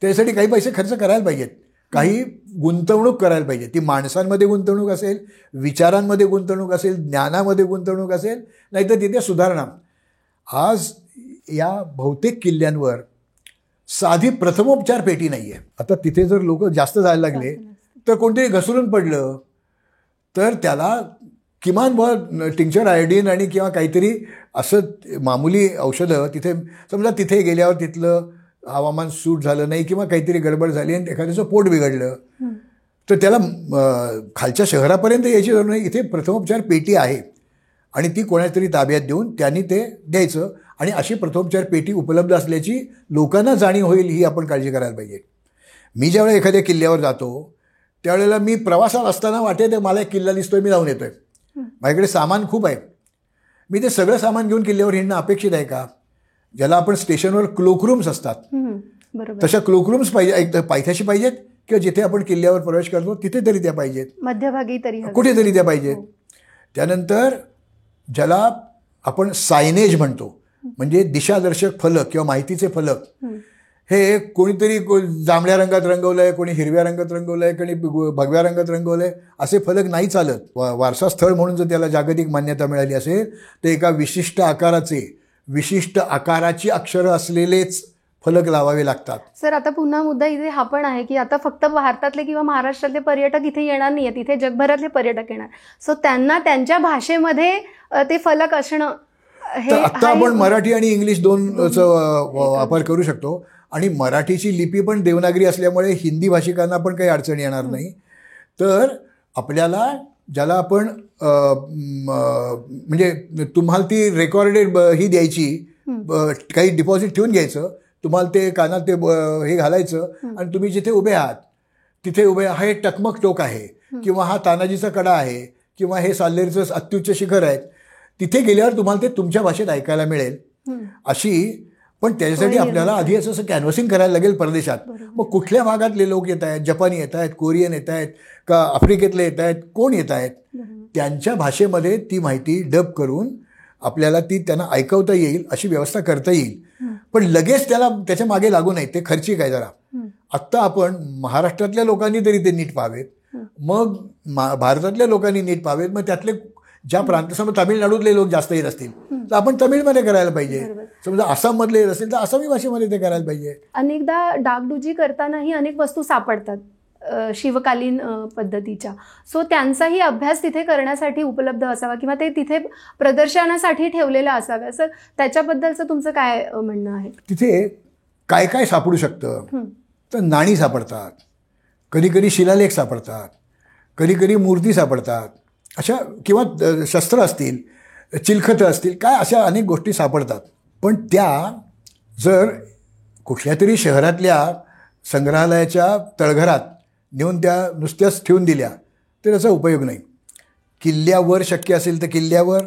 त्यासाठी काही पैसे खर्च करायला पाहिजेत, काही गुंतवणूक करायला पाहिजे. ती माणसांमध्ये गुंतवणूक असेल, विचारांमध्ये गुंतवणूक असेल, ज्ञानामध्ये गुंतवणूक असेल, नाहीतर तिथे सुधारणा. आज या बहुतेक किल्ल्यांवर साधी प्रथमोपचार पेटी नाही आहे. आता तिथे जर लोक जास्त जायला लागले तर कोणतरी घसरून पडलं तर त्याला किमान टिंक्चर आयोडीन आणि किंवा काहीतरी असं मामूली औषधं तिथे, समजा तिथे गेल्यावर तिथलं हवामान सूट झालं नाही किंवा काहीतरी गडबड झाली आणि एखाद्याचं पोट बिघडलं तर त्याला खालच्या शहरापर्यंत यायची जरूर नाही. इथे प्रथमोपचार पेटी आहे आणि ती कोणातरी ताब्यात देऊन त्यांनी ते द्यायचं आणि अशी प्रथमोपचार पेटी उपलब्ध असल्याची लोकांना जाणीव होईल ही आपण काळजी करायला पाहिजे. मी ज्यावेळेला एखाद्या किल्ल्यावर जातो त्यावेळेला मी प्रवासात असताना वाटेत मला एक किल्ला दिसतोय, मी जाऊन येतोय. माझ्याकडे सामान खूप आहे, मी ते सगळं सामान घेऊन किल्ल्यावर हिंडणं अपेक्षित आहे का? ज्याला आपण स्टेशनवर क्लोकरूम्स असतात तशा क्लोकरूम्स पाहिजे, पायथ्याशी पाहिजेत किंवा जिथे आपण किल्ल्यावर प्रवेश करतो तिथे तरी त्या पाहिजेत, मध्यभागी तरी कुठेतरी त्या पाहिजेत. त्यानंतर ज्याला आपण सायनेज म्हणतो म्हणजे दिशादर्शक फलक किंवा माहितीचे फलक, हे कोणीतरी जांभळ्या रंगात रंगवलंय, कोणी हिरव्या रंगात रंगवलंय, कोणी भगव्या रंगात रंगवलंय, असे फलक नाही चालत. वारसा स्थळ म्हणून जर त्याला जागतिक मान्यता मिळाली असेल तर एका विशिष्ट आकाराची अक्षरं असलेलेच फलक लावावे लागतात. सर आता पुन्हा मुद्दा इथे हा पण आहे की आता फक्त भारतातले किंवा महाराष्ट्रातले पर्यटक इथे येणार नाहीये, तिथे जगभरातले पर्यटक येणार. सो त्यांना त्यांच्या भाषेमध्ये ते फलक असणं हे आता आपण मराठी आणि इंग्लिश दोनचा वापर करू शकतो आणि मराठीची लिपी पण देवनागरी असल्यामुळे हिंदी भाषिकांना पण काही अडचण येणार नाही. तर आपल्याला ज्याला आपण म्हणजे तुम्हाला ती रेकॉर्डेड ही द्यायची, काही डिपॉझिट ठेवून घ्यायचं, तुम्हाला ते कानात ते हे घालायचं आणि तुम्ही जिथे उभे आहात तिथे उभे, हा एक टकमक टोक आहे किंवा हा तानाजीचा कडा आहे किंवा हे साल्हेरचं अत्युच्च शिखर आहे, तिथे गेल्यावर तुम्हाला ते तुमच्या भाषेत ऐकायला मिळेल अशी. पण त्याच्यासाठी आपल्याला आधी असं कॅनव्हसिंग करायला लागेल परदेशात. मग कुठल्या भागातले लोक येत आहेत, जपानी येत आहेत, कोरियन येत आहेत का आफ्रिकेतले येत आहेत, कोण येत आहेत, त्यांच्या भाषेमध्ये ती माहिती डब करून आपल्याला ती त्यांना ऐकवता येईल अशी व्यवस्था करता येईल. पण लगेच त्याच्या मागे लागू नाही, ते खर्चिक आहे जरा. आत्ता आपण महाराष्ट्रातल्या लोकांनी तरी ते नीट पाहावेत, मग भारतातल्या लोकांनी नीट पाहावेत. मग त्यातले ज्या प्रांतासमोर तामिळनाडूतले लोक जास्त येत असतील तर आपण तमिळमध्ये करायला पाहिजे, समजा आसाममधले येत असतील तर आसामी भाषेमध्ये ते करायला पाहिजे. अनेकदा डागडुजी करतानाही अनेक वस्तू सापडतात शिवकालीन पद्धतीच्या. सो त्यांचाही अभ्यास तिथे करण्यासाठी उपलब्ध असावा किंवा ते तिथे प्रदर्शनासाठी ठेवलेलं असावं. सर त्याच्याबद्दलचं तुमचं काय म्हणणं आहे? तिथे काय काय सापडू शकतं तर नाणी सापडतात, कधी कधी शिलालेख सापडतात, कधी कधी मूर्ती सापडतात, अशा किंवा शस्त्र असतील, चिलखतं असतील, काय अशा अनेक गोष्टी सापडतात. पण त्या जर कुठल्या तरी शहरातल्या संग्रहालयाच्या तळघरात नेऊन त्या नुसत्याच ठेवून दिल्या तर त्याचा उपयोग नाही. किल्ल्यावर शक्य असेल तर किल्ल्यावर,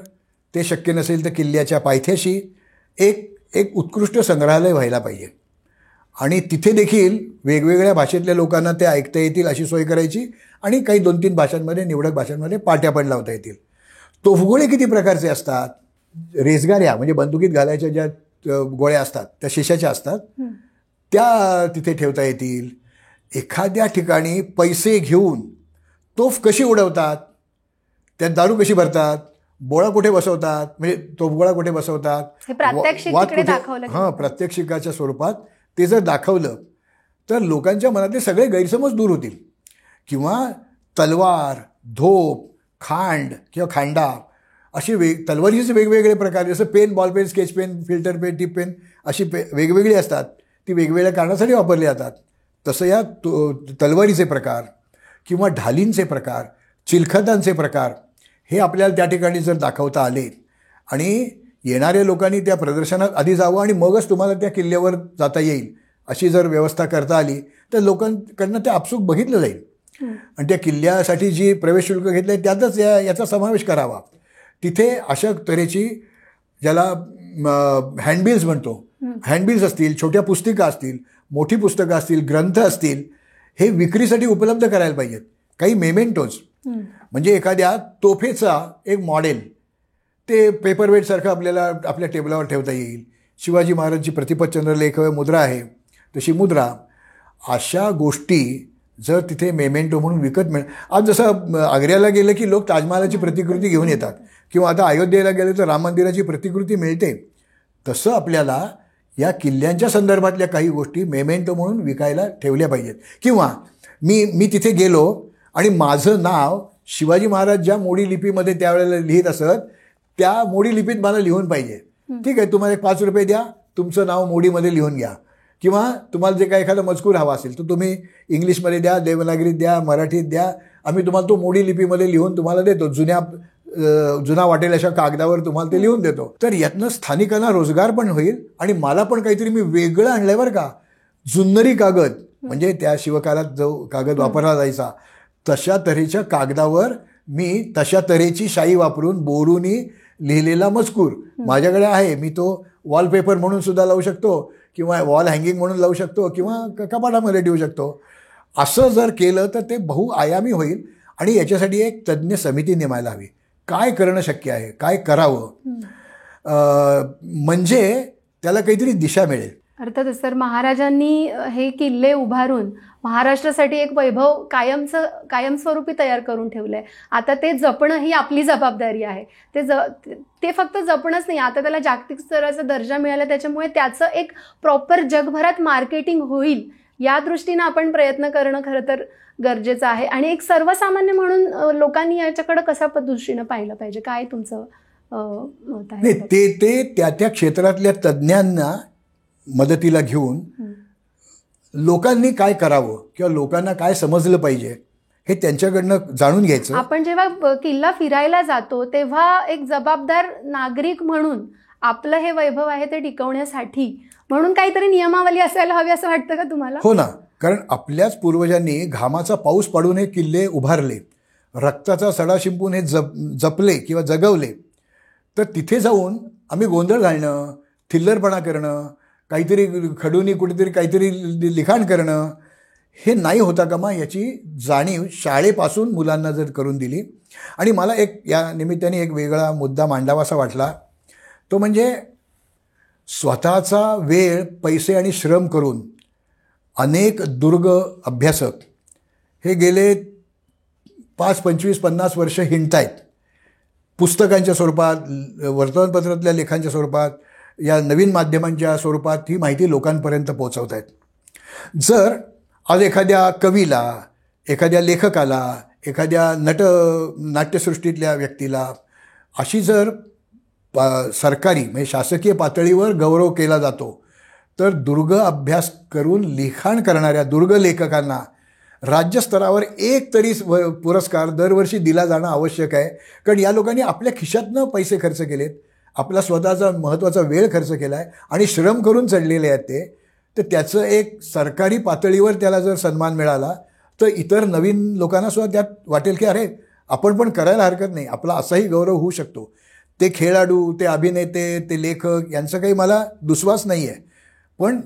ते शक्य नसेल तर किल्ल्याच्या पायथ्याशी एक उत्कृष्ट संग्रहालय व्हायला पाहिजे आणि तिथे देखील वेगवेगळ्या भाषेतल्या लोकांना ते ऐकता येतील अशी सोय करायची आणि काही 2-3 भाषांमध्ये, निवडक भाषांमध्ये पाट्या पण लावता येतील. तोफगोळे किती प्रकारचे असतात, रेसगाऱ्या म्हणजे बंदुकीत घालायच्या ज्या गोळ्या असतात त्या शिशाच्या असतात, त्या तिथे ठेवता येतील. एखाद्या ठिकाणी पैसे घेऊन तोफ कशी उडवतात, त्यात दारू कशी भरतात, बोळा कुठे बसवतात, म्हणजे तोफगोळा कुठे बसवतात, वाद कुठे, प्रात्यक्षिकाच्या स्वरूपात ते जर दाखवलं तर लोकांच्या मनातले सगळे गैरसमज दूर होतील. किंवा तलवार, धोप, खांड किंवा खांडा असे तलवारीचे वेगवेगळे प्रकार, जसं pen, ball pen, sketch pen, filter pen, tip pen अशी वेगवेगळी असतात, ती वेगवेगळ्या कारणासाठी वापरली जातात. तसं या तलवारीचे प्रकार किंवा ढालींचे प्रकार, चिलखतांचे प्रकार हे आपल्याला त्या ठिकाणी जर दाखवता आले आणि येणाऱ्या लोकांनी त्या प्रदर्शनात आधी जावं आणि मगच तुम्हाला त्या किल्ल्यावर जाता येईल अशी जर व्यवस्था करता आली तर लोकांकडनं ते आपसूक बघितलं जाईल. आणि त्या किल्ल्यासाठी जी प्रवेश शुल्क घेतलं आहे त्यातच याचा समावेश करावा. तिथे अशा तऱ्हेची ज्याला हँडबिल्स म्हणतो, हँडबिल्स असतील, छोट्या पुस्तिका असतील, मोठी पुस्तकं असतील, ग्रंथ असतील, हे विक्रीसाठी उपलब्ध करायला पाहिजेत. काही मेमेंटोज म्हणजे एखाद्या तोफेचा एक मॉडेल ते पेपरवेटसारखं आपल्याला आपल्या टेबलावर ठेवता येईल. शिवाजी महाराजांची प्रतिपतचंद्रलेख मुद्रा आहे तशी मुद्रा, अशा गोष्टी जर तिथे मेमेंटो म्हणून विकत आज जसं आग्र्याला गेलं की लोक ताजमहालाची प्रतिकृती घेऊन येतात किंवा आता अयोध्येला गेले तर राम मंदिराची प्रतिकृती मिळते, तसं आपल्याला या किल्ल्यांच्या संदर्भातल्या काही गोष्टी मेमेंटो म्हणून विकायला ठेवल्या पाहिजेत. किंवा मी तिथे गेलो आणि माझं नाव शिवाजी महाराज ज्या मोडी लिपीमध्ये त्यावेळेला लिहित असत त्या मोडी लिपीत मला लिहून पाहिजे. ठीक आहे, तुम्हाला 5 रुपये द्या, तुमचं नाव मोडीमध्ये लिहून घ्या. किंवा तुम्हाला जे काही एखादा मजकूर हवा असेल तर तुम्ही इंग्लिशमध्ये द्या, देवनागरीत द्या, मराठीत द्या, आम्ही तुम्हाला तो मोडी लिपीमध्ये लिहून तुम्हाला देतो. जुना वाटेल अशा कागदावर तुम्हाला ते लिहून देतो. तर यातनं स्थानिकांना रोजगार पण होईल आणि मला पण काहीतरी मी वेगळं आणलंय बरं का. जुन्नरी कागद म्हणजे त्या शिवकालात जो कागद वापरला जायचा तशा तऱ्हेच्या कागदावर मी तशा तऱ्हेची शाई वापरून बोरूनी लिहिलेला मजकूर माझ्याकडे आहे. मी तो वॉलपेपर म्हणून सुद्धा लावू शकतो किंवा वॉल हँगिंग म्हणून लावू शकतो किंवा कपाटामध्ये ठेवू शकतो. असं जर केलं तर ते बहुआयामी होईल. आणि याच्यासाठी एक तज्ज्ञ समिती नेमायला हवी. काय करणं शक्य आहे, काय करावं, म्हणजे त्याला काहीतरी दिशा मिळेल. अर्थातच सर, महाराजांनी हे किल्ले उभारून महाराष्ट्रासाठी एक वैभव कायमस्वरूपी तयार करून ठेवलंय. आता ते जपणं ही आपली जबाबदारी आहे. ते फक्त जपणंच नाही, आता त्याला जागतिक स्तराचा दर्जा मिळाला, त्याच्यामुळे त्याचं एक प्रॉपर जगभरात मार्केटिंग होईल या दृष्टीनं आपण प्रयत्न करणं खरं तर गरजेचं आहे. आणि एक सर्वसामान्य म्हणून लोकांनी याच्याकडे कशा दृष्टीनं पाहिलं पाहिजे, काय तुमचं मत आहे? ते त्या क्षेत्रातल्या तज्ज्ञांना मदतीला घेऊन लोकांनी काय करावं किंवा लोकांना काय समजलं पाहिजे हे त्यांच्याकडनं जाणून घ्यायचं. आपण जेव्हा किल्ला फिरायला जातो तेव्हा एक जबाबदार नागरिक म्हणून आपलं हे वैभव आहे ते टिकवण्यासाठी म्हणून काहीतरी नियमावली असायला हवी असं वाटतं का तुम्हाला? हो ना, कारण आपल्याच पूर्वजांनी घामाचा पाऊस पाडून हे किल्ले उभारले, रक्ताचा सडा शिंपून हे जपले किंवा जगवले. तर तिथे जाऊन आम्ही गोंधळ घालणं, थिल्लरपणा करणं, काहीतरी खडूनी कुठेतरी काहीतरी लिखाण करणं हे नाही होता कामा याची जाणीव शाळेपासून मुलांना जर करून दिली. आणि मला एक या निमित्ताने एक वेगळा मुद्दा मांडावासा वाटला, तो म्हणजे स्वतःचा वेळ, पैसे आणि श्रम करून अनेक दुर्ग अभ्यासक हे गेले 5, 25, 50 वर्ष हिंडतायत. पुस्तकांच्या स्वरूपात, वर्तमानपत्रातल्या लेखांच्या स्वरूपात, या नवीन माध्यमांच्या स्वरूपात ही माहिती लोकांपर्यंत पोहोचवत आहेत. जर आज एखाद्या कवीला, एखाद्या लेखकाला, एखाद्या नाट्यसृष्टीतल्या व्यक्तीला अशी जर सरकारी म्हणजे शासकीय पातळीवर गौरव केला जातो तर दुर्ग अभ्यास करून लिखाण करणाऱ्या दुर्ग लेखकांना राज्यस्तरावर एक तरी पुरस्कार दरवर्षी दिला जाणं आवश्यक आहे. कारण या लोकांनी आपल्या खिशातनं पैसे खर्च केलेत, आपला स्वतःचा महत्त्वाचा वेळ खर्च केला आहे आणि श्रम करून चढलेले आहेत ते. तर त्याचं एक सरकारी पातळीवर त्याला जर सन्मान मिळाला तर इतर नवीन लोकांना सुद्धा त्यात वाटेल की अरे आपण पण करायला हरकत नाही, आपला असाही गौरव होऊ शकतो. ते खेळाडू, ते अभिनेते, ते लेखक यांचं काही मला दुस्वास नाही आहे. पण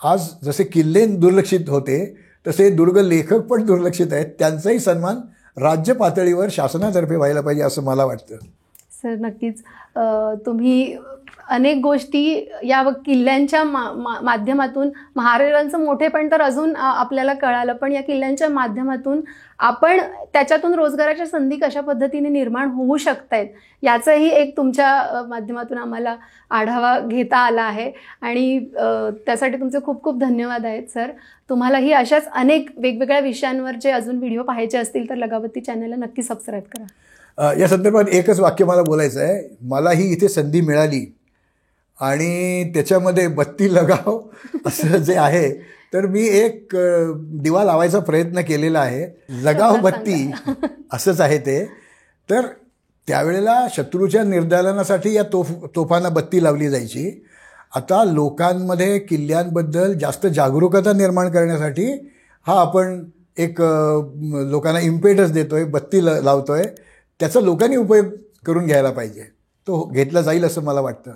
आज जसे किल्ले दुर्लक्षित होते तसे दुर्ग लेखक पण दुर्लक्षित आहेत. त्यांचाही सन्मान राज्य पातळीवर शासनातर्फे व्हायला पाहिजे असं मला वाटतं. सर नक्कीच तुम्ही अनेक गोष्टी या किल्ल्यांच्या माध्यमातून महाराजांचं मोठेपण तर अजून आपल्याला कळालं, पण या किल्ल्यांच्या माध्यमातून आपण त्याच्यातून रोजगाराच्या संधी कशा पद्धतीने निर्माण होऊ शकत आहेत याचंही एक तुमच्या माध्यमातून आम्हाला आढावा घेता आला आहे. आणि त्यासाठी तुमचे खूप खूप धन्यवाद आहेत सर. तुम्हालाही अशाच अनेक वेगवेगळ्या विषयांवर जे अजून व्हिडिओ पाहायचे असतील तर लगावती चॅनलला नक्की सबस्क्राईब करा. या संदर्भात एकच वाक्य मला बोलायचं आहे. मलाही इथे संधी मिळाली आणि त्याच्यामध्ये बत्ती लगाव असं जे आहे तर मी एक दिवा लावायचा प्रयत्न केलेला आहे. लगाव बत्ती असंच आहे ते. तर त्यावेळेला शत्रूच्या निर्दालनासाठी या तोफांना बत्ती लावली जायची. आता लोकांमध्ये किल्ल्यांबद्दल जास्त जागरूकता निर्माण करण्यासाठी हा आपण एक लोकांना इम्पेटस देतोय, बत्ती लावतोय. त्याचा लोकांनी उपयोग करून घ्यायला पाहिजे. तो घेतला जाईल असं मला वाटतं.